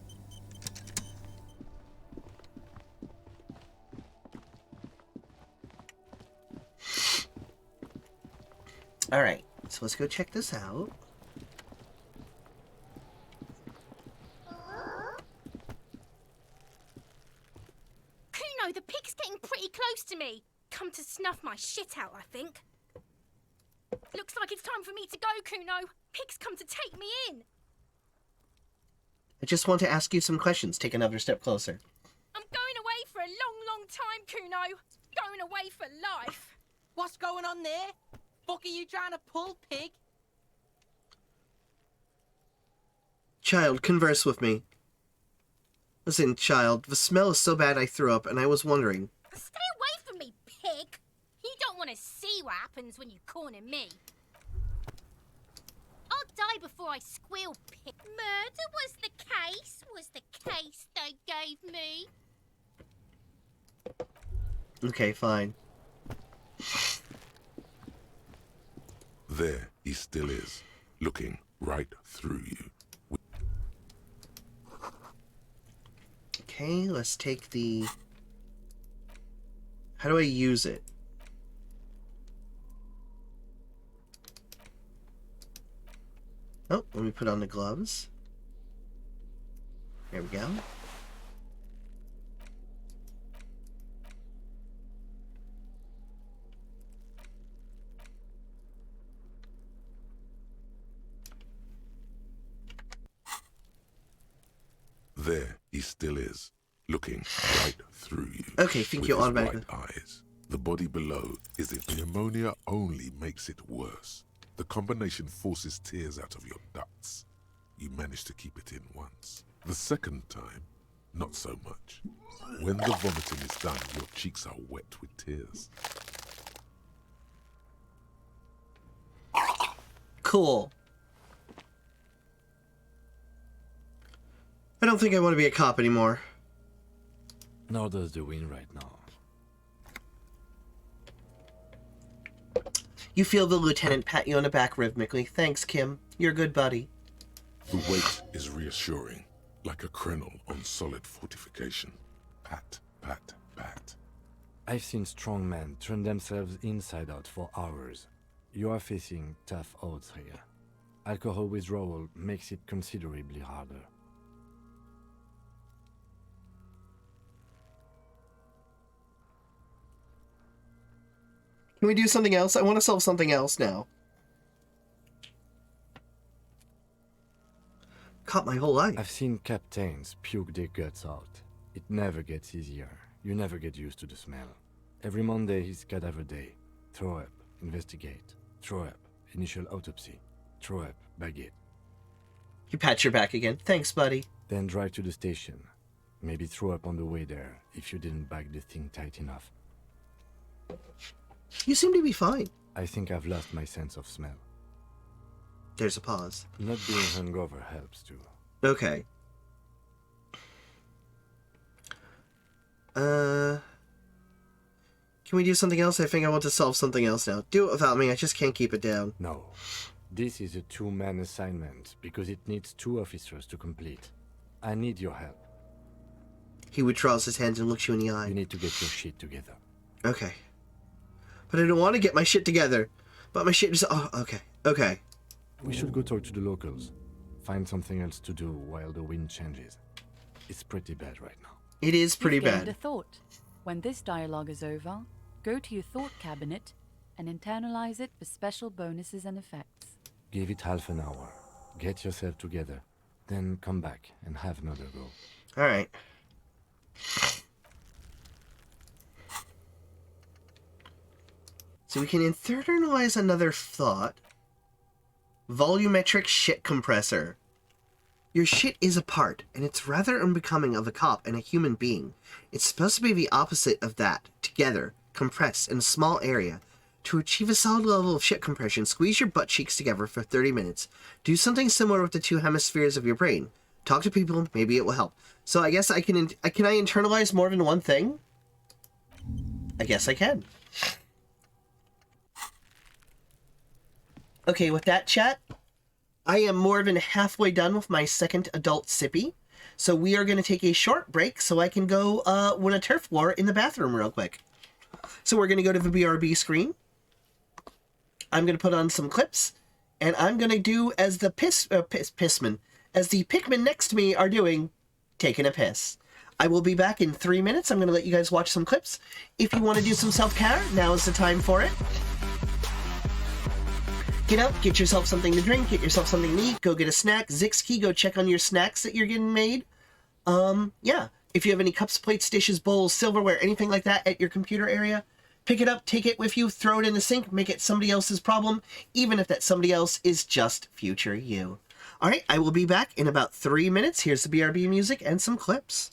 S7: Alright, so let's go check this out.
S20: Kuno, the pig's getting pretty close to me. Come to snuff my shit out, I think. Looks like it's time for me to go, Kuno. Pig's come to take me in.
S7: I just want to ask you some questions. Take another step closer.
S20: I'm going away for a long, long time, Kuno. Going away for life.
S19: What's going on there? Fuck are you trying to pull, pig?
S7: Child, converse with me. Listen, child, the smell is so bad I threw up, and I was wondering.
S20: Stay away from me, pig. You don't want to see what happens when you corner me. I'll die before I squeal, pig. Murder was the case they gave me.
S7: Okay, fine.
S10: There he still is, looking right through you.
S7: Okay, let's take the... How do I use it? Oh, let me put on the gloves. There we go.
S10: There he still is, looking right through you.
S7: Okay, thank
S10: with
S7: you
S10: his
S7: automatically.
S10: white eyes. The body below is if pneumonia only makes it worse. The combination forces tears out of your ducts. You manage to keep it in once. The second time, not so much. When the vomiting is done, your cheeks are wet with tears.
S7: Cool. I don't think I want to be a cop anymore.
S12: Nor does the wind right now.
S7: You feel the lieutenant pat you on the back rhythmically. Thanks, Kim. You're a good buddy.
S10: The weight is reassuring, like a crenel on solid fortification. Pat, pat, pat.
S12: I've seen strong men turn themselves inside out for hours. You are facing tough odds here. Alcohol withdrawal makes it considerably harder.
S7: Can we do something else? I want to solve something else now. Caught my whole life.
S12: I've seen captains puke their guts out. It never gets easier. You never get used to the smell. Every Monday is cadaver day. Throw up, investigate. Throw up, initial autopsy. Throw up, baguette.
S7: You pat your back again. Thanks, buddy.
S12: Then drive to the station. Maybe throw up on the way there if you didn't bag the thing tight enough.
S7: You seem to be fine.
S12: I think I've lost my sense of smell.
S7: There's a pause.
S12: Not being hungover helps too.
S7: Okay. Can we do something else? I think I want to solve something else now. Do it without me. I just can't keep it down.
S12: No. This is a two-man assignment because it needs 2 officers to complete. I need your help.
S7: He withdraws his hands and looks you in the eye.
S12: You need to get your shit together.
S7: Okay. But I don't want to get my shit together. But my shit is... Oh, okay. Okay.
S12: We should go talk to the locals. Find something else to do while the wind changes. It's pretty bad right now.
S7: It is pretty
S11: You've gained
S7: bad.
S11: a thought. When this dialogue is over, go to your thought cabinet and internalize it for special bonuses and effects.
S12: Give it half an hour. Get yourself together. Then come back and have another go.
S7: Alright. So we can internalize another thought. Volumetric shit compressor. Your shit is a part, and it's rather unbecoming of a cop and a human being. It's supposed to be the opposite of that. Together, compressed in a small area. To achieve a solid level of shit compression, squeeze your butt cheeks together for 30 minutes. Do something similar with the 2 hemispheres of your brain. Talk to people, maybe it will help. So I guess I can I internalize more than one thing? I guess I can. Okay, with that, chat, I am more than halfway done with my second adult sippy. So we are going to take a short break so I can go win a turf war in the bathroom real quick. So we're going to go to the BRB screen. I'm going to put on some clips. And I'm going to do as the pissman, as the Pikmin next to me are doing, taking a piss. I will be back in 3 minutes. I'm going to let you guys watch some clips. If you want to do some self-care, now is the time for it. Get up, get yourself something to drink, get yourself something to eat, go get a snack. Zixkey, go check on your snacks that you're getting made. Yeah, If you have any cups, plates, dishes, bowls, silverware, anything like that at your computer area, pick it up, take it with you, throw it in the sink, make it somebody else's problem, even if that somebody else is just future you. All right, I will be back in about 3 minutes. Here's the BRB music and some clips.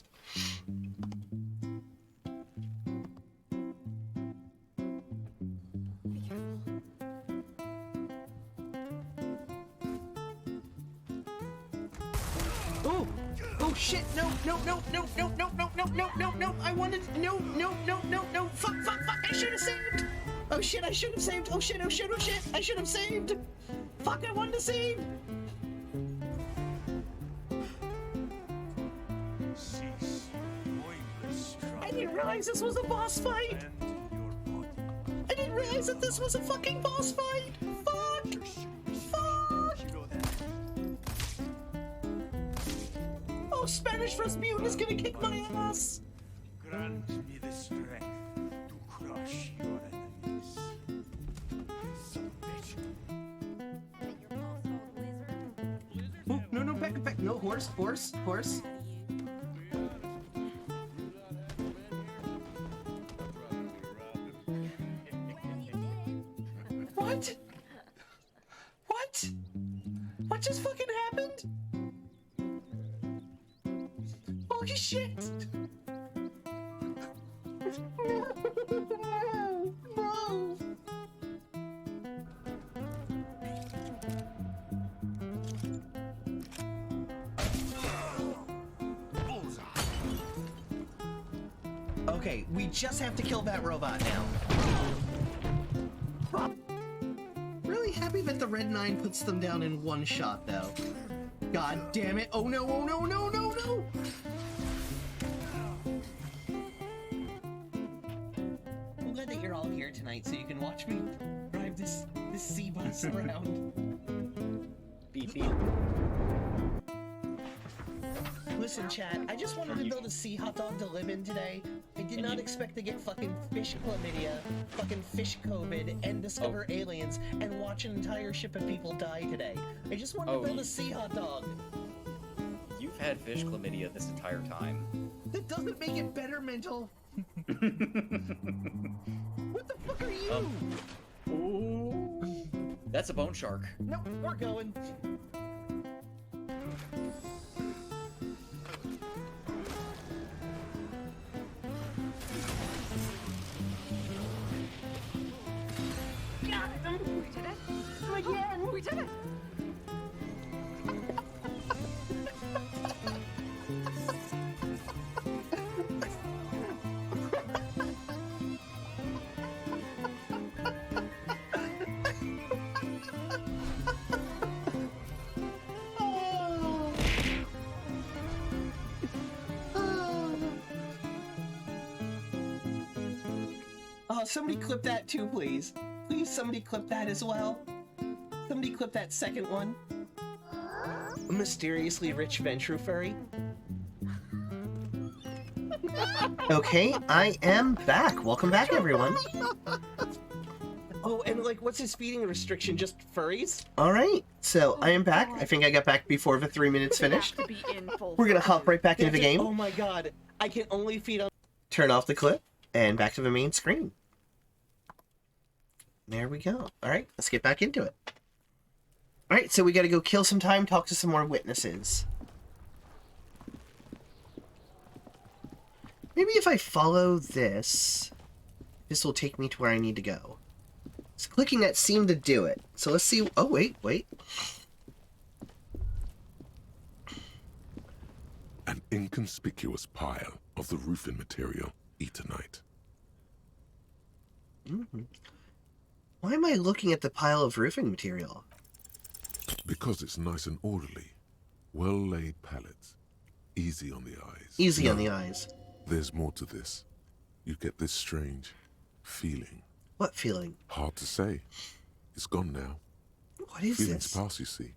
S7: Oh! Oh shit! No! No! No! No! No! No! No! No! No! No! No! I wanted. No! No! No! No! No! Fuck! Fuck! Fuck! I should have saved. Oh shit! I should have saved. Oh shit! Oh shit! Oh shit! I should have saved. Fuck! I wanted to save. I didn't realize this was a boss fight. I didn't realize that this was a fucking boss fight. Fuck! Fuck! Oh, Spanish Rasputin is gonna kick my ass.
S4: Grant me the strength to crush your enemies. Son of a bitch.
S7: Oh, no, no, back, back. No, horse, horse, horse. What? What? What just fucking happened? Holy shit! No! No! Okay, we just have to kill that robot now. Really happy that the Red 9 puts them down in one shot, though. God damn it. Oh no, oh no, no, no, no! I'm glad that you're all here tonight so you can watch me drive this sea bus around. Beep beep. Listen, chat, I just wanted to build a sea hot dog to live in today. I did not expect to get fucking fish chlamydia, fucking fish COVID, and discover aliens, and watch an entire ship of people die today. I just wanted to build a sea hot dog.
S6: You've had fish chlamydia this entire time.
S7: That doesn't make it better, Mental. What the fuck are you?
S6: That's a bone shark.
S7: No, we're going.
S20: We did it! Again! We did it!
S7: Oh, somebody clip that too, please. Please, somebody clip that as well. Somebody clip that second one. A mysteriously rich Ventru furry. Okay, I am back. Welcome back, everyone. Oh, and like, what's his feeding restriction? Just furries? All right, so I am back. I think I got back before the 3 minutes finished. We're gonna hop right back into the game. Oh my god, I can only feed on... Turn off the clip, and back to the main screen. There we go. All right, let's get back into it. All right, so we got to go kill some time, talk to some more witnesses. Maybe if I follow this, this will take me to where I need to go. So clicking that seemed to do it. So let's see. Oh, wait.
S10: An inconspicuous pile of the roofing material, Eternite.
S7: Mm-hmm. Why am I looking at the pile of roofing material?
S10: Because it's nice and orderly. Well-laid pallets. Easy on the eyes.
S7: Easy on the eyes.
S10: There's more to this. You get this strange feeling.
S7: What feeling?
S10: Hard to say. It's gone now.
S7: What is
S10: Feelings
S7: this?
S10: pass, you see.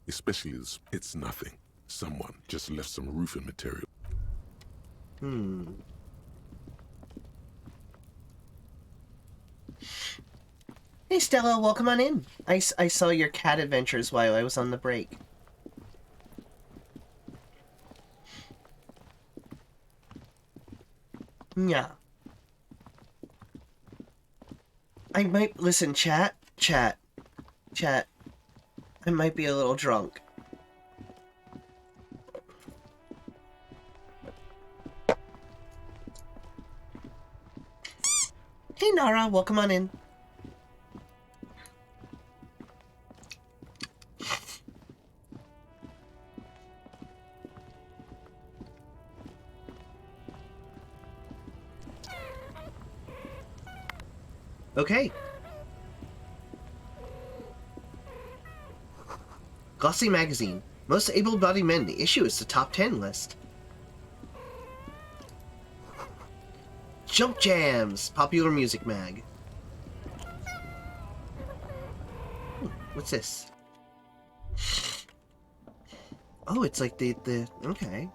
S10: Especially this, it's nothing. Someone just left some roofing material.
S7: Hey Stella, welcome on in. I saw your cat adventures while I was on the break. Yeah. I might listen, chat. I might be a little drunk. Hey Nara, welcome on in. Okay. Glossy Magazine. Most able-bodied men. The issue is the top 10 list. Jump Jams. Popular Music Mag. What's this? Oh, it's like the okay.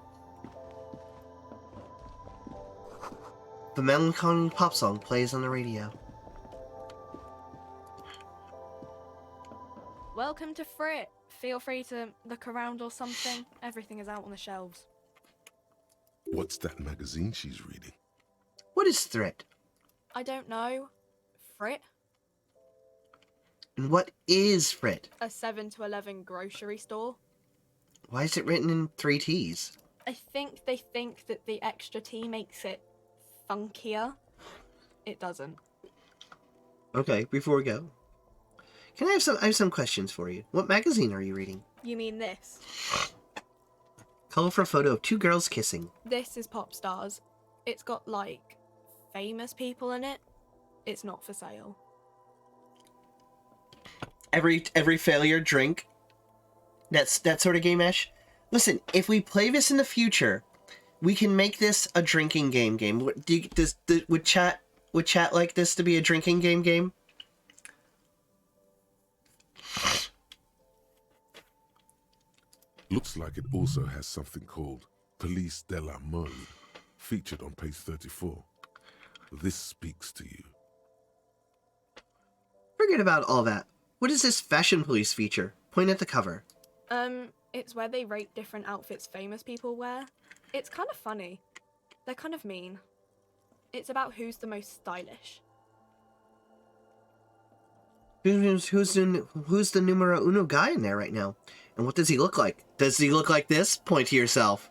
S7: The melancholy pop song plays on the radio.
S5: Welcome to Frit. Feel free to look around or something. Everything is out on the shelves.
S10: What's that magazine she's reading?
S7: What is Threat?
S5: I don't know. Frit?
S7: And what is Frit?
S5: A 7 to 11 grocery store.
S7: Why is it written in 3 T's?
S5: I think they think that the extra T makes it funkier. It doesn't.
S7: Okay, before we go, I have some questions for you. What magazine are you reading?
S5: You mean this?
S7: Colorful photo of 2 girls kissing.
S5: This is Pop Stars. It's got, like, famous people in it. It's not for sale.
S7: Every failure drink. That's that sort of game, Ash. Listen, if we play this in the future, we can make this a drinking game. Would chat like this to be a drinking game?
S10: Looks like it also has something called Police de la Mode, featured on page 34. This speaks to you.
S7: Forget about all that. What is this Fashion Police feature? Point at the cover.
S5: It's where they rate different outfits famous people wear. It's kind of funny. They're kind of mean. It's about who's the most stylish.
S7: Who's the numero uno guy in there right now? And what does he look like? Does he look like this? Point to yourself.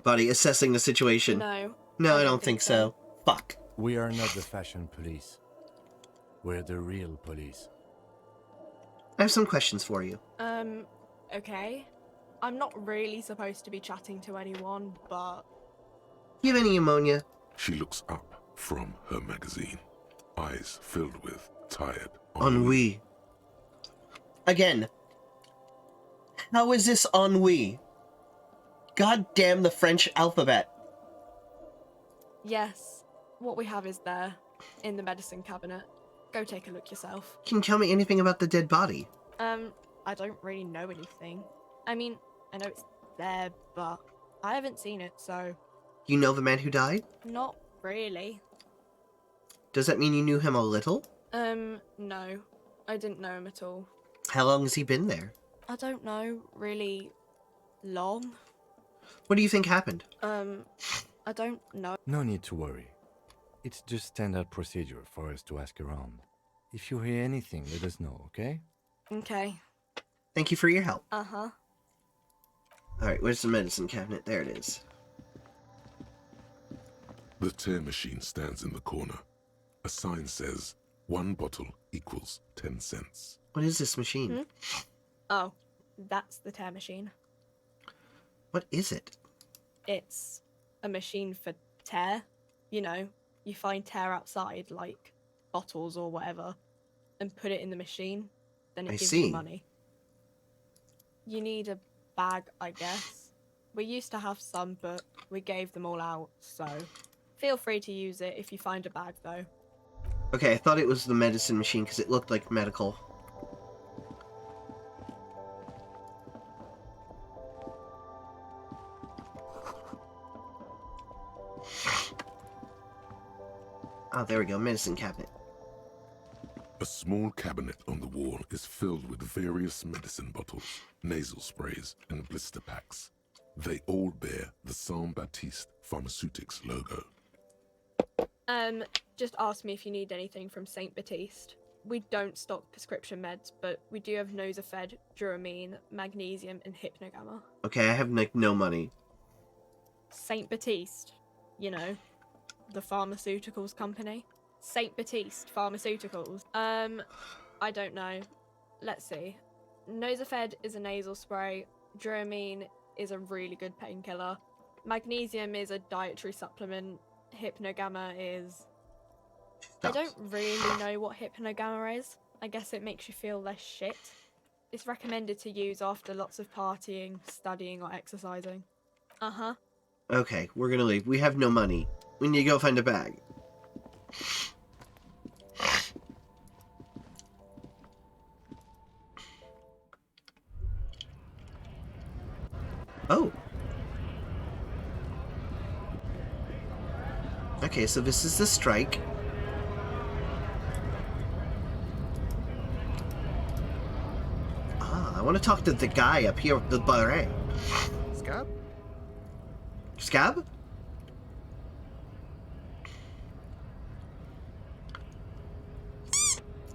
S7: Buddy, assessing the situation. No, I don't think so. Fuck.
S12: We are not the fashion police. We're the real police.
S7: I have some questions for you.
S5: Okay. I'm not really supposed to be chatting to anyone, but...
S7: You have any ammonia?
S10: She looks up from her magazine, eyes filled with tired
S7: ennui. Again. How is this ennui? God damn the French alphabet.
S5: Yes. What we have is there, in the medicine cabinet. Go take a look yourself.
S7: Can you tell me anything about the dead body?
S5: I don't really know anything. I mean, I know it's there, but I haven't seen it, so...
S7: You know the man who died?
S5: Not really.
S7: Does that mean you knew him a little?
S5: No. I didn't know him at all.
S7: How long has he been there?
S5: I don't know, really long.
S7: What do you think happened?
S5: I don't know.
S12: No need to worry. It's just standard procedure for us to ask around. If you hear anything, let us know, okay?
S5: Okay.
S7: Thank you for your help.
S5: Uh-huh.
S7: Alright, where's the medicine cabinet? There it is.
S10: The tear machine stands in the corner. A sign says, 1 bottle equals 10 cents.
S7: What is this machine?
S5: Oh, that's the tear machine.
S7: What is it?
S5: It's a machine for tear. You know, you find tear outside, like bottles or whatever, and put it in the machine. Then it gives you money. You need a bag, I guess. We used to have some, but we gave them all out, so feel free to use it if you find a bag, though.
S7: Okay, I thought it was the medicine machine because it looked like medical. Oh, there we go. Medicine cabinet.
S10: A small cabinet on the wall is filled with various medicine bottles, nasal sprays, and blister packs. They all bear the Saint Baptiste Pharmaceutics logo.
S5: Just ask me if you need anything from Saint Baptiste. We don't stock prescription meds, but we do have Nosafed, Duramine, Magnesium, and Hypnogamma.
S7: Okay, I have no money.
S5: Saint Baptiste, you know, the pharmaceuticals company. Saint Baptiste Pharmaceuticals. I don't know. Let's see. Nosafed is a nasal spray. Duramine is a really good painkiller. Magnesium is a dietary supplement. Hypnogamma is... I don't really know what Hypnogamma is. I guess it makes you feel less shit. It's recommended to use after lots of partying, studying, or exercising. Uh-huh.
S7: Okay, we're gonna leave. We have no money. We need to go find a bag. Oh. Okay, so this is the strike. Ah, I want to talk to the guy up here with the beret.
S9: Scab?
S7: Scab?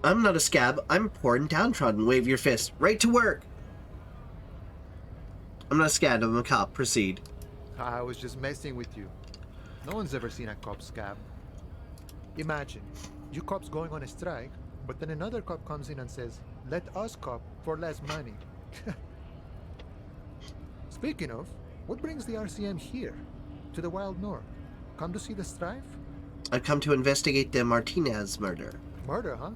S7: I'm not a scab. I'm poor and downtrodden. Wave your fist. Right to work. I'm not a scab. I'm a cop. Proceed.
S9: I was just messing with you. No one's ever seen a cop scab. Imagine, you cops going on a strike, but then another cop comes in and says, let us cop for less money. Speaking of, what brings the RCM here? To the Wild North? Come to see the strife?
S7: I've come to investigate the Martinez murder.
S9: Murder, huh?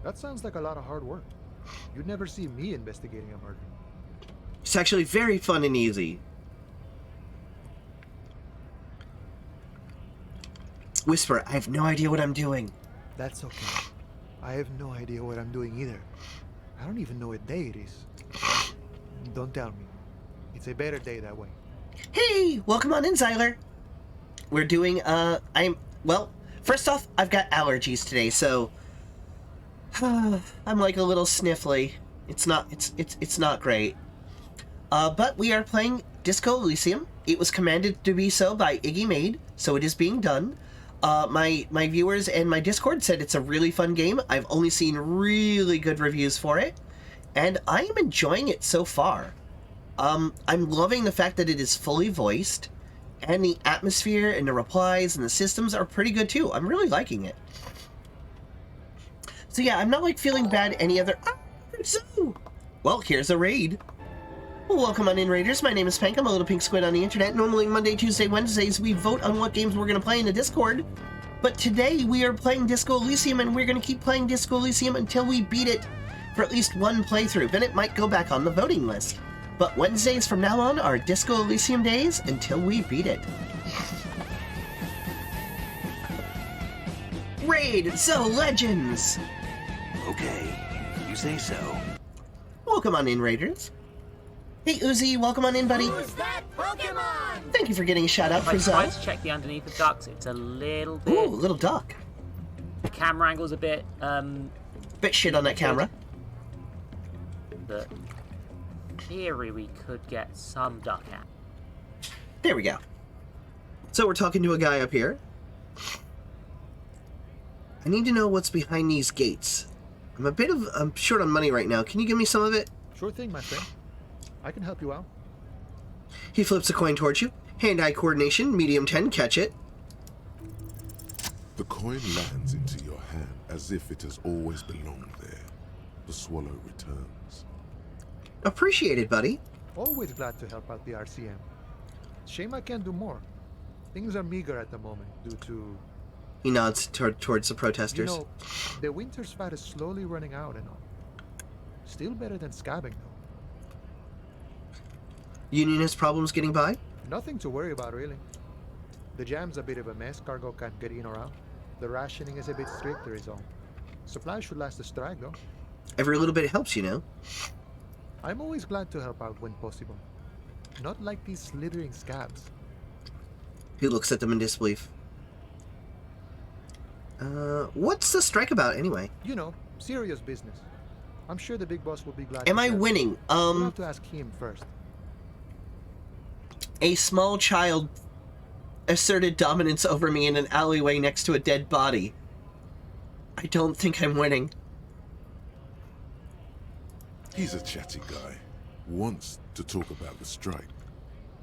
S9: That sounds like a lot of hard work. You'd never see me investigating a murder.
S7: It's actually very fun and easy. Whisper, I have no idea what I'm doing.
S9: That's okay. I have no idea what I'm doing either. I don't even know what day it is. Don't tell me. It's a better day that way.
S7: Hey, welcome on in, Zyler. We're doing, well, first off, I've got allergies today, so I'm like a little sniffly. It's not great. But we are playing Disco Elysium. It was commanded to be so by Iggy Made, so it is being done. My viewers and my Discord said it's a really fun game. I've only seen really good reviews for it, and I am enjoying it so far. I'm loving the fact that it is fully voiced, and the atmosphere and the replies and the systems are pretty good too. I'm really liking it. So yeah, I'm not like feeling bad any other... Well, here's a raid. Well, welcome on in, Raiders. My name is Pank. I'm a little pink squid on the internet. Normally Monday, Tuesday, Wednesdays, we vote on what games we're going to play in the Discord. But today we are playing Disco Elysium, and we're going to keep playing Disco Elysium until we beat it for at least one playthrough. Then it might go back on the voting list. But Wednesdays from now on are Disco Elysium days until we beat it. Raid So Legends!
S2: Okay, you say so.
S7: Welcome on in, Raiders. Hey Uzi, welcome on in, buddy.
S22: Who's that Pokemon?
S7: Thank you for getting a shout out for
S23: I tried
S7: Zell.
S23: to check the underneath of ducks. It's a little bit.
S7: Ooh, a little duck.
S23: The camera angle's a bit.
S7: Bit shit on that camera.
S23: But in theory, we could get some duck out.
S7: There we go. So we're talking to a guy up here. I need to know what's behind these gates. I'm short on money right now. Can you give me some of it?
S9: Sure thing, my friend. I can help you out.
S7: He flips a coin towards you. Hand-eye coordination, medium 10, catch it.
S10: The coin lands into your hand as if it has always belonged there. The swallow returns.
S7: Appreciated, buddy.
S9: Always glad to help out the RCM. Shame I can't do more. Things are meager at the moment due to...
S7: He nods towards the protesters.
S9: You know, the winter's fat is slowly running out and all. Still better than scabbing, though.
S7: Union has problems getting by?
S9: Nothing to worry about, really. The jam's a bit of a mess. Cargo can't get in or out. The rationing is a bit stricter is all. Supplies should last the strike, though.
S7: Every little bit helps, you know.
S9: I'm always glad to help out when possible. Not like these slithering scabs.
S7: He looks at them in disbelief. What's the strike about, anyway?
S9: You know, Serious business. I'm sure the big boss will be glad.
S7: Am
S9: to
S7: I
S9: help.
S7: winning?
S9: We'll have to ask him first.
S7: A small child asserted dominance over me in an alleyway next to a dead body. I don't think I'm winning.
S10: He's a chatty guy. Wants to talk about the strike.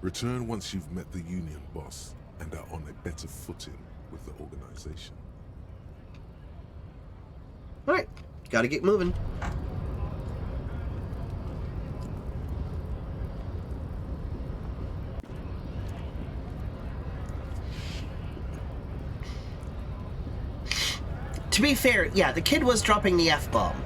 S10: Return once you've met the union boss and are on a better footing with the organization.
S7: Alright, gotta get moving. To be fair, yeah, the kid was dropping the F-bomb.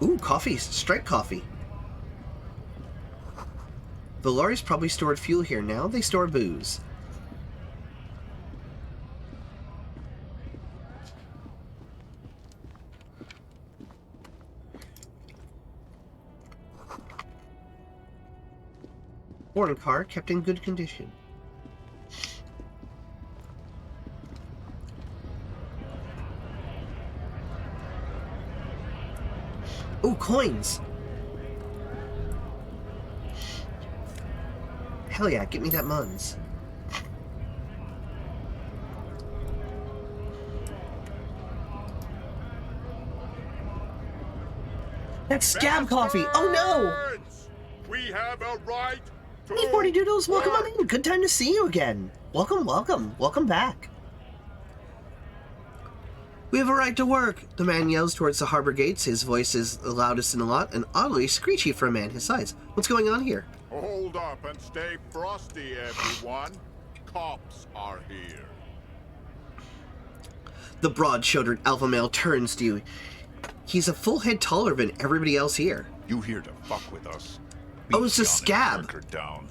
S7: Ooh, coffee. Strike coffee. The lorries probably stored fuel here. Now they store booze. Foreign car kept in good condition. Ooh, coins! Hell yeah, get me that Muns. That's scab coffee! Oh no!
S4: We have a right to...
S7: Hey, 40 Doodles, welcome on in. Good time to see you again. Welcome, welcome. Welcome back. We have a right to work, the man yells towards the harbor gates. His voice is the loudest in the lot and oddly screechy for a man his size. What's going on here?
S4: Hold up and stay frosty, everyone. Cops are here.
S7: The broad-shouldered alpha male turns to you. He's a full head taller than everybody else here.
S4: You here to fuck with us?
S7: Oh, it's a scab.
S4: Down.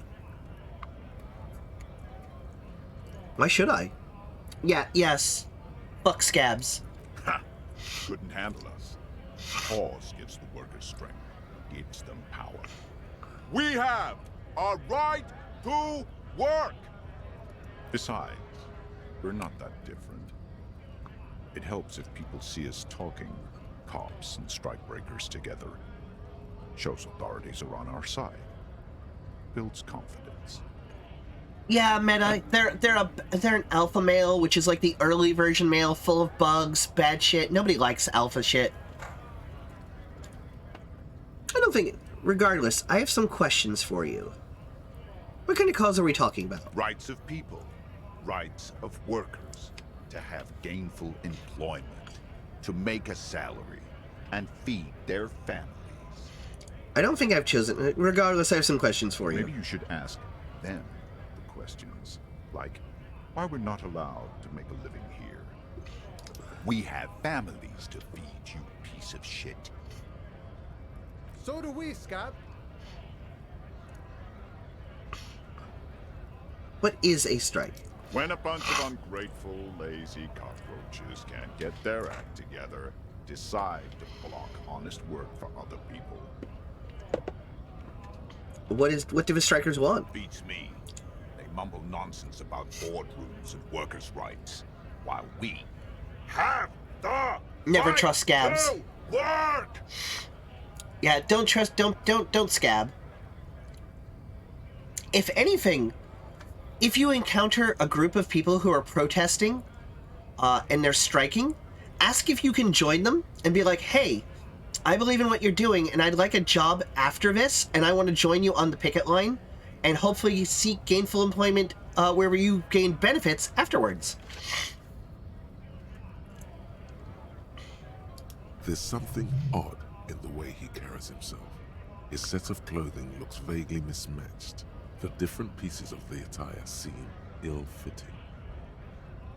S7: Why should I? Yeah, yes. Fuck scabs.
S4: Ha! Couldn't handle us. Pause gives the workers strength, gives them power. We have a right to work!
S8: Besides, we're not that different. It helps if people see us talking, cops and strikebreakers together. Shows authorities are on our side. Builds confidence.
S7: Yeah, Meta, they're an alpha male, which is like the early version male, full of bugs, bad shit. Nobody likes alpha shit. I don't think... Regardless, I have some questions for you. What kind of cause are we talking about?
S4: Rights of people. Rights of workers. To have gainful employment. To make a salary. And feed their families.
S7: I don't think I've chosen... Regardless, I have some questions for you.
S8: Maybe you should ask them the questions. Like, why we're not allowed to make a living here.
S4: We have families to feed, you piece of shit.
S9: So do we, Scott.
S7: What is a strike?
S4: When a bunch of ungrateful, lazy cockroaches can't get their act together, decide to block honest work for other people.
S7: What do the strikers want?
S4: Beats me. They mumble nonsense about boardrooms and workers' rights, while we have the
S7: Never
S4: right
S7: trust scabs.
S4: to work.
S7: Yeah, don't trust, don't scab. If anything, if you encounter a group of people who are protesting, and they're striking, ask if you can join them and be like, hey, I believe in what you're doing and I'd like a job after this and I want to join you on the picket line and hopefully seek gainful employment where you gain benefits afterwards.
S10: There's something odd in the way he carries himself. His set of clothing looks vaguely mismatched. The different pieces of the attire seem ill-fitting.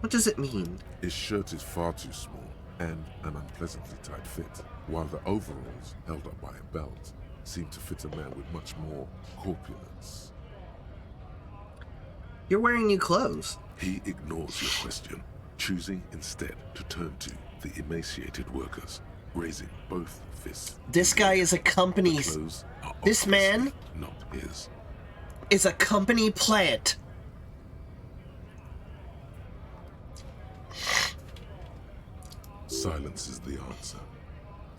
S7: What does it mean?
S10: His shirt is far too small and an unpleasantly tight fit, while the overalls, held up by a belt, seem to fit a man with much more corpulence.
S7: You're wearing new clothes.
S10: He ignores your question, choosing instead to turn to the emaciated workers, raising both fists.
S7: This guy is a company's... This man
S10: not his.
S7: Is a company plant.
S10: Silence is the answer.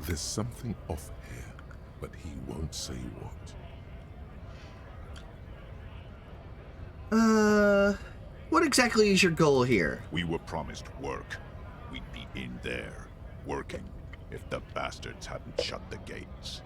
S10: There's something off here, but he won't say
S7: what exactly is your goal here?
S4: We were promised work. We'd be in there, working, if the bastards hadn't shut the gates.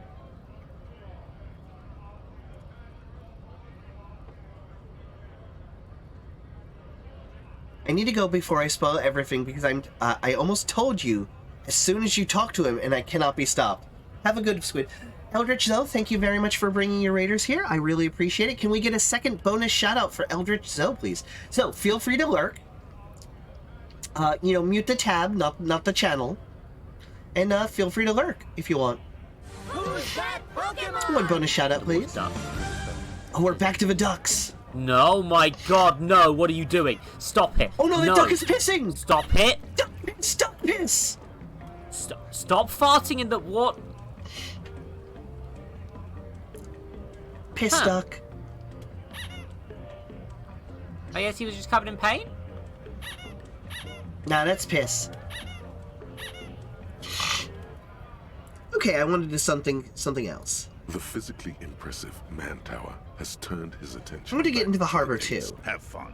S7: I need to go before I spoil everything because I almost told you as soon as you talk to him and I cannot be stopped. Have a good squid. Eldritch Zoe, thank you very much for bringing your raiders here. I really appreciate it. Can we get a second bonus shout out for Eldritch Zoe, please? So feel free to lurk. Mute the tab, not the channel. And feel free to lurk if you want.
S22: Who's that Pokemon?
S7: One bonus shout out, please. Oh, we're back to the ducks.
S23: No, my God, no! What are you doing? Stop it!
S7: Oh no, the duck is pissing!
S23: Stop it!
S7: Stop piss!
S23: Stop farting in the what?
S7: Piss duck.
S23: I guess he was just covered in paint?
S7: Nah, that's piss. Okay, I wanted to do something else.
S10: The physically impressive man tower has turned his attention.
S7: I want to get into the harbor too.
S4: Have fun.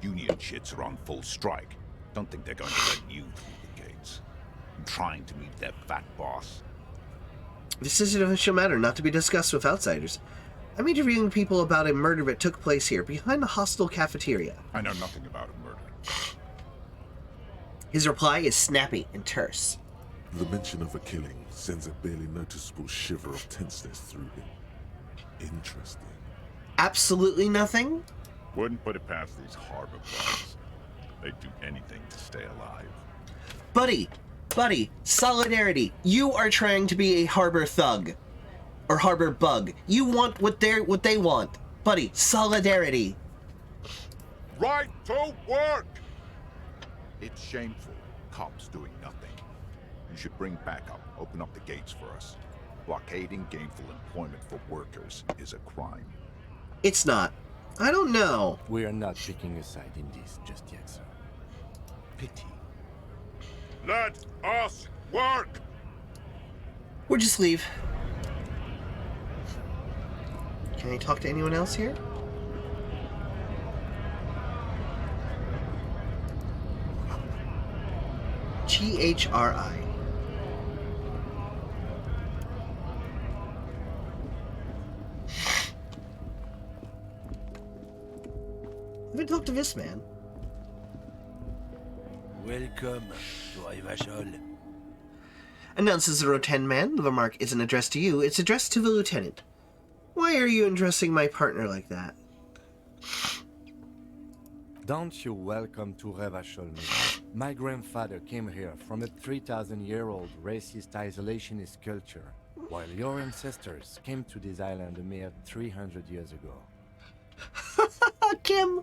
S4: Union shits are on full strike. Don't think they're going to let you through the gates. I'm trying to meet their fat boss.
S7: This is an official matter not to be discussed with outsiders. I'm interviewing people about a murder that took place here, behind the hostel cafeteria.
S4: I know nothing about a murder.
S7: His reply is snappy and terse.
S10: The mention of a killing sends a barely noticeable shiver of tenseness through him. Interesting.
S7: Absolutely nothing?
S4: Wouldn't put it past these harbor boys. They'd do anything to stay alive.
S7: Buddy, solidarity. You are trying to be a harbor thug. Or harbor bug. You want what they want. Buddy, solidarity.
S4: Right to work! It's shameful. Cops doing nothing. You should bring backup. Open up the gates for us. Blockading gainful employment for workers is a crime.
S7: It's not. I don't know.
S12: We are not picking a side in this just yet, sir.
S4: Pity. Let us work!
S7: Or just leave. Can I talk to anyone else here? GHRI. I haven't talked to this man.
S2: Welcome to Ivashol.
S7: Announces the Rotend man. The remark isn't addressed to you, it's addressed to the lieutenant. Why are you addressing my partner like that?
S12: Don't you welcome to Revachol, me. My grandfather came here from a 3,000-year-old racist isolationist culture, while your ancestors came to this island a mere 300 years ago.
S7: Kim!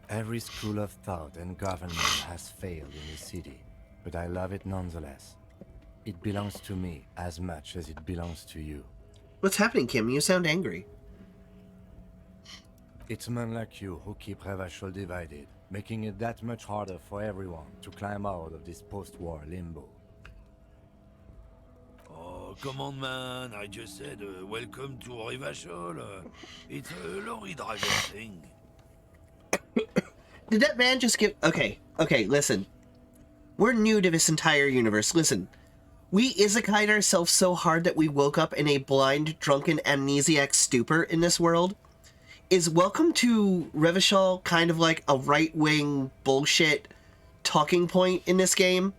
S12: Every school of thought and government has failed in this city, but I love it nonetheless. It belongs to me as much as it belongs to you.
S7: What's happening, Kim? You sound angry.
S12: It's men like you who keep Revachol divided, making it that much harder for everyone to climb out of this post-war limbo.
S2: Oh, come on, man. I just said welcome to Revachol. It's a lorry driver thing.
S7: Did that man just give... Okay, listen. We're new to this entire universe. Listen. We isekai'd ourselves so hard that we woke up in a blind, drunken, amnesiac stupor in this world. Is welcome to Revachol kind of like a right-wing bullshit talking point in this game?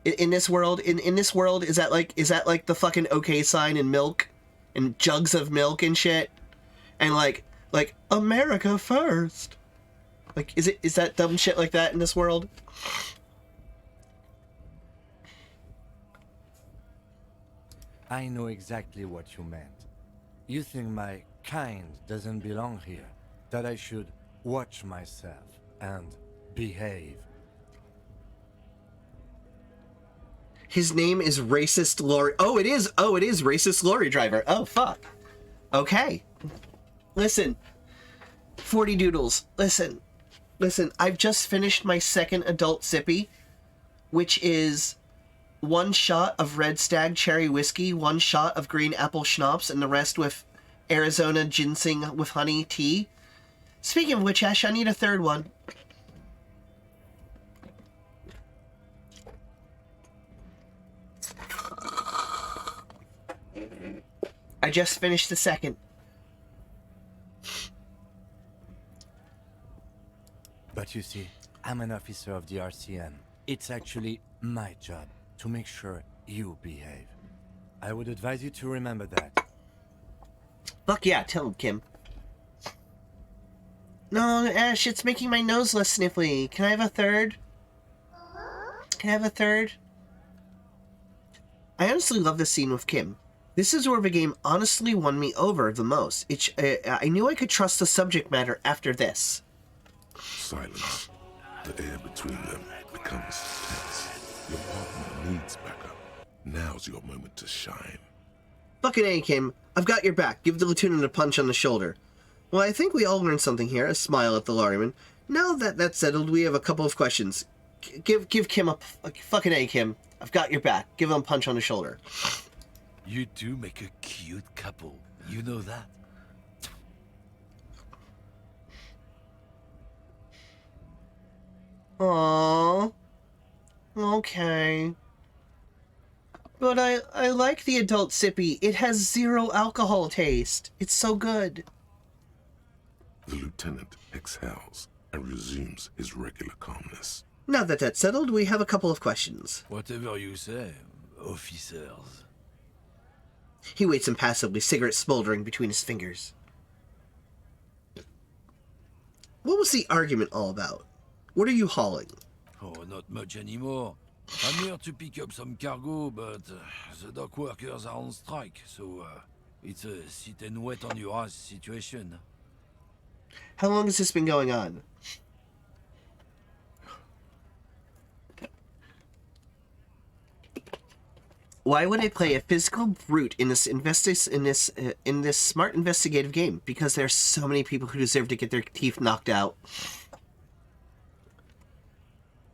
S7: In this world? In this world, is that like the fucking okay sign in milk? And jugs of milk and shit? And like America first? Like, is that dumb shit like that in this world?
S12: I know exactly what you meant. You think my kind doesn't belong here, that I should watch myself and behave.
S7: His name is Racist Lorry... Oh, it is Racist Lorry Driver. Oh, fuck. Okay. Listen. 40 Doodles. Listen, I've just finished my second adult sippy. which is 1 shot of Red Stag cherry whiskey, 1 shot of green apple schnapps, and the rest with Arizona ginseng with honey tea. Speaking of which, Ash, I need a third one. I just finished the second.
S12: But you see, I'm an officer of the RCN. It's actually my job to make sure you behave. I would advise you to remember that.
S7: Fuck yeah, tell him, Kim. No, Ash, it's making my nose less sniffly. Can I have a third? Can I have a third? I honestly love this scene with Kim. This is where the game honestly won me over the most. I knew I could trust the subject matter after this.
S10: Silence. The air between them becomes tense. Your partner needs backup. Now's your moment to shine.
S7: Fucking A, Kim. I've got your back. Give the lieutenant a punch on the shoulder. Well, I think we all learned something here. A smile at the lorryman. Now that that's settled, we have a couple of questions. Give Kim a fucking A, Kim. I've got your back. Give him a punch on the shoulder.
S1: You two make a cute couple. You know that.
S7: Aww. Okay. But I like the adult sippy. It has 0 alcohol taste. It's so good.
S10: The lieutenant exhales and resumes his regular calmness.
S7: Now that that's settled, we have a couple of questions.
S1: Whatever you say, officers.
S7: He waits impassively, cigarette smoldering between his fingers. What was the argument all about? What are you hauling?
S1: Oh, not much anymore. I'm here to pick up some cargo, but the dock workers are on strike, so it's a sit and wait on your ass situation.
S7: How long has this been going on? Why would I play a physical brute in this smart investigative game? Because there's so many people who deserve to get their teeth knocked out.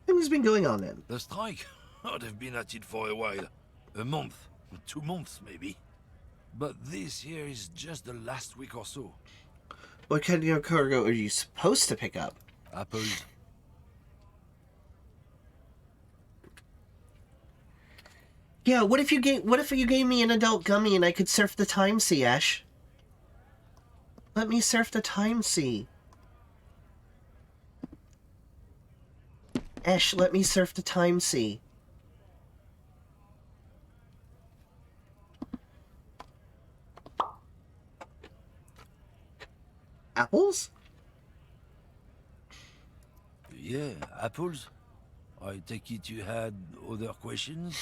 S7: And what's been going on then?
S1: The strike? Oh, they've been at it for a while. A month, 2 months maybe. But this here is just the last week or so.
S7: What kind of cargo are you supposed to pick up?
S1: Apples.
S7: Yeah, what if you gave me an adult gummy and I could surf the time sea, Ash? Let me surf the time sea. Ash, let me surf the time sea. Apples?
S1: Yeah, apples. I take it you had other questions?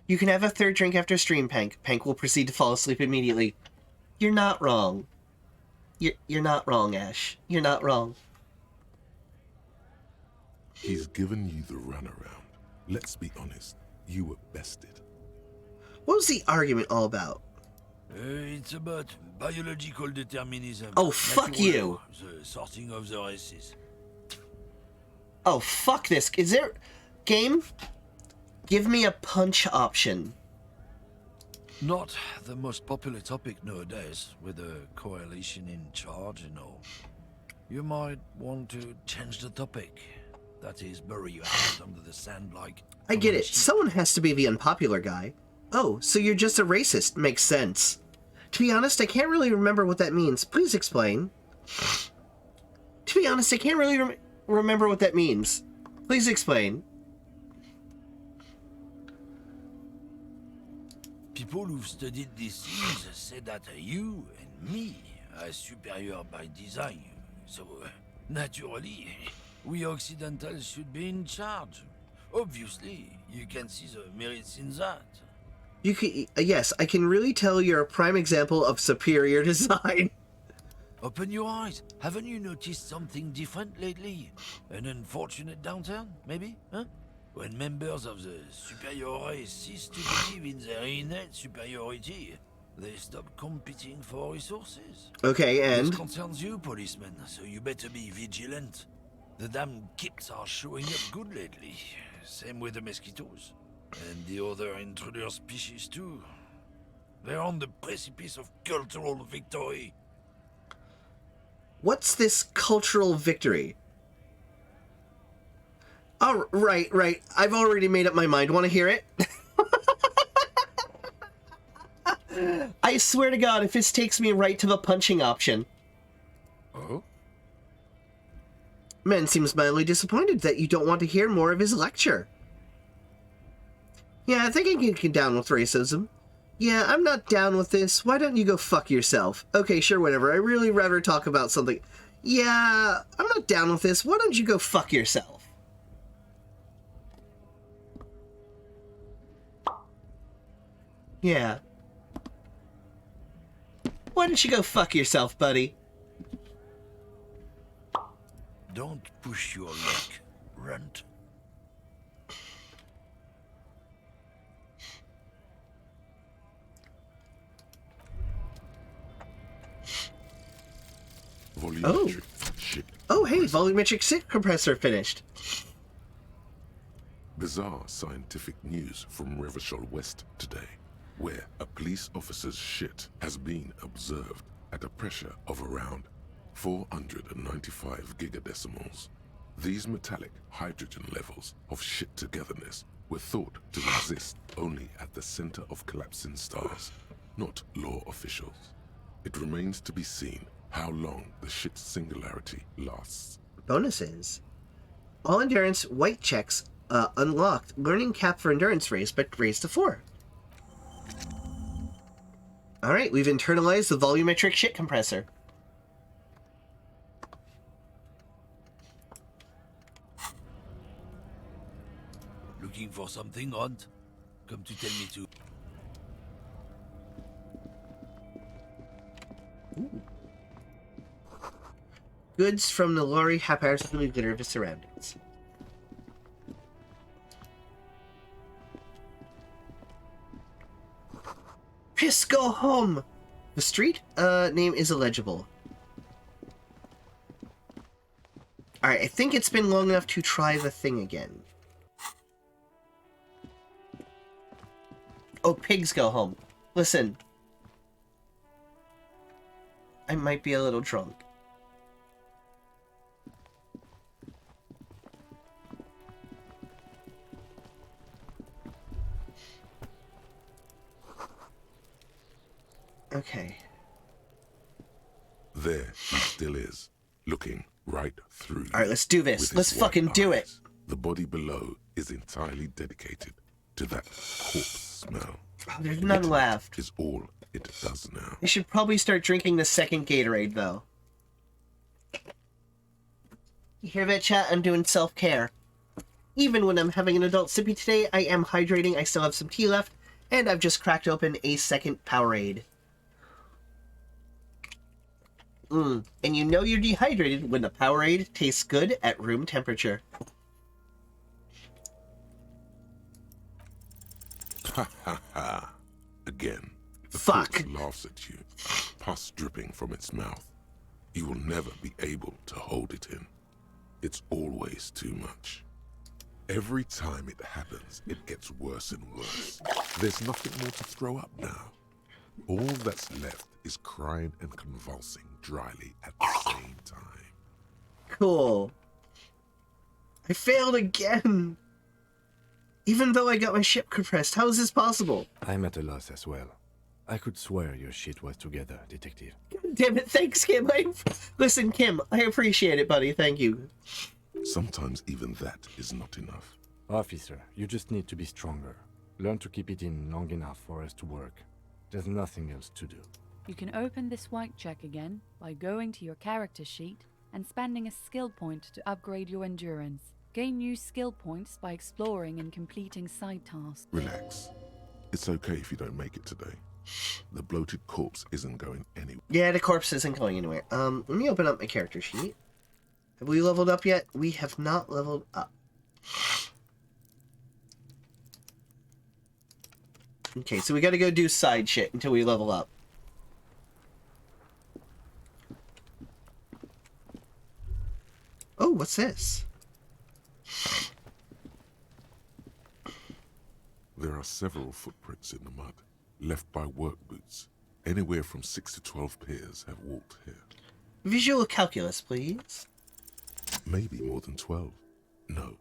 S7: You can have a third drink after stream, Pank. Pank will proceed to fall asleep immediately. You're not wrong. You're not wrong, Ash. You're not wrong.
S10: He's given you the runaround. Let's be honest. You were bested.
S7: What was the argument all about?
S1: It's about biological determinism.
S7: Oh, fuck you!
S1: The sorting of the races.
S7: Oh, fuck this. Is there... Game? Give me a punch option.
S1: Not the most popular topic nowadays, with the coalition in charge and all. You might want to change the topic. That is, bury your head under the sand like...
S7: I get it. Someone has to be the unpopular guy. Oh, so you're just a racist. Makes sense. To be honest, I can't really remember what that means. Please explain. To be honest, I can't really remember what that means. Please explain.
S1: People who've studied these things say that you and me are superior by design. So, naturally, we Occidentals should be in charge. Obviously, you can see the merits in that.
S7: You can, yes, I can really tell you're a prime example of superior design.
S1: Open your eyes. Haven't you noticed something different lately? An unfortunate downturn, maybe? Huh? When members of the superior race cease to believe in their innate superiority, They stopped competing for resources.
S7: Okay, and?
S1: This concerns you, policeman, so you better be vigilant. The damn kips are showing up good lately. Same with the mosquitoes. And the other intruder species too. They're on the precipice of cultural victory.
S7: What's this cultural victory? Oh, right. I've already made up my mind. Want to hear it? I swear to God, if this takes me right to the punching option.
S1: Oh?
S7: Man seems mildly disappointed that you don't want to hear more of his lecture. Yeah, I think I can get down with racism. Yeah, I'm not down with this. Why don't you go fuck yourself? Okay, sure, whatever. I really rather talk about something. Yeah, I'm not down with this. Why don't you go fuck yourself? Yeah. Why don't you go fuck yourself, buddy?
S1: Don't push your luck, runt.
S10: Volumetric shit.
S7: Oh, hey, volumetric shit compressor finished.
S10: Bizarre scientific news from Revachol West today, where a police officer's shit has been observed at a pressure of around 495 gigadecimals. These metallic hydrogen levels of shit togetherness were thought to exist only at the center of collapsing stars, not law officials. It remains to be seen how long the shit singularity lasts.
S7: Bonuses. All endurance white checks unlocked. Learning cap for endurance raised, but raised to 4. Alright, we've internalized the volumetric shit compressor.
S1: Looking for something, Runt? Come to tell me to.
S7: Ooh. Goods from the lorry haphazardly litter the surroundings. Piss, go home! The street name is illegible. Alright, I think it's been long enough to try the thing again. Oh, pigs go home. Listen. I might be a little drunk. Okay.
S10: There he still is, looking right through.
S7: Alright, let's do this. Let's fucking do it.
S10: The body below is entirely dedicated to that corpse smell.
S7: Oh, there's none left.
S10: Is all it does now.
S7: I should probably start drinking the second Gatorade, though. You hear that, chat? I'm doing self-care. Even when I'm having an adult sippy today, I am hydrating. I still have some tea left, and I've just cracked open a second Powerade. And you know you're dehydrated when the Powerade tastes good at room temperature.
S10: Ha ha ha. Again. The
S7: Fuck.
S10: corpse laughs at you, pus dripping from its mouth. You will never be able to hold it in. It's always too much. Every time it happens, it gets worse and worse. There's nothing more to throw up now. All that's left is crying and convulsing dryly at the same time.
S7: Cool. I failed again. Even though I got my ship compressed, how is this possible?
S12: I'm at a loss as well. I could swear your shit was together, detective.
S7: God damn it, thanks, Kim. Listen, Kim, I appreciate it, buddy. Thank you.
S10: Sometimes even that is not enough.
S12: Officer, you just need to be stronger. Learn to keep it in long enough for us to work. There's nothing else to do.
S11: You can open this white check again by going to your character sheet and spending a skill point to upgrade your endurance. Gain new skill points by exploring and completing side tasks.
S10: Relax. It's okay if you don't make it today. The bloated corpse isn't going anywhere.
S7: Yeah, the corpse isn't going anywhere. Let me open up my character sheet. Have we leveled up yet? We have not leveled up. Okay, so we gotta go do side shit until we level up. Oh, what's this?
S10: There are several footprints in the mud, left by work boots. Anywhere from 6 to 12 pairs have walked here.
S7: Visual calculus, please.
S10: Maybe more than 12. No,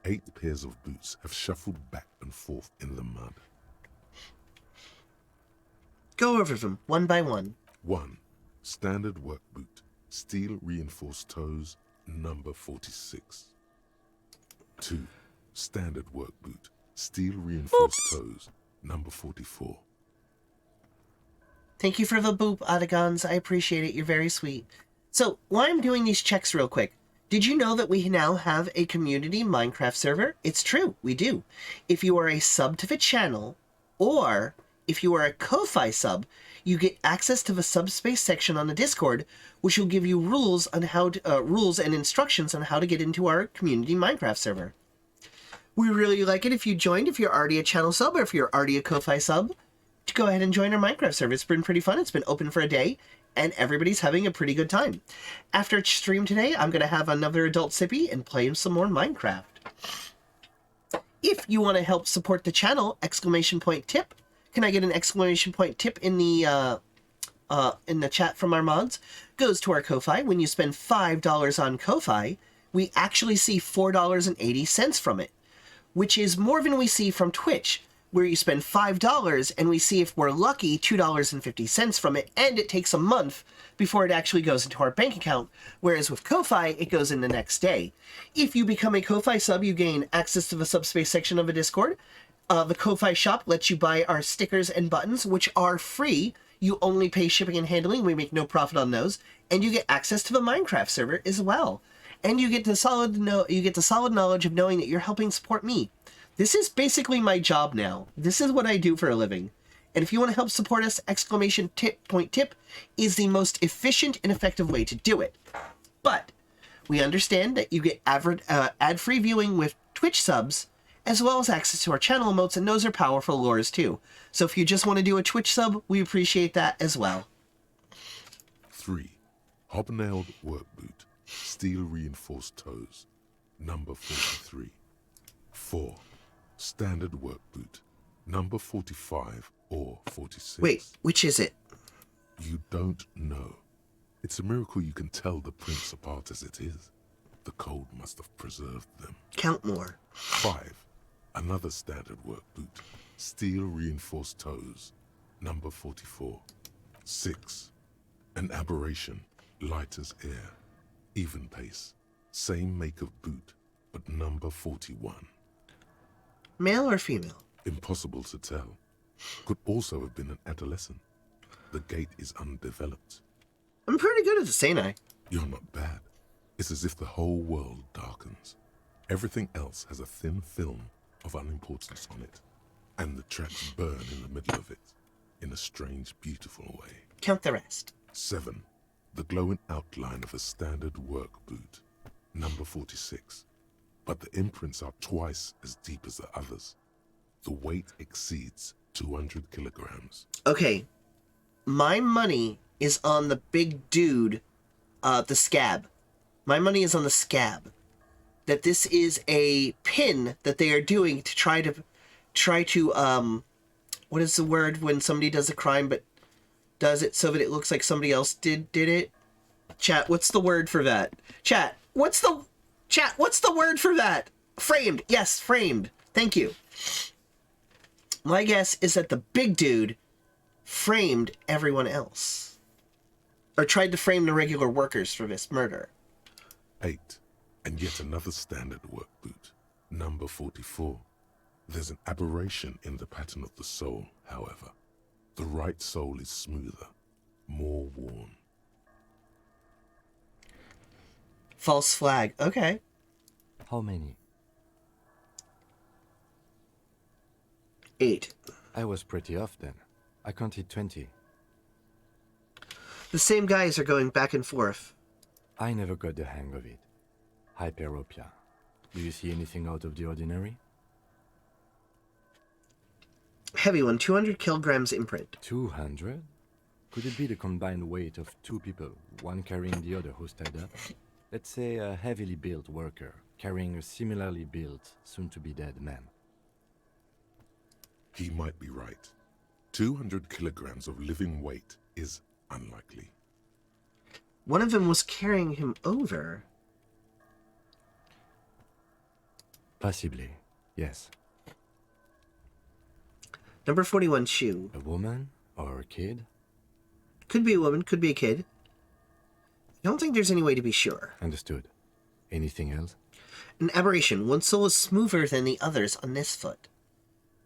S10: 8 pairs of boots have shuffled back and forth in the mud.
S7: Go over them, one by one.
S10: 1. Standard work boot, steel reinforced toes, number 46. 2. Standard work boot, steel reinforced toes, number 44.
S7: Thank you for the boop, Otagons. I appreciate it. You're very sweet. So, while I'm doing these checks real quick, did you know that we now have a community Minecraft server? It's true, we do. If you are a sub to the channel, or if you are a Ko-Fi sub, you get access to the subspace section on the Discord, which will give you rules on how to, rules and instructions on how to get into our community Minecraft server. We really like it if you joined, if you're already a channel sub, or if you're already a Ko-Fi sub, to go ahead and join our Minecraft server. It's been pretty fun. It's been open for a day, and everybody's having a pretty good time. After stream today, I'm going to have another adult sippy and play some more Minecraft. If you want to help support the channel, exclamation point tip. Can I get an exclamation point tip in the chat from our mods? Goes to our Ko-Fi. When you spend $5 on Ko-Fi, we actually see $4.80 from it, which is more than we see from Twitch, where you spend $5 and we see, if we're lucky, $2.50 from it, and it takes a month before it actually goes into our bank account, whereas with Ko-Fi, it goes in the next day. If you become a Ko-Fi sub, you gain access to the subspace section of a Discord. The Ko-Fi shop lets you buy our stickers and buttons, which are free. You only pay shipping and handling. We make no profit on those. And you get access to the Minecraft server as well. And you get the solid knowledge of knowing that you're helping support me. This is basically my job now. This is what I do for a living. And if you want to help support us, exclamation point tip is the most efficient and effective way to do it. But we understand that you get ad-free viewing with Twitch subs, as well as access to our channel emotes, and those are powerful lures too. So if you just want to do a Twitch sub, we appreciate that as well.
S10: 3. Hobnailed work boot, steel reinforced toes, number 43. 4. Standard work boot, number 45 or 46.
S7: Wait, which is it?
S10: You don't know. It's a miracle you can tell the prints apart as it is. The cold must have preserved them.
S7: Count more.
S10: 5. Another standard work boot, steel reinforced toes, number 44. 6. An aberration, light as air, even pace, same make of boot, but number 41.
S7: Male or female?
S10: Impossible to tell. Could also have been an adolescent. The gait is undeveloped.
S7: I'm pretty good at this, ain't I?
S10: You're not bad. It's as if the whole world darkens. Everything else has a thin film of unimportance on it, and the tracks burn in the middle of it, in a strange, beautiful way.
S7: Count the rest.
S10: 7. The glowing outline of a standard work boot, number 46. But the imprints are twice as deep as the others. The weight exceeds 200 kilograms.
S7: Okay, my money is on the big dude, the scab. My money is on the scab. That this is a pin that they are doing to try to what is the word when somebody does a crime but does it so that it looks like somebody else did it? Chat, what's the word for that? Chat, what's the word for that? Framed. Yes, framed. Thank you. My guess is that the big dude framed everyone else. Or tried to frame the regular workers for this murder.
S10: 8. And yet another standard work boot, number 44. There's an aberration in the pattern of the sole, however. The right sole is smoother, more worn.
S7: False flag. Okay.
S12: How many?
S7: 8.
S12: I was pretty off then. I counted 20.
S7: The same guys are going back and forth.
S12: I never got the hang of it. Hyperopia. Do you see anything out of the ordinary?
S7: Heavy one, 200 kilograms imprint.
S12: 200? Could it be the combined weight of two people, one carrying the other who's tied up? Let's say a heavily built worker carrying a similarly built, soon-to-be-dead man.
S10: He might be right. 200 kilograms of living weight is unlikely.
S7: One of them was carrying him over.
S12: Possibly, yes.
S7: Number 41, shoe.
S12: A woman or a kid?
S7: Could be a woman, could be a kid. I don't think there's any way to be sure.
S12: Understood. Anything else?
S7: An aberration. One sole is smoother than the others on this foot,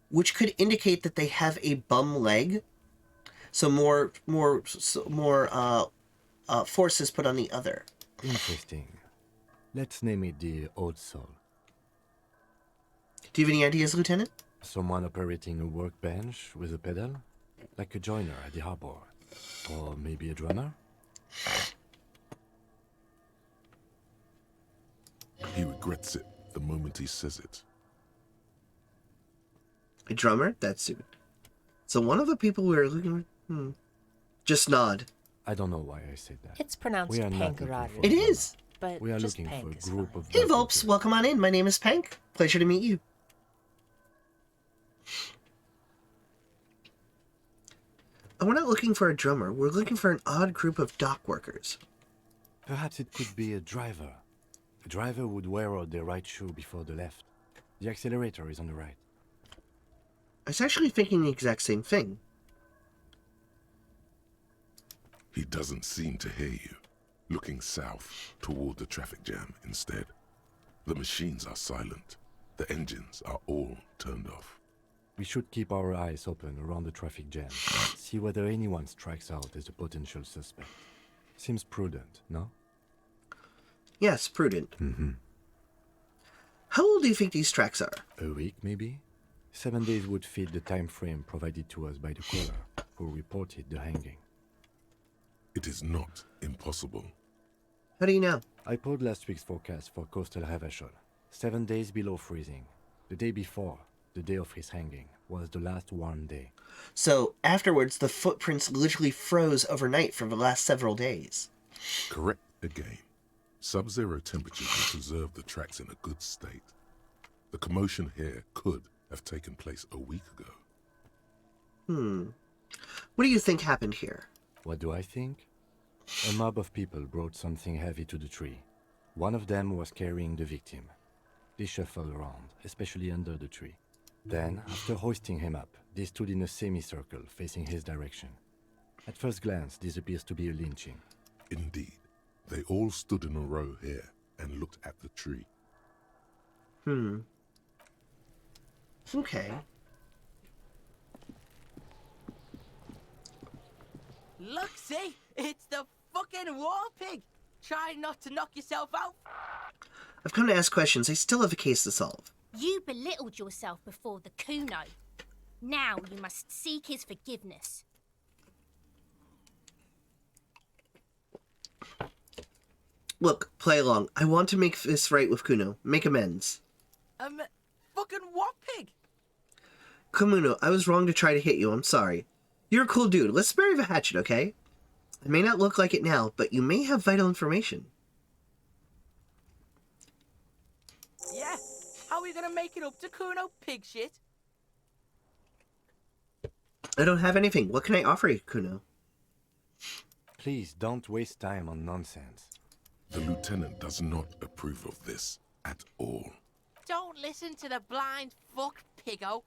S7: which could indicate that they have a bum leg. So more force is put on the other.
S12: Interesting. Let's name it the odd sole.
S7: Do you have any ideas, Lieutenant?
S12: Someone operating a workbench with a pedal? Like a joiner at the harbor. Or maybe a drummer?
S10: He regrets it the moment he says it.
S7: A drummer? That's it. So one of the people we were looking at... Just nod.
S12: I don't know why I said that.
S13: It's pronounced Pankaradu.
S7: It is!
S13: But
S12: we are
S13: just
S12: looking
S13: Pank
S12: for a group of...
S7: Hey, Volps, welcome on in. My name is Pank. Pleasure to meet you. And we're not looking for a drummer. We're looking for an odd group of dock workers.
S12: Perhaps it could be a driver. A driver would wear out their right shoe before the left. The accelerator is on the right.
S7: I was actually thinking the exact same thing.
S10: He doesn't seem to hear you, looking south toward the traffic jam instead. The machines are silent. The engines are all turned off.
S12: We should keep our eyes open around the traffic jam. See whether anyone strikes out as a potential suspect. Seems prudent, no?
S7: Yes, prudent.
S12: Mm-hmm.
S7: How old do you think these tracks are?
S12: A week, maybe? 7 days would fit the time frame provided to us by the caller, who reported the hanging.
S10: It is not impossible.
S7: How do you know?
S12: I pulled last week's forecast for coastal Havashol. 7 days below freezing. The day before, the day of his hanging, was the last warm day.
S7: So, afterwards, the footprints literally froze overnight for the last several days.
S10: Correct again. Sub-zero temperatures will preserve the tracks in a good state. The commotion here could have taken place a week ago.
S7: What do you think happened here?
S12: What do I think? A mob of people brought something heavy to the tree. One of them was carrying the victim. They shuffled around, especially under the tree. Then, after hoisting him up, they stood in a semicircle facing his direction. At first glance, this appears to be a lynching.
S10: Indeed. They all stood in a row here and looked at the tree.
S7: Okay.
S19: Look, see? It's the fucking war pig! Try not to knock yourself out.
S7: I've come to ask questions. I still have a case to solve.
S20: You belittled yourself before the Kuno. Now you must seek his forgiveness.
S7: Look, play along. I want to make this right with Kuno. Make amends.
S19: Fucking what pig?
S7: Kuno, I was wrong to try to hit you. I'm sorry. You're a cool dude. Let's bury the hatchet, okay? It may not look like it now, but you may have vital information.
S19: Yeah? How are we gonna make it up to Kuno, pig shit?
S7: I don't have anything. What can I offer you, Kuno?
S12: Please don't waste time on nonsense.
S10: The lieutenant does not approve of this at all.
S19: Don't listen to the blind fuck, piggo.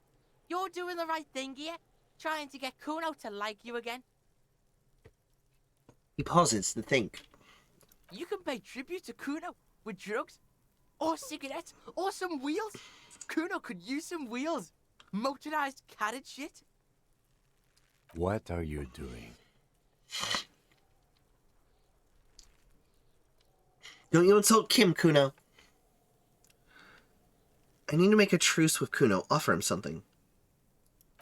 S19: You're doing the right thing here, trying to get Kuno to like you again.
S7: He pauses to think.
S19: You can pay tribute to Kuno with drugs, or cigarettes, or some wheels. Kuno could use some wheels. Motorized carriage shit.
S12: What are you doing?
S7: Don't you insult Kim, Kuno. I need to make a truce with Kuno. Offer him something.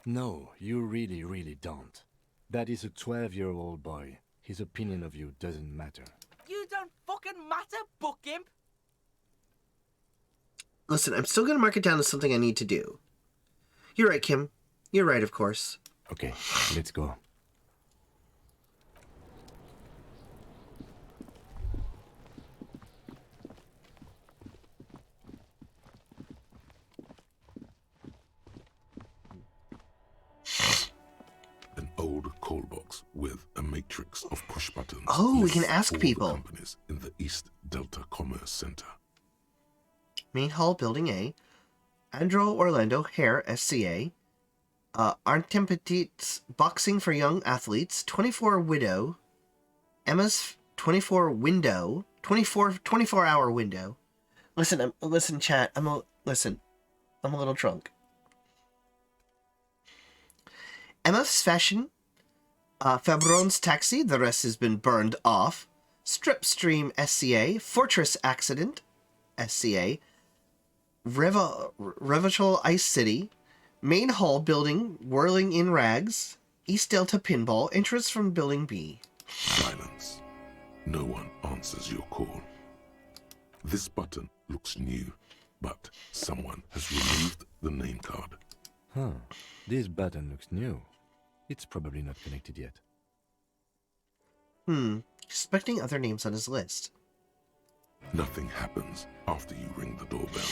S12: No, you really, really don't. That is a 12-year-old boy. His opinion of you doesn't matter.
S19: You don't fucking matter, buck imp.
S7: Listen, I'm still going to mark it down as something I need to do. You're right, Kim. You're right, of course.
S12: Okay, let's go.
S10: An old call box with a matrix of push buttons.
S7: Oh, we can
S10: lists
S7: ask
S10: all
S7: people.
S10: The companies in the East Delta Commerce Center.
S7: Main Hall, Building A. Andrew Orlando Hare, SCA. Artem Petit's Boxing for Young Athletes. 24 Widow. Emma's 24 Window. 24-hour window. Listen, chat. I'm a little drunk. Emma's Fashion. Fabron's Taxi. The rest has been burned off. Stripstream, SCA. Fortress Accident, SCA. Revital Ice City. Main Hall Building, Whirling in Rags. East Delta Pinball, entrance from Building B.
S10: Silence. No one answers your call. This button looks new, but someone has removed the name card.
S12: Huh. This button looks new. It's probably not connected yet.
S7: Expecting other names on his list.
S10: Nothing happens after you ring the doorbell.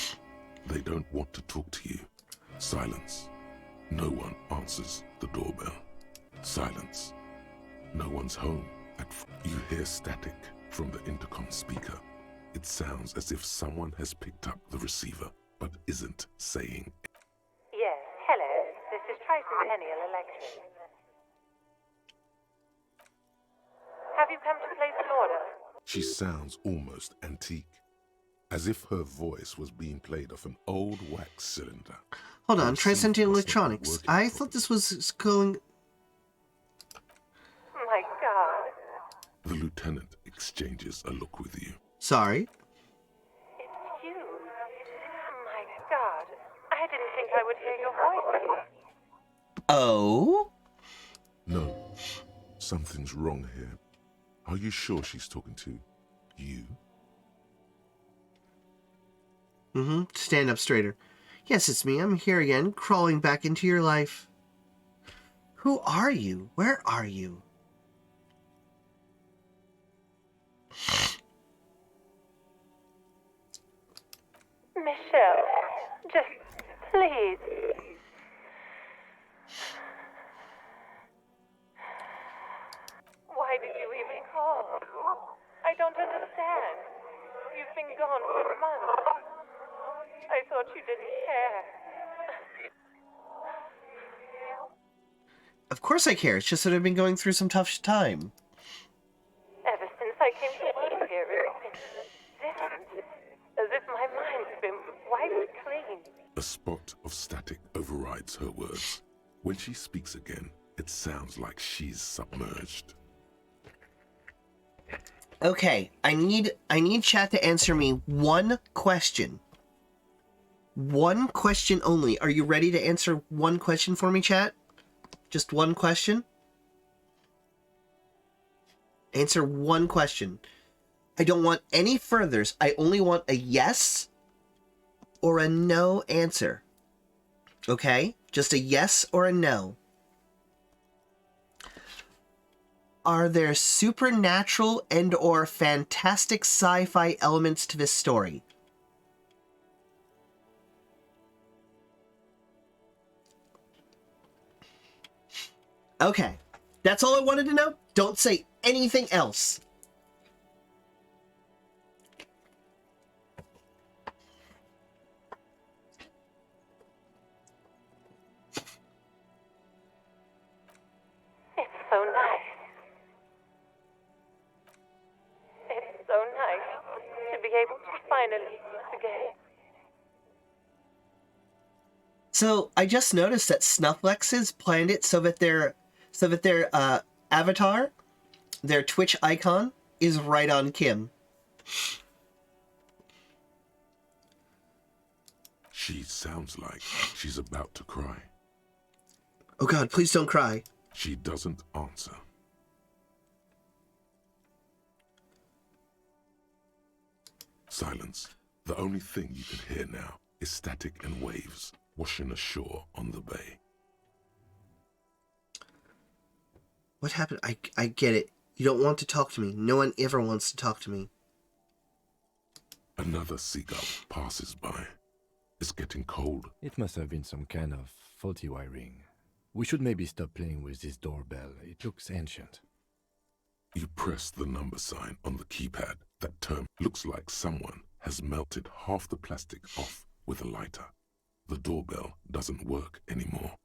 S10: They don't want to talk to you. Silence. No one answers the doorbell. Silence. No one's home. You hear static from the intercom speaker. It sounds as if someone has picked up the receiver, but isn't saying.
S13: Yes, hello. This is Tricentennial Electric. Have you come to place an order?
S10: She sounds almost antique, as if her voice was being played off an old wax cylinder.
S7: Hold on, Tricentennial Electronics. I thought this was going...
S13: My God.
S10: The lieutenant exchanges a look with you.
S7: Sorry?
S13: It's you. My God. I didn't think I would hear your voice.
S7: Oh?
S10: No. Something's wrong here. Are you sure she's talking to you?
S7: Stand up straighter. Yes, it's me. I'm here again, crawling back into your life. Who are you? Where are you?
S13: Michelle, just please. Why did you even call? I don't understand. You've been gone for months. I thought you didn't care.
S7: Of course I care. It's just that I've been going through some tough time.
S13: Ever since I came to work here, it's been different. As if my mind's been wiped clean.
S10: A spot of static overrides her words. When she speaks again, it sounds like she's submerged.
S7: Okay, I need chat to answer me one question. One question only. Are you ready to answer one question for me, chat? Just one question? Answer one question. I don't want any furthers. I only want a yes or a no answer. Okay? Just a yes or a no. Are there supernatural and or fantastic sci-fi elements to this story? Okay. That's all I wanted to know. Don't say anything else.
S13: It's so nice. It's so nice to be able to finally once again.
S7: So I just noticed that Snufflexes planned it so that their avatar, their Twitch icon, is right on Kim.
S10: She sounds like she's about to cry.
S7: Oh God, please don't cry.
S10: She doesn't answer. Silence. The only thing you can hear now is static and waves washing ashore on the bay.
S7: What happened? I get it. You don't want to talk to me. No one ever wants to talk to me.
S10: Another seagull passes by. It's getting cold.
S12: It must have been some kind of faulty wiring. We should maybe stop playing with this doorbell. It looks ancient.
S10: You press the number sign on the keypad. That term looks like someone has melted half the plastic off with a lighter. The doorbell doesn't work anymore.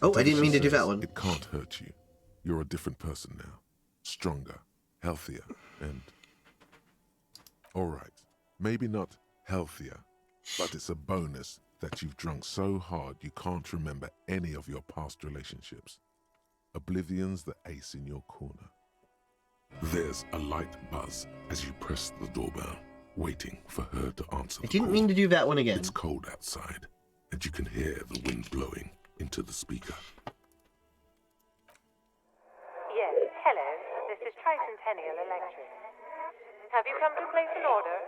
S7: Oh, I didn't mean to do that one.
S10: It can't hurt you. You're a different person now. Stronger, healthier, and... Alright, maybe not healthier, but it's a bonus that you've drunk so hard you can't remember any of your past relationships. Oblivion's the ace in your corner. There's a light buzz as you press the doorbell, waiting for her to answer the
S7: I didn't
S10: call.
S7: mean to do that one again.
S10: It's cold outside, and you can hear the wind blowing into the speaker.
S13: Yes, hello. This is Tricentennial Electric. Have you come to place an order?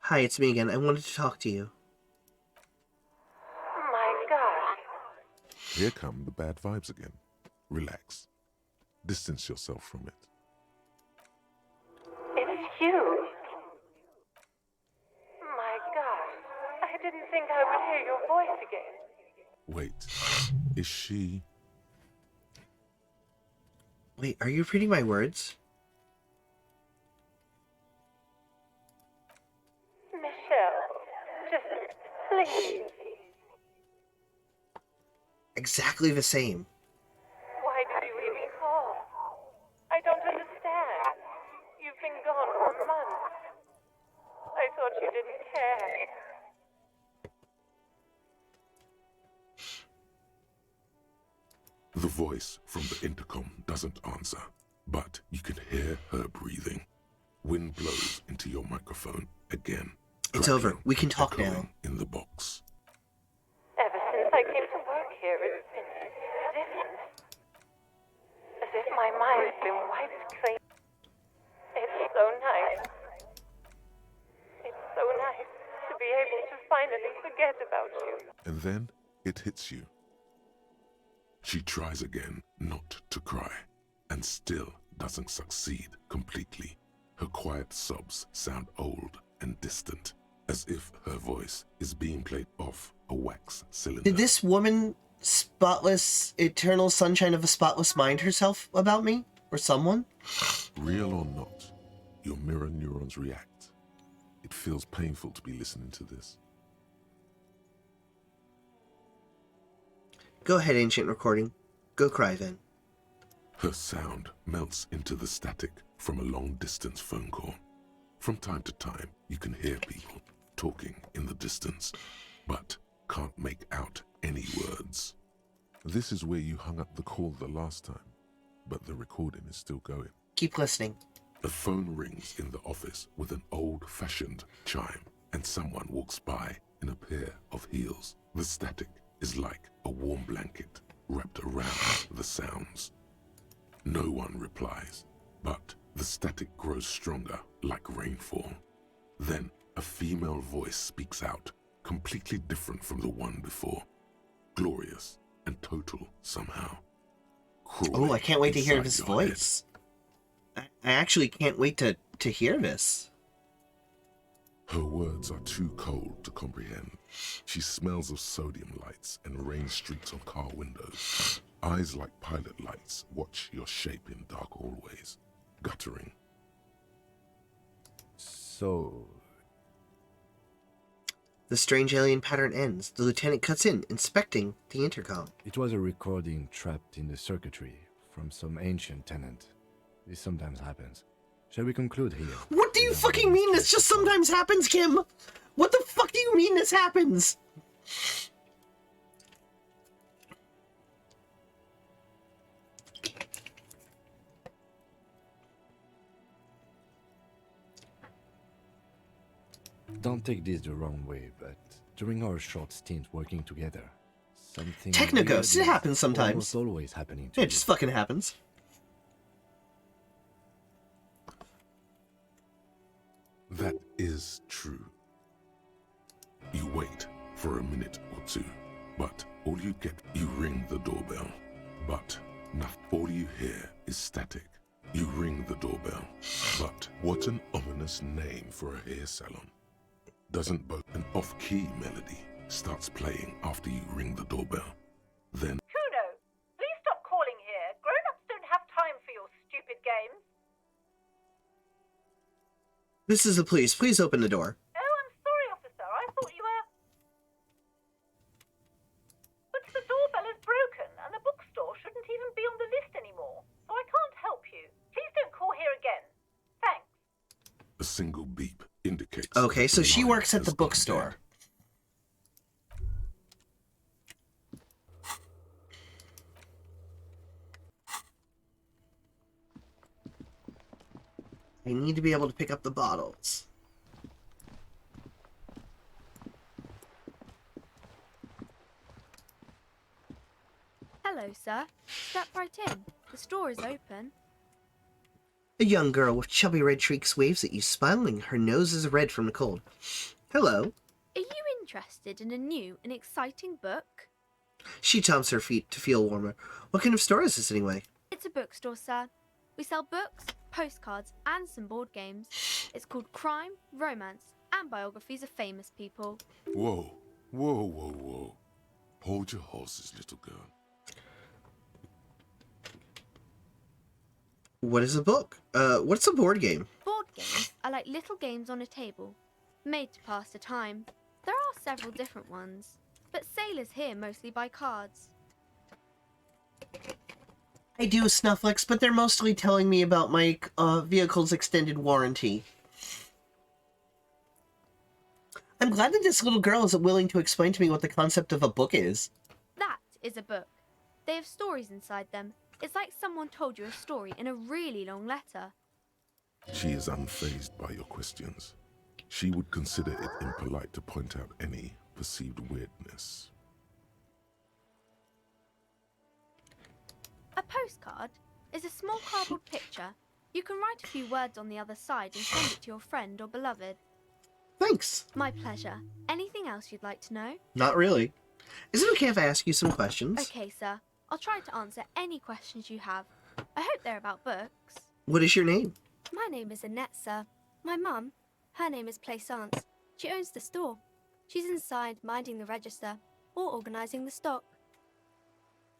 S7: Hi, it's me again. I wanted to talk to you.
S13: My God.
S10: Here come the bad vibes again. Relax. Distance yourself from it.
S13: It's you. My God. I didn't think I would hear your voice again.
S10: Wait, is she...
S7: Wait, are you reading my words?
S13: Michelle, just please.
S7: Exactly the same.
S13: Why did you even call? I don't understand. You've been gone for months. I thought you didn't care.
S10: The voice from the intercom doesn't answer, but you can hear her breathing. Wind blows into your microphone again.
S7: It's over. We can talk now.
S10: In the box.
S13: Ever since I came to work here, it's been different. As if my mind's been wiped clean. It's so nice. It's so nice to be able to finally forget about you.
S10: And then it hits you. She tries again not to cry, and still doesn't succeed completely. Her quiet sobs sound old and distant, as if her voice is being played off a wax cylinder.
S7: Did this woman, spotless, eternal sunshine of a spotless mind herself about me? Or someone?
S10: Real or not, your mirror neurons react. It feels painful to be listening to this.
S7: Go ahead, ancient recording. Go cry then.
S10: Her sound melts into the static from a long-distance phone call. From time to time, you can hear people talking in the distance, but can't make out any words. This is where you hung up the call the last time, but the recording is still going.
S7: Keep listening.
S10: The phone rings in the office with an old-fashioned chime, and someone walks by in a pair of heels. The static is like a warm blanket wrapped around the sounds. No one replies, but the static grows stronger like rainfall. Then a female voice speaks out, completely different from the one before. Glorious and total somehow.
S7: Oh, I can't wait to hear this
S10: inside your
S7: voice. I actually can't wait to hear this.
S10: Her words are too cold to comprehend. She smells of sodium lights and rain streaks on car windows. Eyes like pilot lights watch your shape in dark hallways, guttering.
S12: So...
S7: The strange alien pattern ends. The lieutenant cuts in, inspecting the intercom.
S12: It was a recording trapped in the circuitry from some ancient tenant. This sometimes happens. Shall we conclude here?
S7: What do you fucking mean this just sometimes happens, Kim? What the fuck do you mean this happens?
S12: Don't take this the wrong way, but during our short stint working together, something...
S7: Technoghost, it happens sometimes.
S12: Almost always happening to
S7: It just fucking happens.
S10: That is true. You wait for a minute or two, But all you get, you ring the doorbell. But all you hear is static. You ring the doorbell. But what an ominous name for a hair salon. Doesn't but an off-key melody starts playing after you ring the doorbell. Then
S13: Kuno, please stop calling here. Grown-ups don't have time for your stupid games.
S7: This is the police. Please open the door.
S13: Oh, I'm sorry, officer. I thought you were... But the doorbell is broken, and the bookstore shouldn't even be on the list anymore. So I can't help you. Please don't call here again. Thanks.
S10: a single beep indicates...
S7: Okay, so she
S10: line
S7: works at
S10: has
S7: the
S10: gone
S7: bookstore. I need to be able to pick up the bottles.
S14: Hello, sir. Step right in. The store is open.
S7: A young girl with chubby red cheeks waves at you, smiling. Her nose is red from the cold. Hello.
S14: Are you interested in a new and exciting book?
S7: She taps her feet to feel warmer. What kind of store is this anyway?
S14: It's a bookstore, sir. We sell books, postcards, and some board games. It's called Crime, Romance, and Biographies of Famous People.
S10: Whoa, whoa, whoa, whoa. Hold your horses, little girl.
S7: What is a book? What's a board game?
S14: Board games are like little games on a table, made to pass the time. There are several different ones, but sailors here mostly buy cards.
S7: I do, Snufflex, but they're mostly telling me about my vehicle's extended warranty. I'm glad that this little girl is willing to explain to me what the concept of a book is.
S14: That is a book. They have stories inside them. It's like someone told you a story in a really long letter.
S10: She is unfazed by your questions. She would consider it impolite to point out any perceived weirdness.
S14: A postcard is a small cardboard picture. You can write a few words on the other side and send it to your friend or beloved.
S7: Thanks.
S14: My pleasure. Anything else you'd like to know?
S7: Not really. Is it okay if I ask you some questions?
S14: Okay, sir. I'll try to answer any questions you have. I hope they're about books.
S7: What is your name?
S14: My name is Annette, sir. My mum, her name is Plaisance. She owns the store. She's inside minding the register or organising the stock.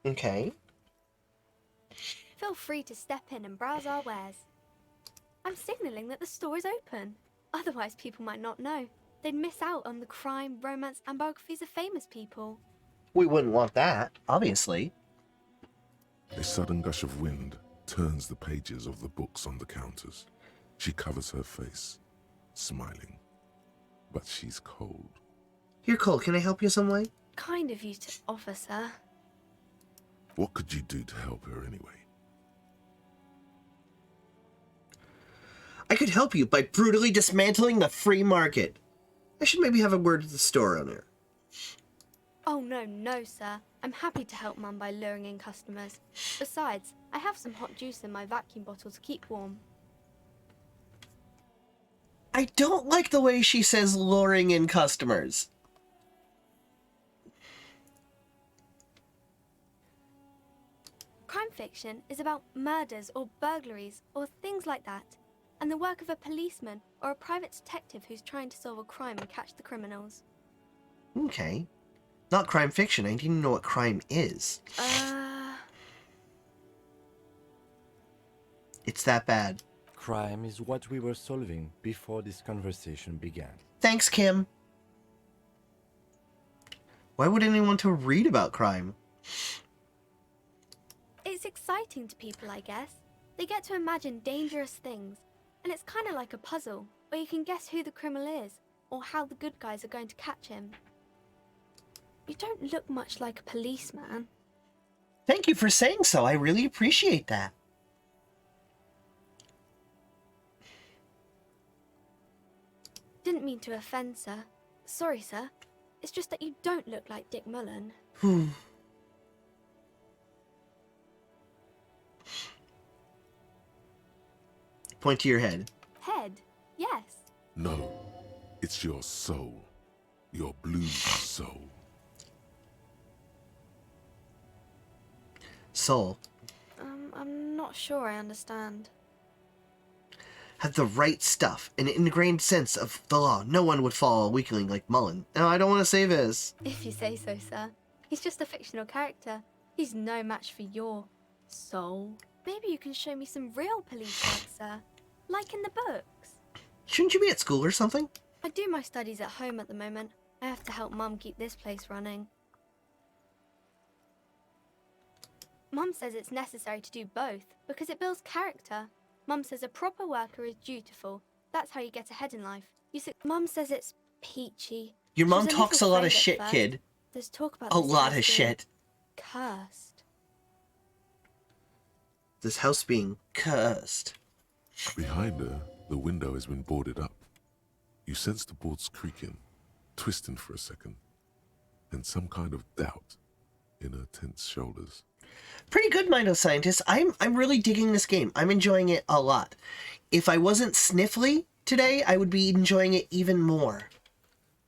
S7: Okay.
S14: Feel free to step in and browse our wares. I'm signalling that the store is open. Otherwise, people might not know. They'd miss out on the crime, romance, and biographies of famous people.
S7: We wouldn't want that, obviously.
S10: A sudden gush of wind turns the pages of the books on the counters. She covers her face, smiling. But she's cold.
S7: You're cold. Can I help you some way?
S14: Kind of you to offer, sir.
S10: What could you do to help her anyway?
S7: I could help you by brutally dismantling the free market. I should maybe have a word with the store owner.
S14: Oh, no, sir. I'm happy to help Mum by luring in customers. Besides, I have some hot juice in my vacuum bottle to keep warm.
S7: I don't like the way she says luring in customers.
S14: Crime fiction is about murders or burglaries or things like that, and the work of a policeman or a private detective who's trying to solve a crime and catch the criminals.
S7: Okay. Not crime fiction. I didn't even know what crime is. It's that bad.
S12: Crime is what we were solving before this conversation began.
S7: Thanks, Kim. Why would anyone want to read about crime?
S14: It's exciting to people, I guess. They get to imagine dangerous things, and it's kind of like a puzzle, where you can guess who the criminal is, or how the good guys are going to catch him. You don't look much like a policeman.
S7: Thank you for saying so. I really appreciate that.
S14: Didn't mean to offend, sir. Sorry, sir. It's just that you don't look like Dick Mullen.
S7: Point to your head.
S14: Head? Yes.
S10: No, it's your soul. Your blue soul.
S7: soul.
S14: I'm not sure I understand.
S7: Had the right stuff, an ingrained sense of the law. No one would fall a weakling like Mullen. No, I don't want to say this.
S14: If you say so, sir. He's just a fictional character. He's no match for your soul. Maybe you can show me some real police work, sir. Like in the books.
S7: Shouldn't you be at school or something?
S14: I do my studies at home at the moment. I have to help Mum keep this place running. Mum says it's necessary to do both because it builds character. Mum says a proper worker is dutiful. That's how you get ahead in life. Mum says it's peachy.
S7: Your mom
S14: She was
S7: talks a
S14: little
S7: lot of
S14: afraid at
S7: shit,
S14: first.
S7: kid.
S14: There's talk about
S7: A
S14: this
S7: lot
S14: house
S7: of
S14: being
S7: shit.
S14: Cursed.
S7: This house being cursed.
S10: Behind her, the window has been boarded up. You sense the boards creaking, twisting for a second, and some kind of doubt in her tense shoulders.
S7: Pretty good, Mindless Scientist. I'm really digging this game. I'm enjoying it a lot. If I wasn't sniffly today, I would be enjoying it even more.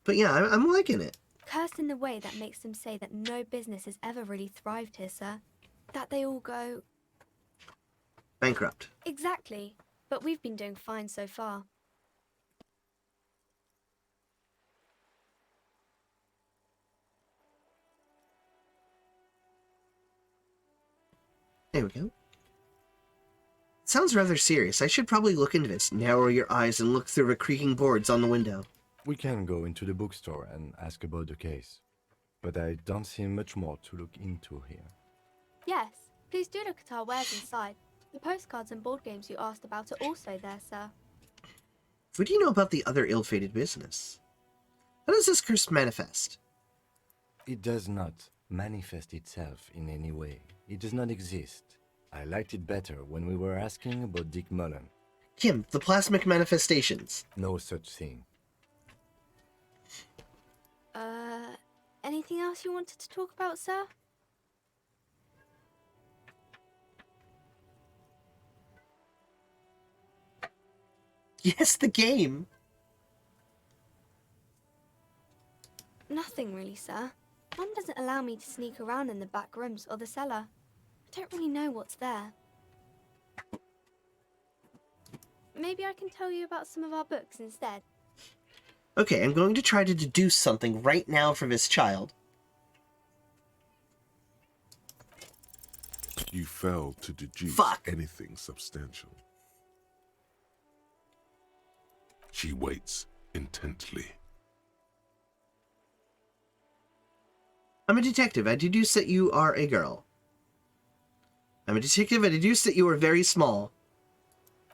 S7: But yeah, I'm liking it.
S14: Cursed in the way that makes them say that no business has ever really thrived here, sir. That they all go...
S7: Bankrupt.
S14: Exactly. But we've been doing fine so far.
S7: There we go. Sounds rather serious. I should probably look into this. Narrow your eyes and look through the creaking boards on the window.
S12: We can go into the bookstore and ask about the case. But I don't see much more to look into here.
S14: Yes, please do look at our wares inside. The postcards and board games you asked about are also there, sir.
S7: What do you know about the other ill-fated business? How does this curse manifest?
S12: It does not manifest itself in any way. It does not exist. I liked it better when we were asking about Dick Mullen.
S7: Kim, the plasmic manifestations.
S12: No such thing.
S14: Anything else you wanted to talk about, sir?
S7: Yes, the game.
S14: Nothing really, sir. Mum doesn't allow me to sneak around in the back rooms or the cellar. I don't really know what's there. Maybe I can tell you about some of our books instead.
S7: Okay, I'm going to try to deduce something right now for this child.
S10: You failed to deduce anything substantial. She waits intently.
S7: I'm a detective. I deduce that you are a girl. I'm a detective. I deduce that you are very small.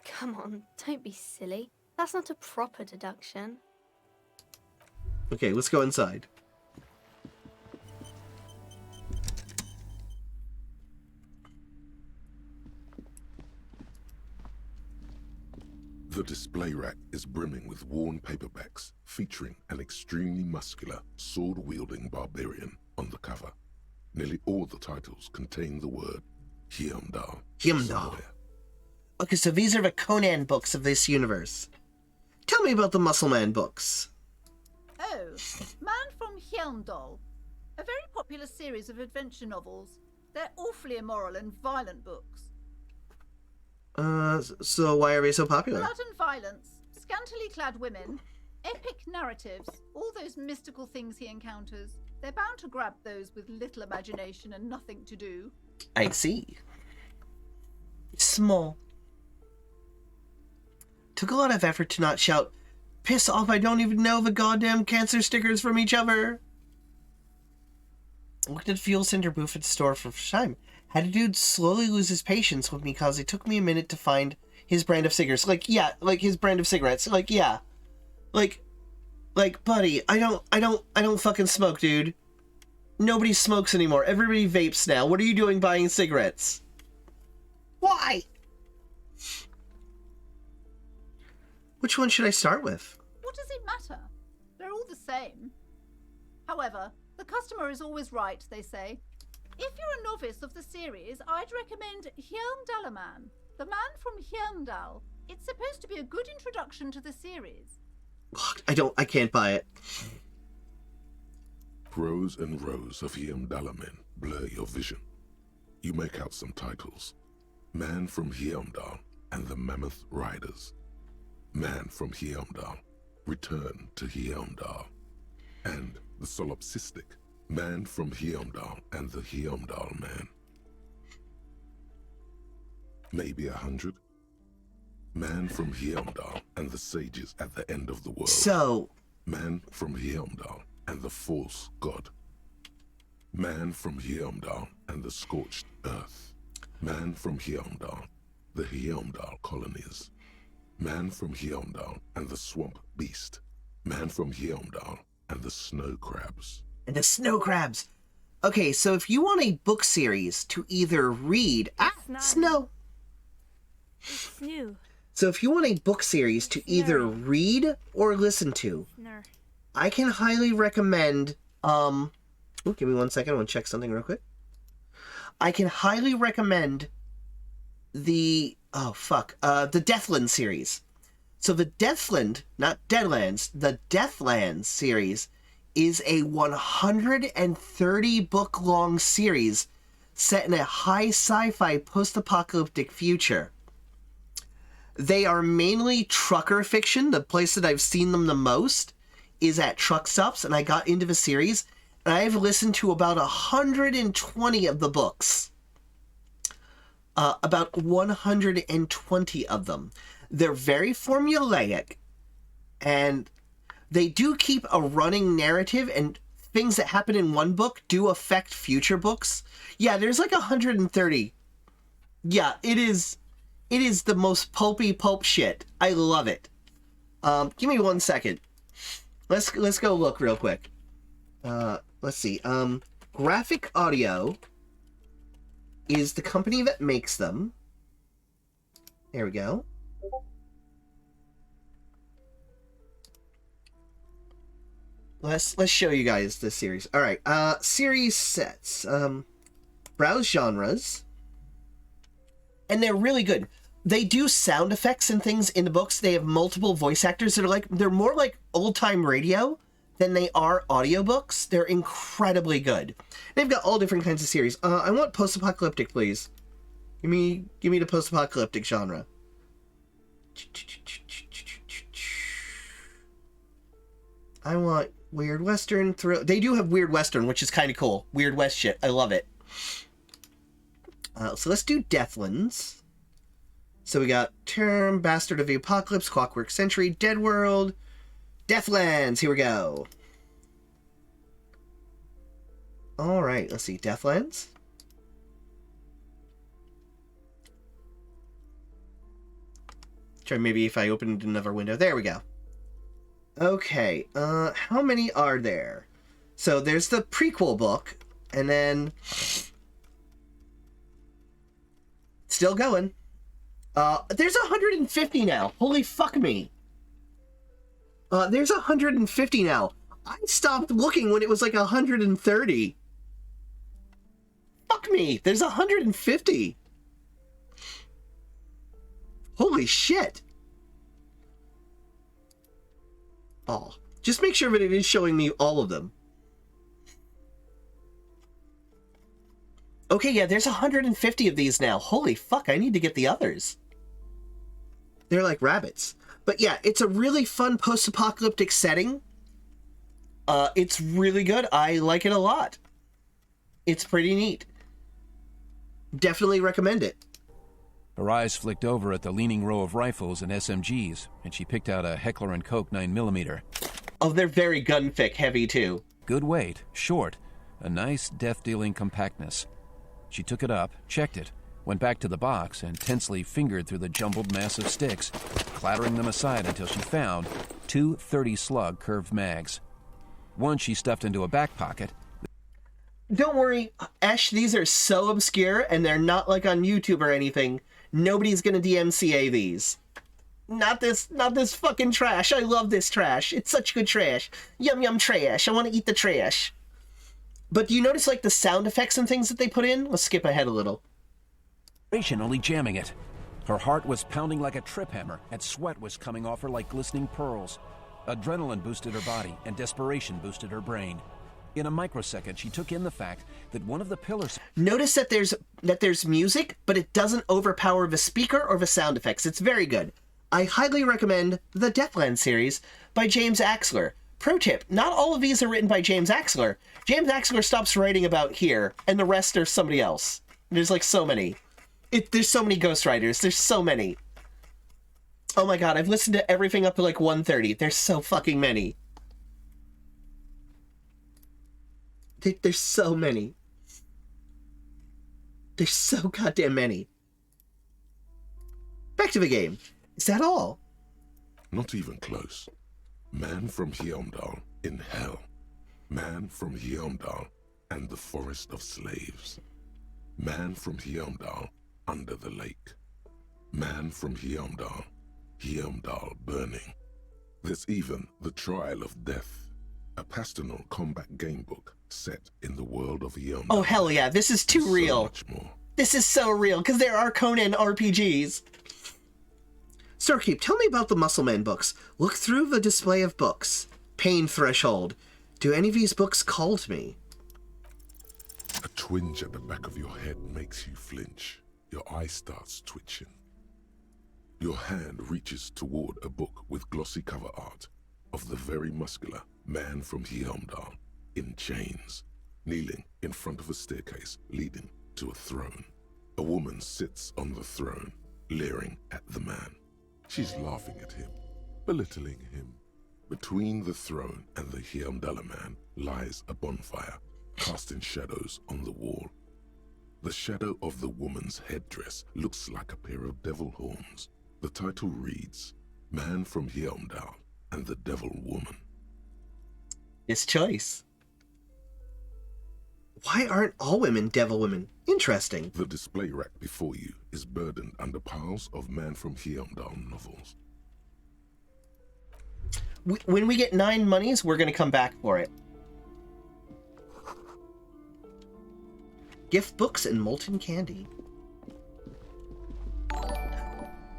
S14: Come on, don't be silly. That's not a proper deduction.
S7: Okay, let's go inside.
S10: The display rack is brimming with worn paperbacks featuring an extremely muscular, sword-wielding barbarian on the cover. Nearly all the titles contain the word Heimdall.
S7: Heimdall. Okay, so these are the Conan books of this universe. Tell me about the Muscle Man books.
S15: Oh, Man from Heimdall. A very popular series of adventure novels. They're awfully immoral and violent books.
S7: So why are they so popular?
S15: Blood and violence, scantily clad women, epic narratives, all those mystical things he encounters. They're bound to grab those with little imagination and nothing to do.
S7: I see. Small. Took a lot of effort to not shout, "Piss off, I don't even know the goddamn cancer stickers from each other." Looked at Fuel Cinder Booth at the store for time. Had a dude slowly lose his patience with me because it took me a minute to find his brand of cigarettes. Like, yeah, like his brand of cigarettes. Like, yeah. Like, buddy, I don't fucking smoke, dude. Nobody smokes anymore. Everybody vapes now. What are you doing buying cigarettes? Why? Which one should I start with?
S15: What does it matter? They're all the same. However, the customer is always right, they say. If you're a novice of the series, I'd recommend Heimdallaman, the man from Heimdall. It's supposed to be a good introduction to the series.
S7: I can't buy it.
S10: Rows and rows of Heimdallamen blur your vision. You make out some titles. Man from Heimdall and the Mammoth Riders. Man from Heimdall, Return to Heimdall. And the Solipsistic, Man from Heimdall and the Heimdall Man. Maybe 100. Man from Heimdall and the Sages at the End of the World.
S7: So...
S10: Man from Heimdall and the False God. Man from Heimdall and the Scorched Earth. Man from Heimdall, the Heimdall colonies. Man from Heimdall and the Swamp Beast. Man from Heimdall and the Snow Crabs.
S7: And the Snow Crabs! Okay, so if you want a book series to either read... Snow!
S20: It's new.
S7: So if you want a book series to either read or listen to, I can highly recommend... give me 1 second, I want to check something real quick. I can highly recommend the... the Deathland series. So the Deathland, not Deadlands, the Deathlands series is a 130-book-long series set in a high sci-fi post-apocalyptic future. They are mainly trucker fiction. The place that I've seen them the most is at truck stops, and I got into the series, and I've listened to about 120 of the books. About 120 of them. They're very formulaic, and they do keep a running narrative, and things that happen in one book do affect future books. Yeah, there's like 130. Yeah, it is the most pulpy pulp shit. I love it. Give me 1 second. Let's go look real quick. Let's see. Graphic Audio is the company that makes them. There we go. Let's show you guys this series. All right. Series sets. Browse genres. And they're really good. They do sound effects and things in the books. They have multiple voice actors that are they're more like old-time radio than they are audiobooks. They're incredibly good. They've got all different kinds of series. I want post-apocalyptic, please. Give me the post-apocalyptic genre. I want Weird Western, They do have Weird Western, which is kind of cool. Weird West shit. I love it. So let's do Deathlands. So we got Term, Bastard of the Apocalypse, Clockwork Century, Dead World, Deathlands. Here we go. All right, let's see. Deathlands. Try maybe if I opened another window. There we go. Okay, how many are there? So there's the prequel book, and then... Still going. There's 150 now. Holy fuck me. There's 150 now. I stopped looking when it was like 130. Fuck me. There's 150. Holy shit. Oh, just make sure that it is showing me all of them. Okay, yeah, there's 150 of these now. Holy fuck, I need to get the others. They're like rabbits. But yeah, it's a really fun post-apocalyptic setting. It's really good. I like it a lot. It's pretty neat. Definitely recommend it.
S16: Her eyes flicked over at the leaning row of rifles and SMGs, and she picked out a Heckler & Koch 9mm.
S7: Oh, they're very gun-thick heavy, too.
S16: Good weight, short, a nice death-dealing compactness. She took it up, checked it, went back to the box, and tensely fingered through the jumbled mass of sticks, clattering them aside until she found two 30-slug curved mags. One she stuffed into a back pocket.
S7: Don't worry, Ash, these are so obscure, and they're not like on YouTube or anything. Nobody's gonna DMCA these. Not this fucking trash. I love this trash. It's such good trash. Yum yum trash. I want to eat the trash. But do you notice like the sound effects and things that they put in? Let's skip ahead a little.
S16: Only jamming it. Her heart was pounding like a trip hammer, and sweat was coming off her like glistening pearls. Adrenaline boosted her body, and desperation boosted her brain. In a microsecond, she took in the fact that one of the pillars...
S7: Notice that there's music, but it doesn't overpower the speaker or the sound effects. It's very good. I highly recommend the Deathland series by James Axler. Pro tip, not all of these are written by James Axler. James Axler stops writing about here, and the rest are somebody else. There's like so many. There's so many ghostwriters. There's so many. Oh my god, I've listened to everything up to like 130. There's so fucking many. There's so many. There's so goddamn many. Back to the game. Is that all?
S10: Not even close. Man from Heimdall in hell. Man from Heimdall and the forest of slaves. Man from Heimdall under the lake. Man from Heimdall. Heimdall burning. There's even The Trial of Death, a pastoral combat game book set in the world of Heimdall.
S7: Oh hell yeah, this is too real.
S10: Much more.
S7: This is so real, because there are Conan RPGs. Starkeep, tell me about the Muscleman books. Look through the display of books. Pain Threshold. Do any of these books call to me?
S10: A twinge at the back of your head makes you flinch. Your eye starts twitching. Your hand reaches toward a book with glossy cover art of the very muscular man from Heimdall in chains, kneeling in front of a staircase leading to a throne. A woman sits on the throne, leering at the man. She's laughing at him, belittling him. Between the throne and the Heimdall man lies a bonfire, casting shadows on the wall. The shadow of the woman's headdress looks like a pair of devil horns. The title reads, Man from Heimdall and the Devil Woman.
S7: His choice. Why aren't all women devil women? Interesting.
S10: The display rack before you is burdened under piles of Man from Heimdall novels.
S7: When we get 9 monies, we're going to come back for it. Gift books and molten candy.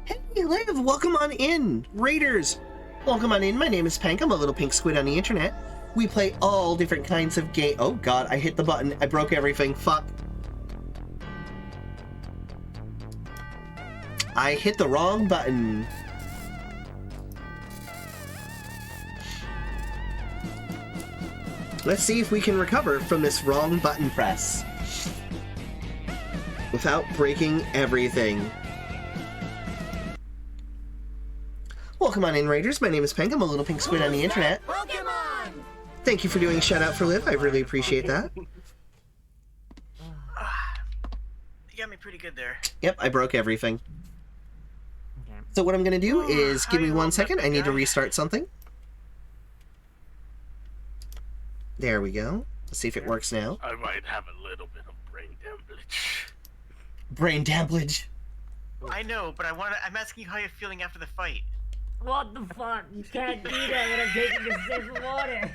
S7: Hey, Liv, welcome on in. Raiders, welcome on in. My name is Pank. I'm a little pink squid on the internet. We play all different kinds of game. Oh god, I hit the button. I broke everything. Fuck. I hit the wrong button. Let's see if we can recover from this wrong button press without breaking everything. Welcome on in, Raiders. My name is Pank. I'm a little pink squid on the internet.
S22: Pokemon!
S7: Thank you for doing a shout out for Liv. I really appreciate that.
S3: You got me pretty good there.
S7: Yep, I broke everything. So what I'm going to do is, give me 1 second. I need to restart something. There we go. Let's see if it works now.
S17: I might have a little bit of brain damage.
S7: Brain damage.
S3: I know, but I'm asking you how you're feeling after the fight.
S22: What the fuck? You can't do that when I'm taking a sip of water.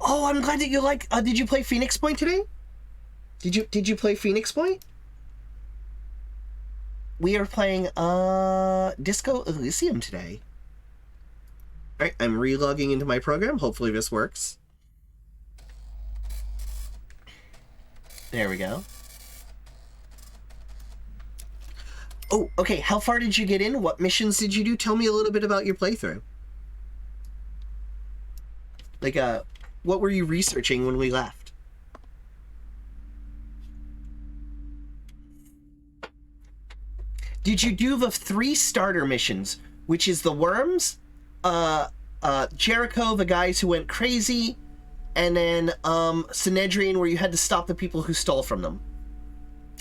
S7: Oh, I'm glad that you like. Did you play Phoenix Point today? Did you play Phoenix Point? We are playing Disco Elysium today. All right, I'm re-logging into my program. Hopefully this works. There we go. Oh, okay. How far did you get in? What missions did you do? Tell me a little bit about your playthrough. Like, what were you researching when we left? Did you do the 3 starter missions, which is the worms, Jericho, the guys who went crazy, and then Synedrian, where you had to stop the people who stole from them?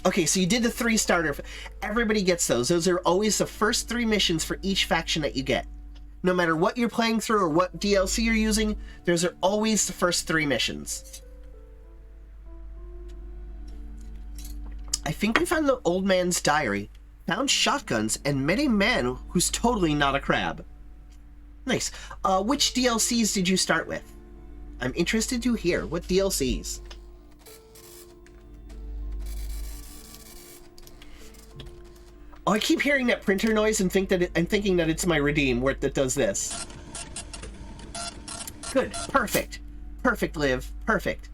S7: Okay, so you did the 3 starter. Everybody gets those. Those are always the first 3 missions for each faction that you get. No matter what you're playing through or what DLC you're using, those are always the first 3 missions. I think we found the old man's diary, found shotguns, and met a man who's totally not a crab. Nice. Which DLCs did you start with? I'm interested to hear. What DLCs? Oh, I keep hearing that printer noise and I'm thinking that it's my Redeem that does this. Good. Perfect. Perfect, Liv. Perfect.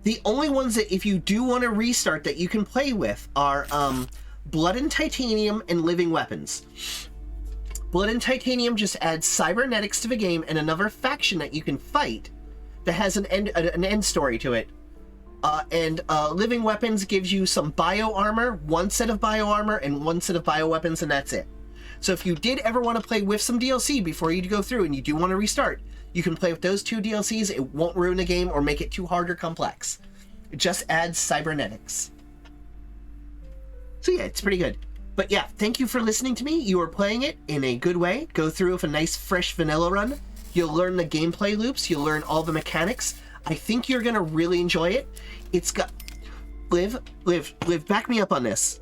S7: The only ones that if you do want to restart that you can play with are Blood and Titanium and Living Weapons. Blood and Titanium just adds cybernetics to the game and another faction that you can fight that has an end story to it. And Living Weapons gives you some bio armor, one set of bio armor, and one set of bio weapons, and that's it. So if you did ever want to play with some DLC before you go through and you do want to restart, you can play with those 2 DLCs. It won't ruin the game or make it too hard or complex. It just adds cybernetics. So yeah, it's pretty good. But yeah, thank you for listening to me. You are playing it in a good way. Go through with a nice fresh vanilla run. You'll learn the gameplay loops. You'll learn all the mechanics. I think you're going to really enjoy it. It's got... Liv, back me up on this.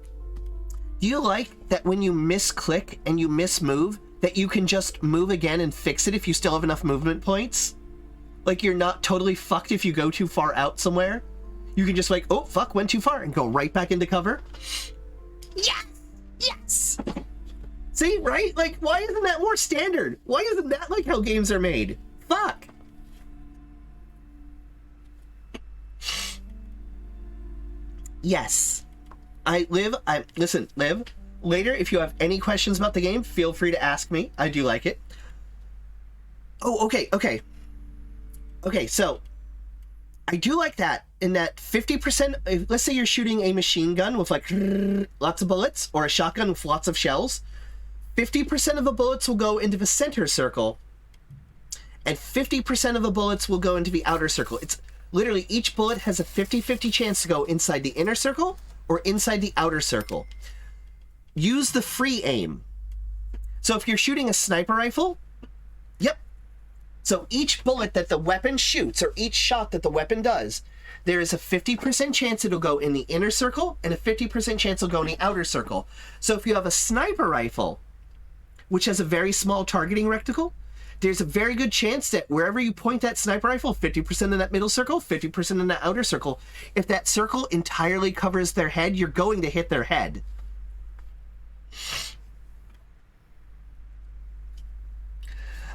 S7: Do you like that when you misclick and you mismove, that you can just move again and fix it if you still have enough movement points? Like, you're not totally fucked if you go too far out somewhere? You can just like, oh, fuck, went too far, and go right back into cover? Yes! Yes! See, right? Like, why isn't that more standard? Why isn't that like how games are made? Fuck! Yes. Listen, Liv, later, if you have any questions about the game, feel free to ask me. I do like it. Oh, okay, so I do like that in that 50%, let's say you're shooting a machine gun with like lots of bullets, or a shotgun with lots of shells, 50% of the bullets will go into the center circle, and 50% of the bullets will go into the outer circle. It's literally each bullet has a 50-50 chance to go inside the inner circle or inside the outer circle. Use the free aim. So if you're shooting a sniper rifle, yep. So each bullet that the weapon shoots, or each shot that the weapon does, there is a 50% chance it'll go in the inner circle and a 50% chance it'll go in the outer circle. So if you have a sniper rifle, which has a very small targeting reticle, there's a very good chance that wherever you point that sniper rifle, 50% in that middle circle, 50% in that outer circle, if that circle entirely covers their head, you're going to hit their head.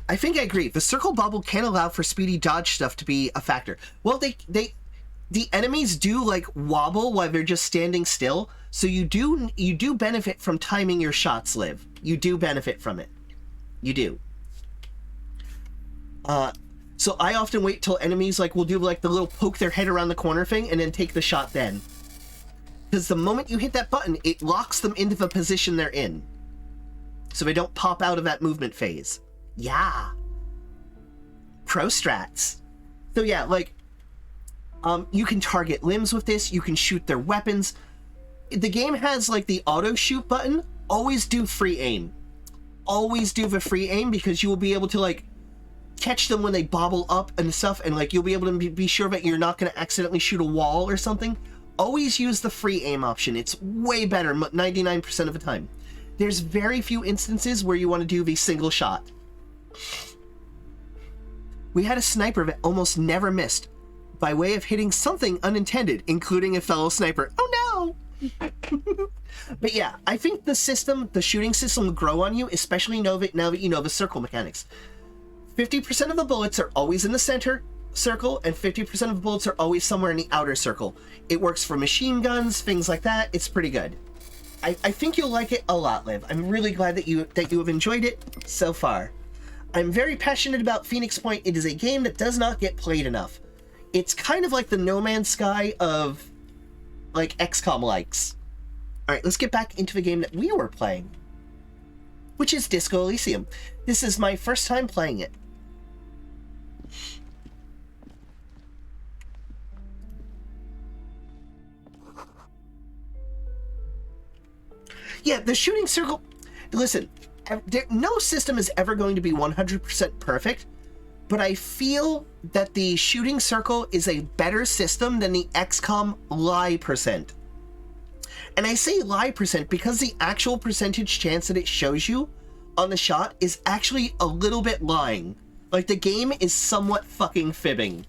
S7: I think I agree. The circle bubble can allow for speedy dodge stuff to be a factor. Well, the enemies do like wobble while they're just standing still, so you do benefit from timing your shots, Liv. You do benefit from it. You do. So I often wait till enemies will do like the little poke their head around the corner thing and then take the shot then. Because the moment you hit that button, it locks them into the position they're in. So they don't pop out of that movement phase. Yeah. Pro strats. So yeah, you can target limbs with this, you can shoot their weapons. The game has the auto shoot button. Always do free aim. Always do the free aim, because you will be able to catch them when they bobble up and stuff, and you'll be able to be sure that you're not going to accidentally shoot a wall or something. Always use the free aim option. It's way better 99% of the time. There's very few instances where you want to do the single shot. We had a sniper that almost never missed by way of hitting something unintended, including a fellow sniper. Oh no! But yeah, I think the shooting system will grow on you, especially now that you know the circle mechanics. 50% of the bullets are always in the center circle, and 50% of the bullets are always somewhere in the outer circle. It works for machine guns, things like that. It's pretty good. I think you'll like it a lot, Liv. I'm really glad that you have enjoyed it so far. I'm very passionate about Phoenix Point. It is a game that does not get played enough. It's kind of like the No Man's Sky of XCOM likes. Alright, let's get back into the game that we were playing, which is Disco Elysium. This is my first time playing it. Yeah, the shooting circle... Listen, no system is ever going to be 100% perfect, but I feel that the shooting circle is a better system than the XCOM lie percent. And I say lie percent because the actual percentage chance that it shows you on the shot is actually a little bit lying. The game is somewhat fucking fibbing.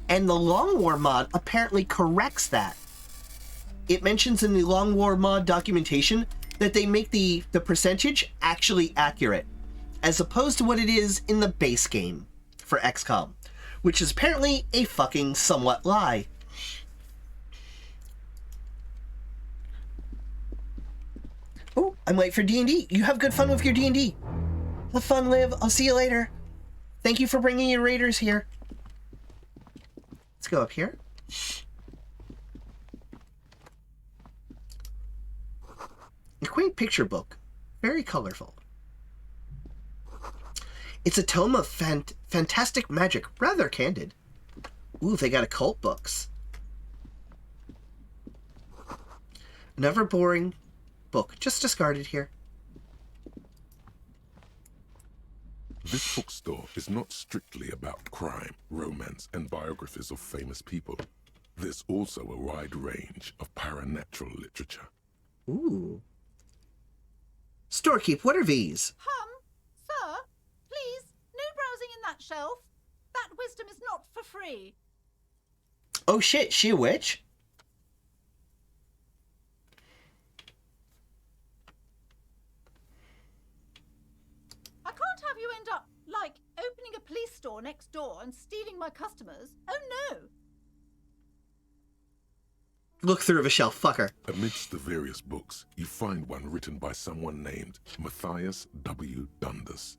S7: And the Long War mod apparently corrects that. It mentions in the Long War mod documentation that they make the percentage actually accurate, as opposed to what it is in the base game for XCOM, which is apparently a fucking somewhat lie. Oh, I'm late for D&D. You have good fun with your D&D. Have fun, Liv. I'll see you later. Thank you for bringing your raiders here. Let's go up here. A quaint picture book. Very colorful. It's a tome of fantastic magic. Rather candid. Ooh, they got occult books. Another boring book. Just discarded here.
S10: This bookstore is not strictly about crime, romance, and biographies of famous people. There's also a wide range of paranatural literature.
S7: Ooh. Storekeep, what are these?
S15: Sir, please, no browsing in that shelf. That wisdom is not for free.
S7: Oh shit, she a witch?
S15: I can't have you end up, like, opening a police store next door and stealing my customers. Oh no!
S7: Look through the shelf, fucker.
S10: Amidst the various books, you find one written by someone named Matthias W. Dundas.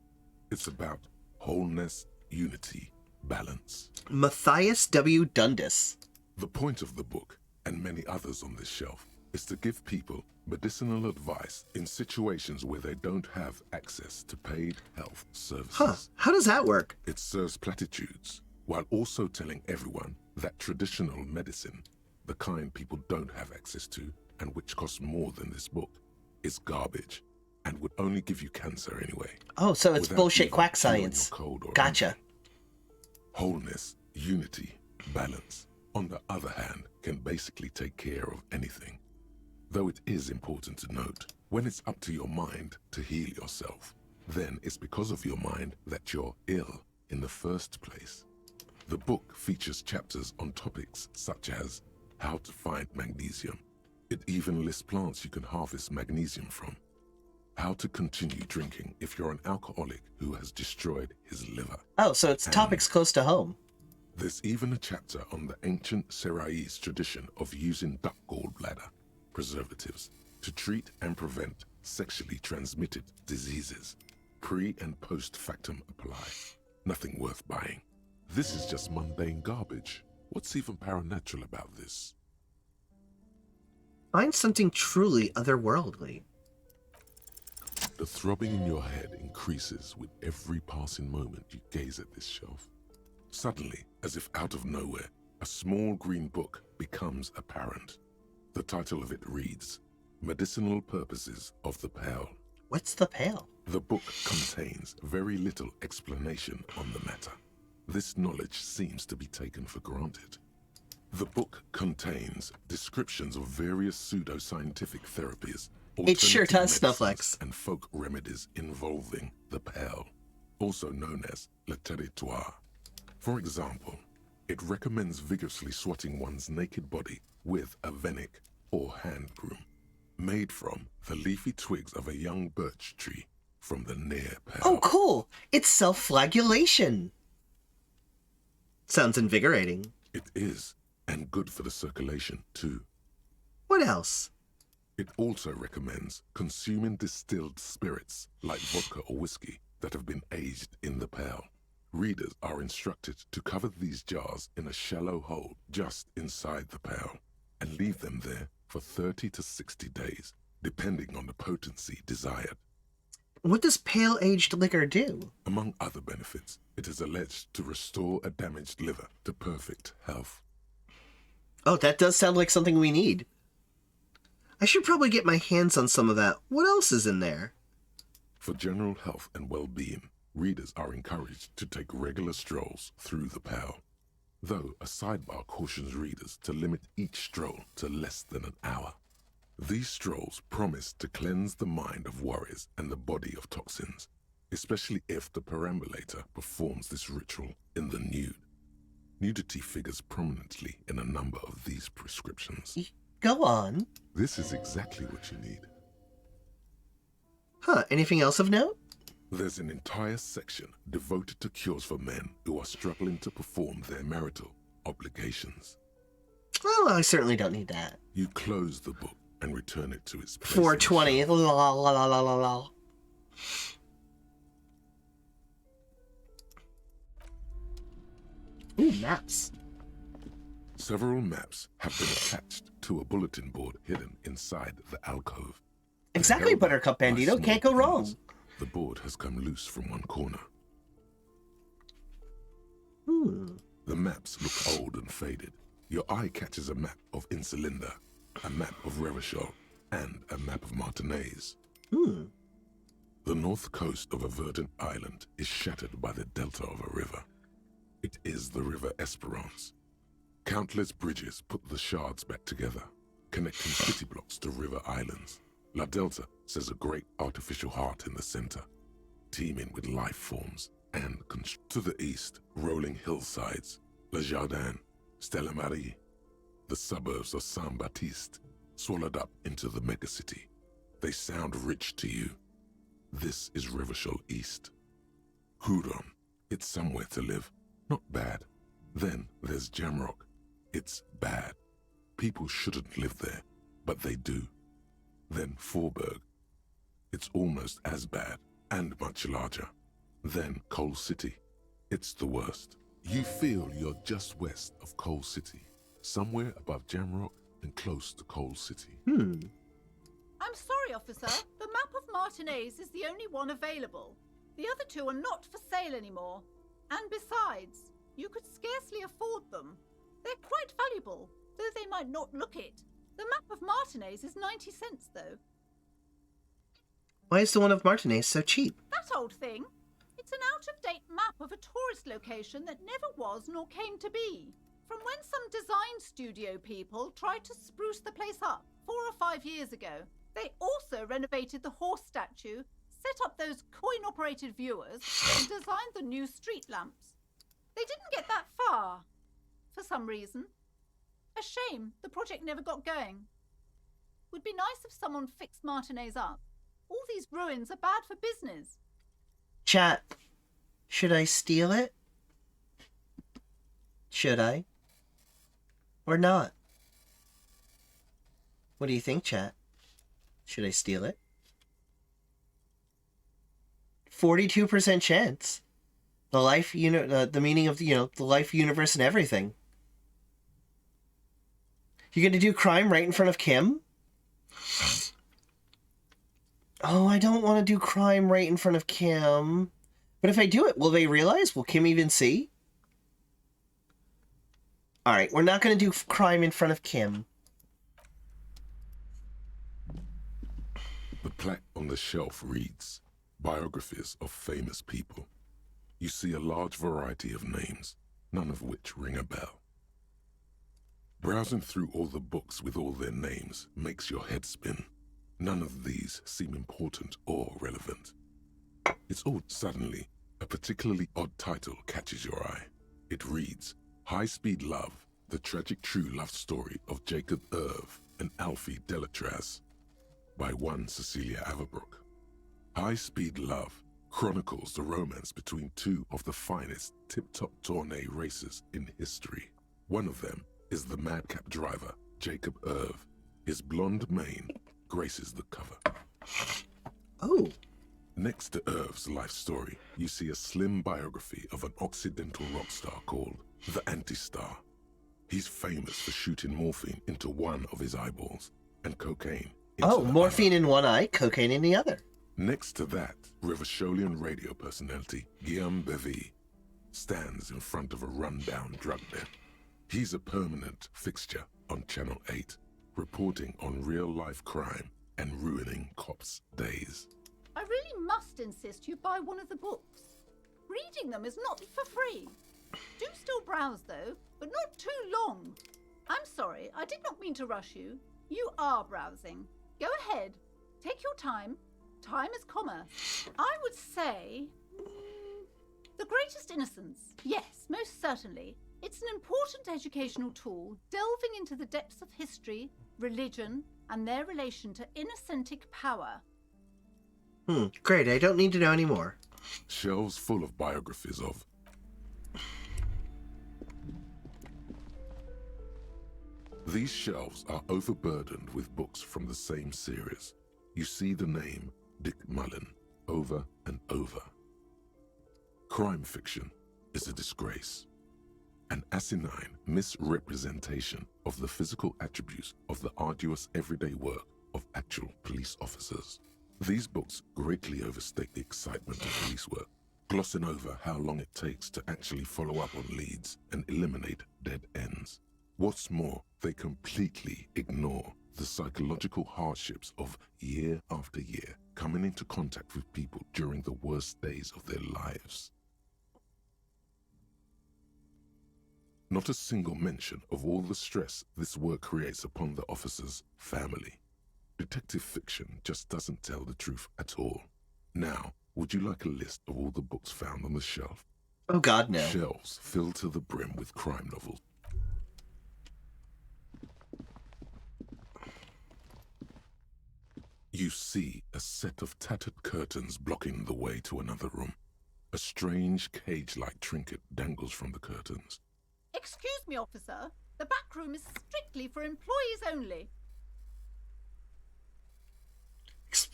S10: It's about wholeness, unity, balance.
S7: Matthias W. Dundas.
S10: The point of the book, and many others on this shelf, is to give people medicinal advice in situations where they don't have access to paid health services.
S7: Huh, how does that work?
S10: It serves platitudes, while also telling everyone that traditional medicine, the kind people don't have access to, and which costs more than this book, is garbage, and would only give you cancer anyway.
S7: Oh, so it's
S10: without
S7: bullshit
S10: even
S7: quack
S10: curing your
S7: science.
S10: cold or
S7: Gotcha.
S10: anything. Wholeness, unity, balance, on the other hand, can basically take care of anything. Though it is important to note, when it's up to your mind to heal yourself, then it's because of your mind that you're ill in the first place. The book features chapters on topics such as how to find magnesium. It even lists plants you can harvest magnesium from. How to continue drinking if you're an alcoholic who has destroyed his liver.
S7: Oh, so it's topics close to home.
S10: There's even a chapter on the ancient Seraïs tradition of using duck gallbladder preservatives to treat and prevent sexually transmitted diseases. Pre and post factum apply. Nothing worth buying. This is just mundane garbage. What's even paranatural about this?
S7: Find something truly otherworldly.
S10: The throbbing in your head increases with every passing moment you gaze at this shelf. Suddenly, as if out of nowhere, a small green book becomes apparent. The title of it reads, Medicinal Purposes of the Pale.
S7: What's the pale?
S10: The book contains very little explanation on the matter. This knowledge seems to be taken for granted. The book contains descriptions of various pseudoscientific therapies,
S7: It sure does,
S10: alternative
S7: Snowflakes.
S10: medicines, and folk remedies involving the pale, also known as le territoire. For example, it recommends vigorously swatting one's naked body with a venic or hand broom, made from the leafy twigs of a young birch tree from the near pale.
S7: Oh, cool. It's self-flagellation. Sounds invigorating.
S10: It is, and good for the circulation too.
S7: What else?
S10: It also recommends consuming distilled spirits like vodka or whiskey that have been aged in the pale. Readers are instructed to cover these jars in a shallow hole just inside the pale and leave them there for 30 to 60 days, depending on the potency desired.
S7: What does pale-aged liquor do?
S10: Among other benefits, it is alleged to restore a damaged liver to perfect health.
S7: Oh, that does sound like something we need. I should probably get my hands on some of that. What else is in there?
S10: For general health and well-being, readers are encouraged to take regular strolls through the pale, though a sidebar cautions readers to limit each stroll to less than an hour. These strolls promise to cleanse the mind of worries and the body of toxins, especially if the perambulator performs this ritual in the nude. Nudity figures prominently in a number of these prescriptions.
S7: Go on.
S10: This is exactly what you need.
S7: Huh, anything else of note?
S10: There's an entire section devoted to cures for men who are struggling to perform their marital obligations.
S7: Well, I certainly don't need that.
S10: You close the book and return it to its place.
S7: 420. La la la la la la. Ooh, maps.
S10: Several maps have been attached to a bulletin board hidden inside the alcove.
S7: Exactly, Buttercup Bandito. Can't go wrong.
S10: The board has come loose from one corner. The maps look old and faded. Your eye catches a map of Insulinda, a map of Revachol, and a map of Martinez. The north coast of a verdant island is shattered by the delta of a river. It is the River Esperance. Countless bridges put the shards back together, connecting city blocks to river islands. La Delta says a great artificial heart in the center, teeming with life forms, and to the east, rolling hillsides, Le Jardin, Stella Marie, the suburbs of Saint-Baptiste, swallowed up into the megacity. They sound rich to you. This is Revachol East. Huron, it's somewhere to live. Not bad. Then there's Jamrock. It's bad. People shouldn't live there, but they do. Then Forberg. It's almost as bad, and much larger. Then Coal City. It's the worst. You feel you're just west of Coal City, somewhere above Jamrock and close to Coal City.
S15: I'm sorry, officer. The map of Martinez is the only one available. The other two are not for sale anymore. And besides, you could scarcely afford them. They're quite valuable, though they might not look it. The map of Martinez is 90 cents, though.
S7: Why is the one of Martinez so cheap?
S15: That old thing. It's an out-of-date map of a tourist location that never was nor came to be. From when some design studio people tried to spruce the place up 4 or 5 years ago. They also renovated the horse statue, set up those coin-operated viewers, and designed the new street lamps. They didn't get that far, for some reason. A shame the project never got going. Would be nice if someone fixed Martinez up. All these ruins are bad for business.
S7: Chat, should I steal it? Should I? Or not? What do you think, chat? Should I steal it? 42% chance. The life, the meaning of, the life universe and everything. You gonna do crime right in front of Kim? Oh, I don't want to do crime right in front of Kim. But if I do it, will they realize? Will Kim even see? Alright, we're not going to do crime in front of Kim.
S10: The plaque on the shelf reads, Biographies of Famous People. You see a large variety of names, none of which ring a bell. Browsing through all the books with all their names makes your head spin. None of these seem important or relevant. It's odd. Suddenly, a particularly odd title catches your eye. It reads, High-Speed Love, the tragic true love story of Jacob Irv and Alfie Delatraz, by one Cecilia Averbrook. High-Speed Love chronicles the romance between two of the finest tip-top tourney racers in history. One of them is the madcap driver, Jacob Irv. His blonde mane graces the cover.
S7: Oh.
S10: Next to Irv's life story, you see a slim biography of an Occidental rock star called the Anti-Star. He's famous for shooting morphine into one of his eyeballs and cocaine into the
S7: morphine in one eye, cocaine in the other.
S10: Next to that, Revacholian radio personality Guillaume Bevy stands in front of a rundown drug den. He's a permanent fixture on Channel 8, reporting on real-life crime and ruining cops' days.
S15: I really must insist you buy one of the books. Reading them is not for free. Do still browse, though, but not too long. I'm sorry, I did not mean to rush you. You are browsing. Go ahead. Take your time. Time is commerce. I would say... The Greatest Innocence. Yes, most certainly. It's an important educational tool, delving into the depths of history, religion, and their relation to innocentic power.
S7: Great, I don't need to know anymore.
S10: Shelves full of biographies of... These shelves are overburdened with books from the same series. You see the name Dick Mullen over and over. Crime fiction is a disgrace. An asinine misrepresentation of the physical attributes of the arduous everyday work of actual police officers. These books greatly overstate the excitement of police work, glossing over how long it takes to actually follow up on leads and eliminate dead ends. What's more, they completely ignore the psychological hardships of year after year coming into contact with people during the worst days of their lives. Not a single mention of all the stress this work creates upon the officer's family. Detective fiction just doesn't tell the truth at all. Now, would you like a list of all the books found on the shelf?
S7: Oh God, no.
S10: Shelves filled to the brim with crime novels. You see a set of tattered curtains blocking the way to another room. A strange cage-like trinket dangles from the curtains.
S15: Excuse me, officer. The back room is strictly for employees only.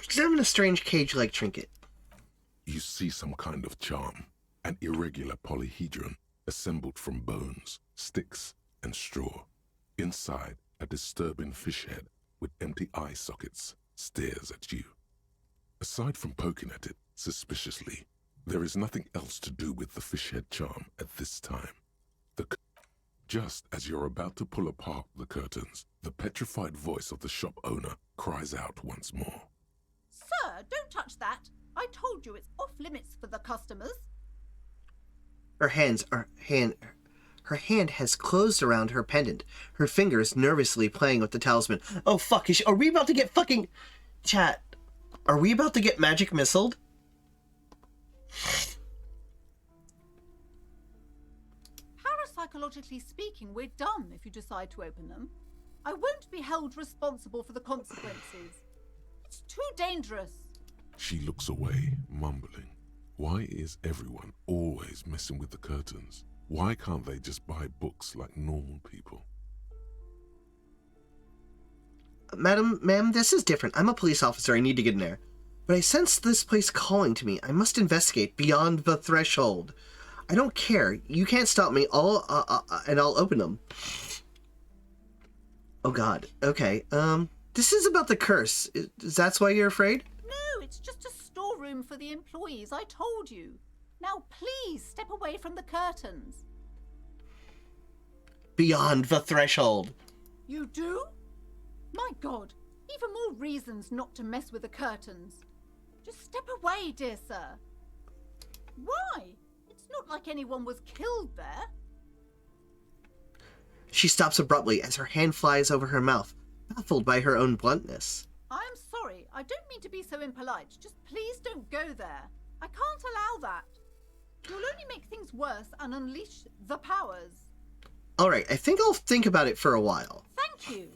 S7: Examine a strange cage-like trinket.
S10: You see some kind of charm, an irregular polyhedron assembled from bones, sticks, and straw. Inside, a disturbing fish head with empty eye sockets stares at you. Aside from poking at it suspiciously, there is nothing else to do with the fish head charm at this time. Just as you're about to pull apart the curtains, the petrified voice of the shop owner cries out once more.
S15: Sir, don't touch that. I told you it's off limits for the customers.
S7: Her hand has closed around her pendant, her fingers nervously playing with the talisman. Oh fuck, are we about to get fucking... Chat, are we about to get magic missiled?
S15: Parapsychologically speaking, we're done if you decide to open them. I won't be held responsible for the consequences. It's too dangerous.
S10: She looks away, mumbling. Why is everyone always messing with the curtains? Why can't they just buy books like normal people?
S7: Ma'am, this is different. I'm a police officer. I need to get in there. But I sense this place calling to me. I must investigate beyond the threshold. I don't care. You can't stop me. I'll open them. Oh God. Okay. This is about the curse. Is that why you're afraid?
S15: No, it's just a storeroom for the employees. I told you. Now please step away from the curtains.
S7: Beyond the threshold.
S15: You do? My God. Even more reasons not to mess with the curtains. Just step away, dear sir. Why? It's not like anyone was killed there.
S7: She stops abruptly as her hand flies over her mouth, baffled by her own bluntness.
S15: I'm sorry. I don't mean to be so impolite. Just please don't go there. I can't allow that. You'll only make things worse and unleash the powers.
S7: Alright, I think I'll think about it for a while.
S15: Thank you.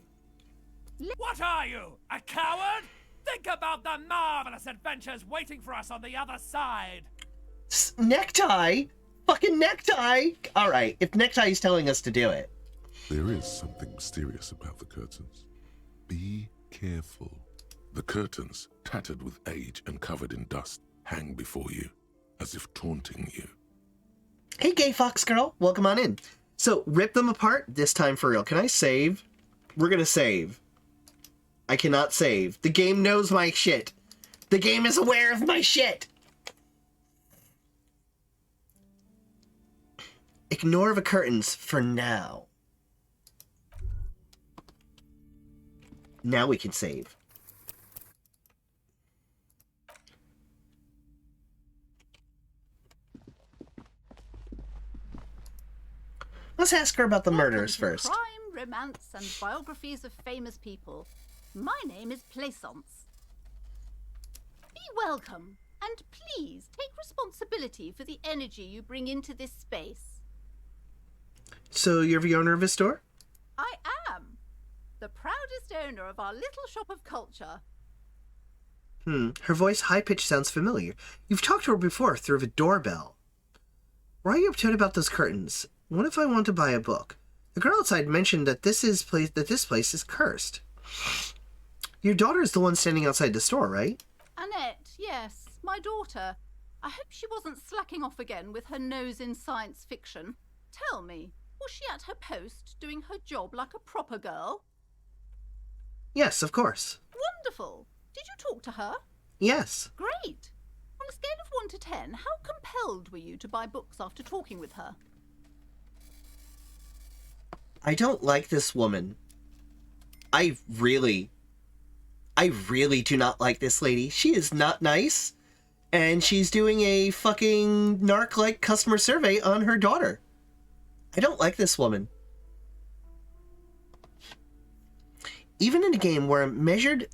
S6: What are you, a coward? Think about the marvelous adventures waiting for us on the other side.
S7: Necktie? Fucking necktie? Alright, if Necktie is telling us to do it.
S10: There is something mysterious about the curtains. Be careful. The curtains, tattered with age and covered in dust, hang before you, as if taunting you.
S7: Hey, gay fox girl, welcome on in. So, rip them apart, this time for real. Can I save? We're gonna save. I cannot save. The game knows my shit. The game is aware of my shit. Ignore the curtains for now. Now we can save. Let's ask her about the murders first.
S15: Crime, romance, and biographies of famous people. My name is Plaisance. Be welcome, and please take responsibility for the energy you bring into this space.
S7: So you're the owner of this store?
S15: I am. The proudest owner of our little shop of culture.
S7: Her voice high-pitched sounds familiar. You've talked to her before through the doorbell. Why are you uptight about those curtains? What if I want to buy a book? The girl outside mentioned that this place is cursed. Your daughter is the one standing outside the store, right?
S15: Annette, yes, my daughter. I hope she wasn't slacking off again with her nose in science fiction. Tell me, was she at her post doing her job like a proper girl?
S7: Yes, of course.
S15: Wonderful. Did you talk to her?
S7: Yes.
S15: Great. On a scale of 1 to 10, how compelled were you to buy books after talking with her?
S7: I don't like this woman. I really do not like this lady. She is not nice. And she's doing a fucking narc-like customer survey on her daughter. I don't like this woman. Even in a game where Monsieur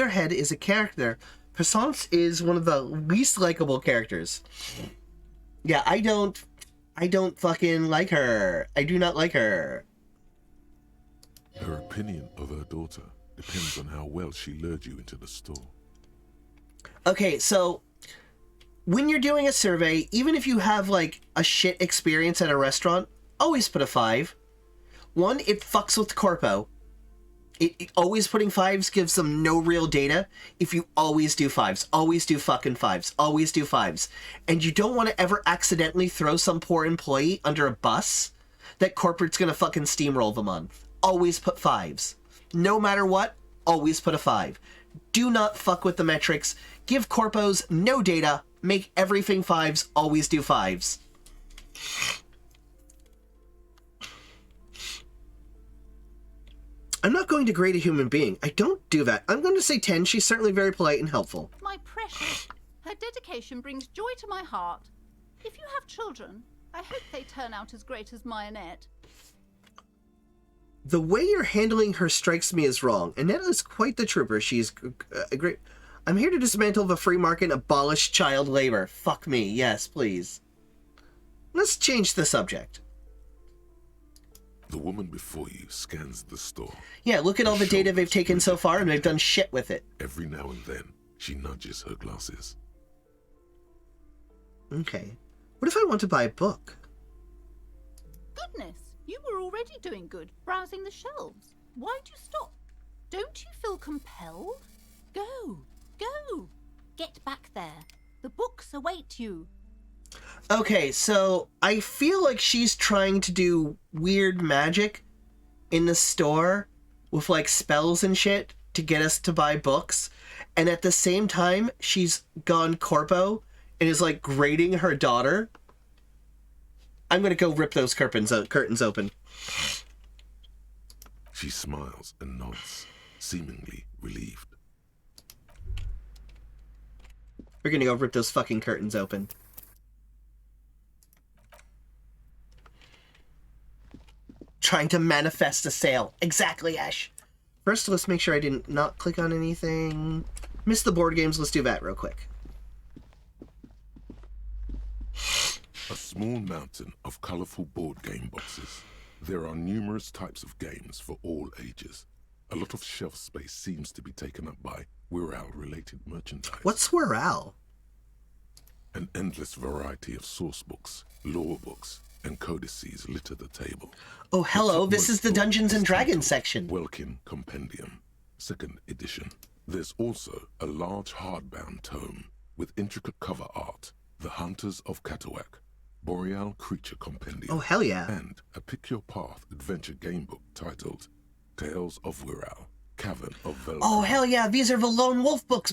S7: Head is a character, Passance is one of the least likable characters. Yeah, I don't fucking like her. I do not like her.
S10: Her opinion of her daughter depends on how well she lured you into the store.
S7: Okay, so when you're doing a survey, even if you have like a shit experience at a restaurant, always put a 5. One, it fucks with Corpo. It always putting 5s gives them no real data. If you always do 5s, always do fucking 5s, always do 5s. And you don't want to ever accidentally throw some poor employee under a bus that corporate's gonna fucking steamroll them on. Always put 5s. No matter what, always put a 5. Do not fuck with the metrics. Give corpos no data. Make everything 5s. Always do 5s. I'm not going to grade a human being. I don't do that. I'm going to say 10. She's certainly very polite and helpful.
S15: My precious, her dedication brings joy to my heart. If you have children, I hope they turn out as great as my Annette.
S7: The way you're handling her strikes me as wrong. Annette is quite the trooper. She's a great... I'm here to dismantle the free market and abolish child labor. Fuck me. Yes, please. Let's change the subject.
S10: The woman before you scans the store.
S7: Yeah, look at all the data they've taken so far, and they've done shit with it.
S10: Every now and then, she nudges her glasses.
S7: Okay. What if I want to buy a book?
S15: Goodness, you were already doing good, browsing the shelves. Why'd you stop? Don't you feel compelled? Go, go. Get back there. The books await you.
S7: Okay, so I feel like she's trying to do weird magic in the store with like spells and shit to get us to buy books. And at the same time, she's gone corpo and is like grading her daughter. I'm gonna go rip those curtains open.
S10: She smiles and nods, seemingly relieved.
S7: We're gonna go rip those fucking curtains open. Trying to manifest a sale. Exactly, Ash. First, let's make sure I didn't not click on anything. Missed the board games. Let's do that real quick.
S10: A small mountain of colorful board game boxes. There are numerous types of games for all ages. A lot of shelf space seems to be taken up by Wirral-related merchandise.
S7: What's Wirral?
S10: An endless variety of source books, lore books, and codices litter the table.
S7: Oh, hello, this is the Dungeons and Dragons section.
S10: Welkin Compendium, 2nd edition. There's also a large hardbound tome with intricate cover art, The Hunters of Katawak, Boreal Creature Compendium.
S7: Oh, hell yeah.
S10: And a Pick Your Path adventure gamebook titled Tales of Wirral, Cavern of Velvet.
S7: Oh, hell yeah, these are the Lone Wolf books.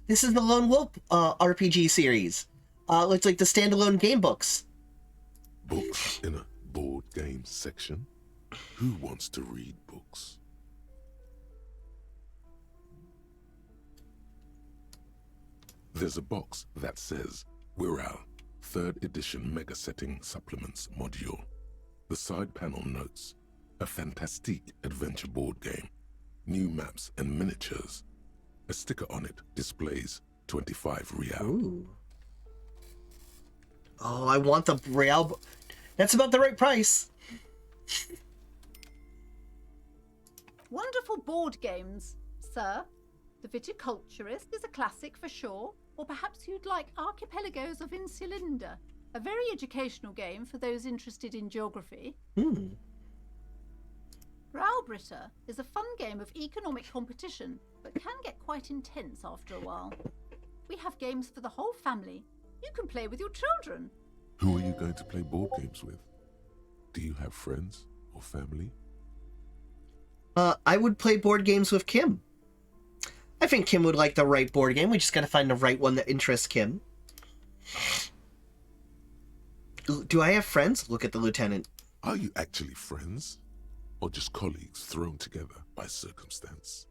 S7: This is the Lone Wolf RPG series. It's like the standalone game books.
S10: Books in a board games section? Who wants to read books? There's a box that says Wirral, 3rd edition Mega Setting Supplements Module. The side panel notes, a fantastique adventure board game, new maps and miniatures. A sticker on it displays 25 real.
S7: Ooh. Oh, I want the real. That's about the right price.
S15: Wonderful board games, sir. The Viticulturist is a classic for sure, or perhaps you'd like Archipelagos of Insulinda, a very educational game for those interested in geography. Raubritter is a fun game of economic competition, but can get quite intense after a while. We have games for the whole family. You can play with your children.
S10: Who are you going to play board games with? Do you have friends or family?
S7: I would play board games with Kim. I think Kim would like the right board game. We just gotta find the right one that interests Kim. Do I have friends? Look at the lieutenant.
S10: Are you actually friends? Or just colleagues thrown together by circumstance?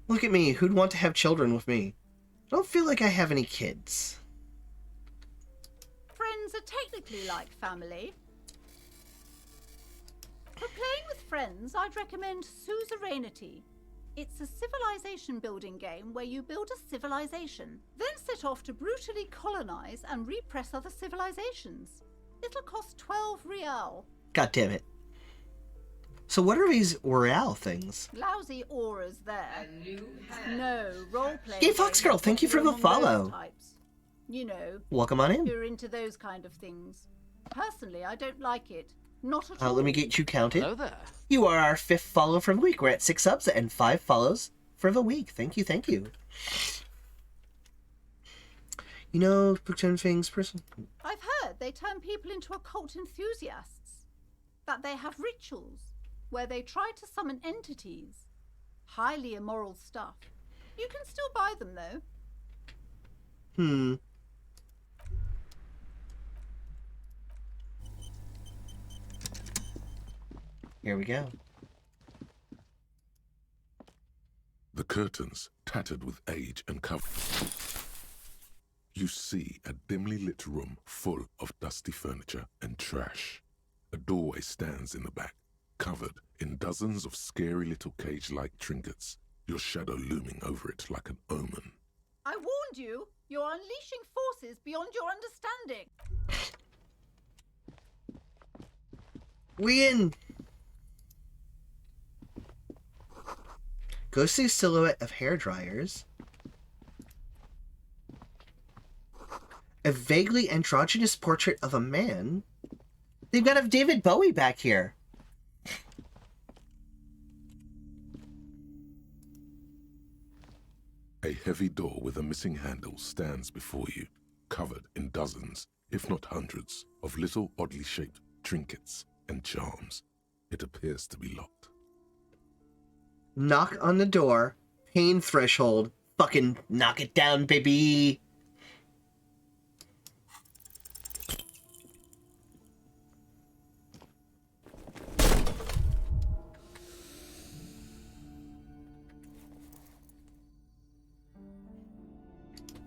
S7: Look at me. Who'd want to have children with me? I don't feel like I have any kids.
S15: Friends are technically like family. For playing with friends, I'd recommend Suzerainty. It's a civilization building game where you build a civilization, then set off to brutally colonize and repress other civilizations. It'll cost 12 real.
S7: God damn it. So what are these Royale things?
S15: Lousy auras there. No, role-playing.
S7: Hey, Foxgirl, thank you for the follow.
S15: Types. You know.
S7: Welcome on in.
S15: You're into those kind of things. Personally, I don't like it. Not at all.
S7: Let me get you counted.
S6: Hello there.
S7: You are our 5th follow for the week. We're at 6 subs and 5 follows for the week. Thank you, thank you. You know, pretend things, person.
S15: I've heard they turn people into occult enthusiasts. That they have rituals where they try to summon entities. Highly immoral stuff. You can still buy them, though.
S7: Here we go.
S10: The curtains, tattered with age and cover. You see a dimly lit room full of dusty furniture and trash. A doorway stands in the back, covered in dozens of scary little cage-like trinkets, your shadow looming over it like an omen.
S15: I warned you! You're unleashing forces beyond your understanding!
S7: We in! Ghostly silhouette of hair dryers. A vaguely androgynous portrait of a man. They've got a David Bowie back here.
S10: A heavy door with a missing handle stands before you, covered in dozens, if not hundreds, of little oddly shaped trinkets and charms. It appears to be locked.
S7: Knock on the door. Pain threshold. Fucking knock it down, baby.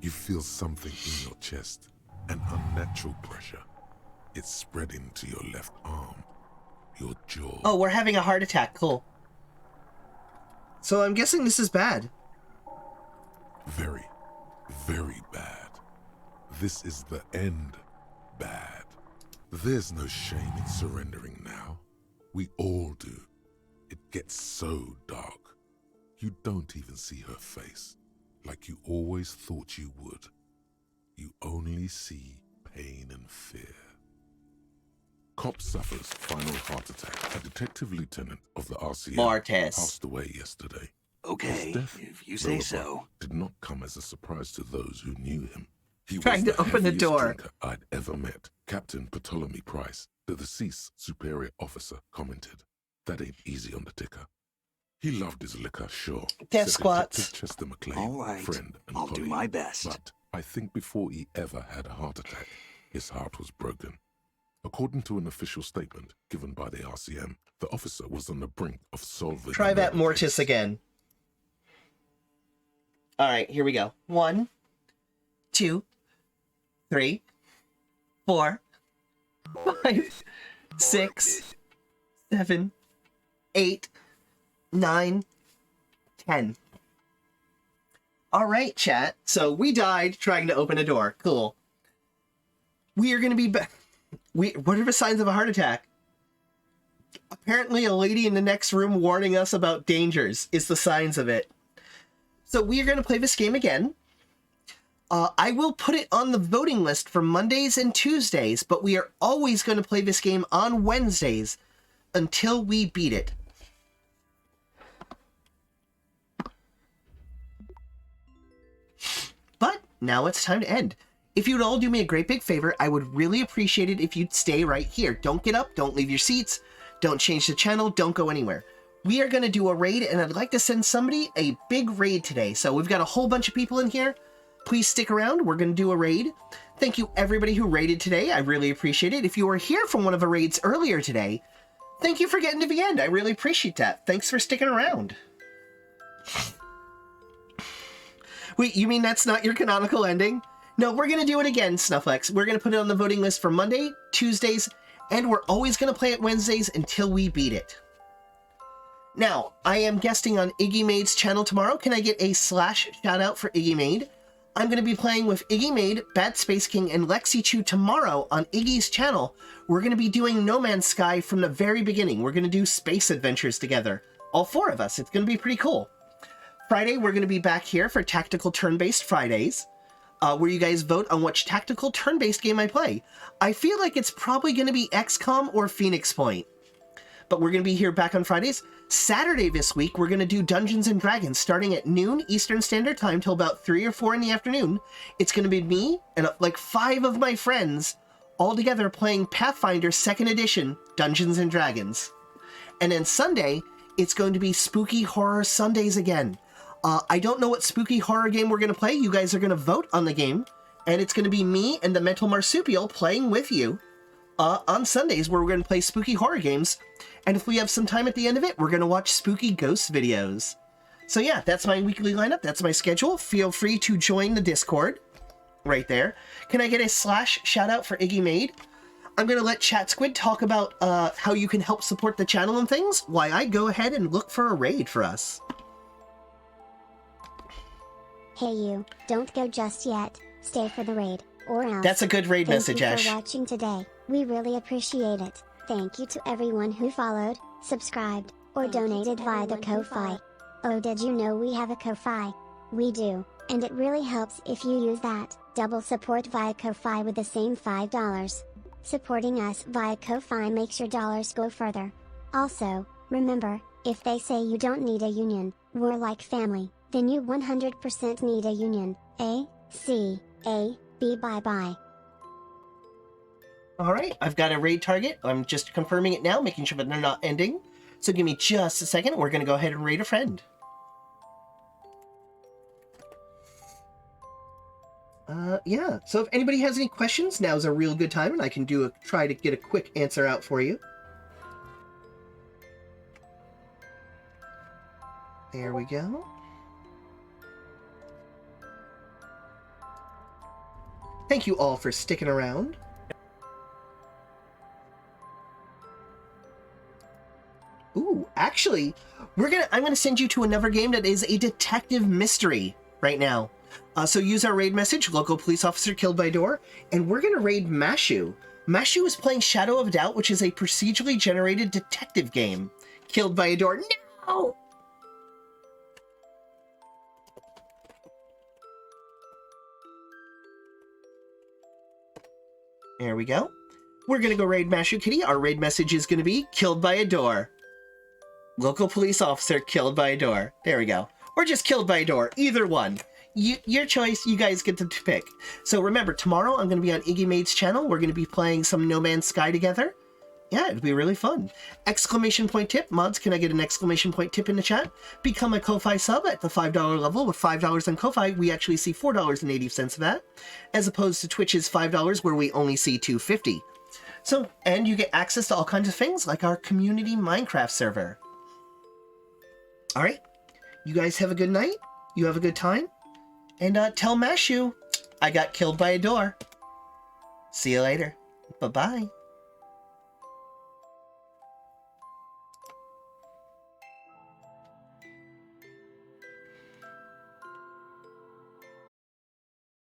S10: You feel something in your chest, an unnatural pressure. It's spreading to your left arm, your jaw.
S7: Oh, we're having a heart attack. Cool. So I'm guessing this is bad.
S10: Very, very bad. This is the end bad. There's no shame in surrendering now. We all do. It gets so dark. You don't even see her face, like you always thought you would. You only see pain and fear. Cop suffers final heart attack. A detective lieutenant of the RCM
S7: Martes
S10: passed away yesterday.
S2: Okay,
S10: His death,
S2: if you say
S10: however,
S2: so.
S10: did not come as a surprise to those who knew him. He
S7: Trying
S10: was
S7: to open the
S10: heaviest
S7: door.
S10: drinker I'd ever met. Captain Ptolemy Price, the deceased superior officer, commented, "That ain't easy on the ticker." He loved his liquor, sure.
S7: Death
S10: said
S7: squats.
S10: Detective Chester McLean,
S2: All right,
S10: friend and
S2: I'll do
S10: colleague.
S2: my best.
S10: But I think before he ever had a heart attack, his heart was broken. According to an official statement given by the RCM, the officer was on the brink of solving.
S7: Try
S10: the
S7: that
S10: murder
S7: Mortis
S10: case.
S7: again. Alright, here we go. 1, 2, 3, 4, 5, 6, 7, 8, 9, 10. Alright, chat. So we died trying to open a door. Cool. We are going to be back. What are the signs of a heart attack? Apparently a lady in the next room warning us about dangers is the signs of it. So we are going to play this game again. I will put it on the voting list for Mondays and Tuesdays, but we are always going to play this game on Wednesdays until we beat it. But now it's time to end. If you'd all do me a great big favor, I would really appreciate it if you'd stay right here. Don't get up, don't leave your seats, don't change the channel, don't go anywhere. We are going to do a raid, and I'd like to send somebody a big raid today. So we've got a whole bunch of people in here. Please stick around. We're going to do a raid. Thank you everybody who raided today. I really appreciate it. If you were here from one of the raids earlier today, thank you for getting to the end. I really appreciate that. Thanks for sticking around. Wait, you mean that's not your canonical ending? No, we're going to do it again, Snufflex. We're going to put it on the voting list for Monday, Tuesdays, and we're always going to play it Wednesdays until we beat it. Now, I am guesting on Iggy Maid's channel tomorrow. Can I get a / shout out for Iggy Maid? I'm going to be playing with Iggy Maid, Bad Space King, and Lexi Chu tomorrow on Iggy's channel. We're going to be doing No Man's Sky from the very beginning. We're going to do space adventures together. All 4 of us. It's going to be pretty cool. Friday, we're going to be back here for Tactical Turn-Based Fridays, where you guys vote on which tactical turn-based game I play. I feel like it's probably going to be XCOM or Phoenix Point. But we're going to be here back on Fridays. Saturday this week, we're going to do Dungeons & Dragons starting at noon Eastern Standard Time till about 3 or 4 in the afternoon. It's going to be me and like 5 of my friends all together playing Pathfinder 2nd Edition Dungeons & Dragons. And then Sunday, it's going to be Spooky Horror Sundays again. I don't know what spooky horror game we're going to play. You guys are going to vote on the game. And it's going to be me and the Mental Marsupial playing with you on Sundays, where we're going to play spooky horror games. And if we have some time at the end of it, we're going to watch spooky ghost videos. So yeah, that's my weekly lineup. That's my schedule. Feel free to join the Discord right there. Can I get a / shout out for Iggy Maid? I'm going to let Chat Squid talk about how you can help support the channel and things, while I go ahead and look for a raid for us.
S5: Hey you, don't go just yet. Stay for the raid, or else.
S7: That's a good raid message, Ash.
S5: Thank you for watching today. We really appreciate it. Thank you to everyone who followed, subscribed, or donated via the Ko-Fi. Oh, did you know we have a Ko-Fi? We do, and it really helps if you use that. Double support via Ko-Fi with the same $5. Supporting us via Ko-Fi makes your dollars go further. Also, remember, if they say you don't need a union, we're like family, then you 100% need a union. A, C, A, B, bye-bye.
S7: Alright, I've got a raid target. I'm just confirming it now, making sure that they're not ending. So give me just a second. We're going to go ahead and raid a friend. Yeah. So if anybody has any questions, now's a real good time, and I can try to get a quick answer out for you. There we go. Thank you all for sticking around. Ooh, actually, I'm gonna send you to another game that is a detective mystery right now. So use our raid message, local police officer killed by door, and we're gonna raid Mashu. Mashu is playing Shadow of Doubt, which is a procedurally generated detective game. Killed by a door. No! There we go. We're gonna go raid Mashu Kitty. Our raid message is gonna be killed by a door. Local police officer killed by a door. There we go. Or just killed by a door. Either one. Your choice. You guys get to pick. So remember, tomorrow I'm going to be on Iggy Maid's channel. We're going to be playing some No Man's Sky together. Yeah, it'll be really fun. Exclamation point tip. Mods, can I get an exclamation point tip in the chat? Become a Ko-Fi sub at the $5 level. With $5 on Ko-Fi, we actually see $4.80 of that, as opposed to Twitch's $5, where we only see $2.50. So, and you get access to all kinds of things, like our community Minecraft server. All right, you guys have a good night. You have a good time. And tell Mashu I got killed by a door. See you later. Bye-bye.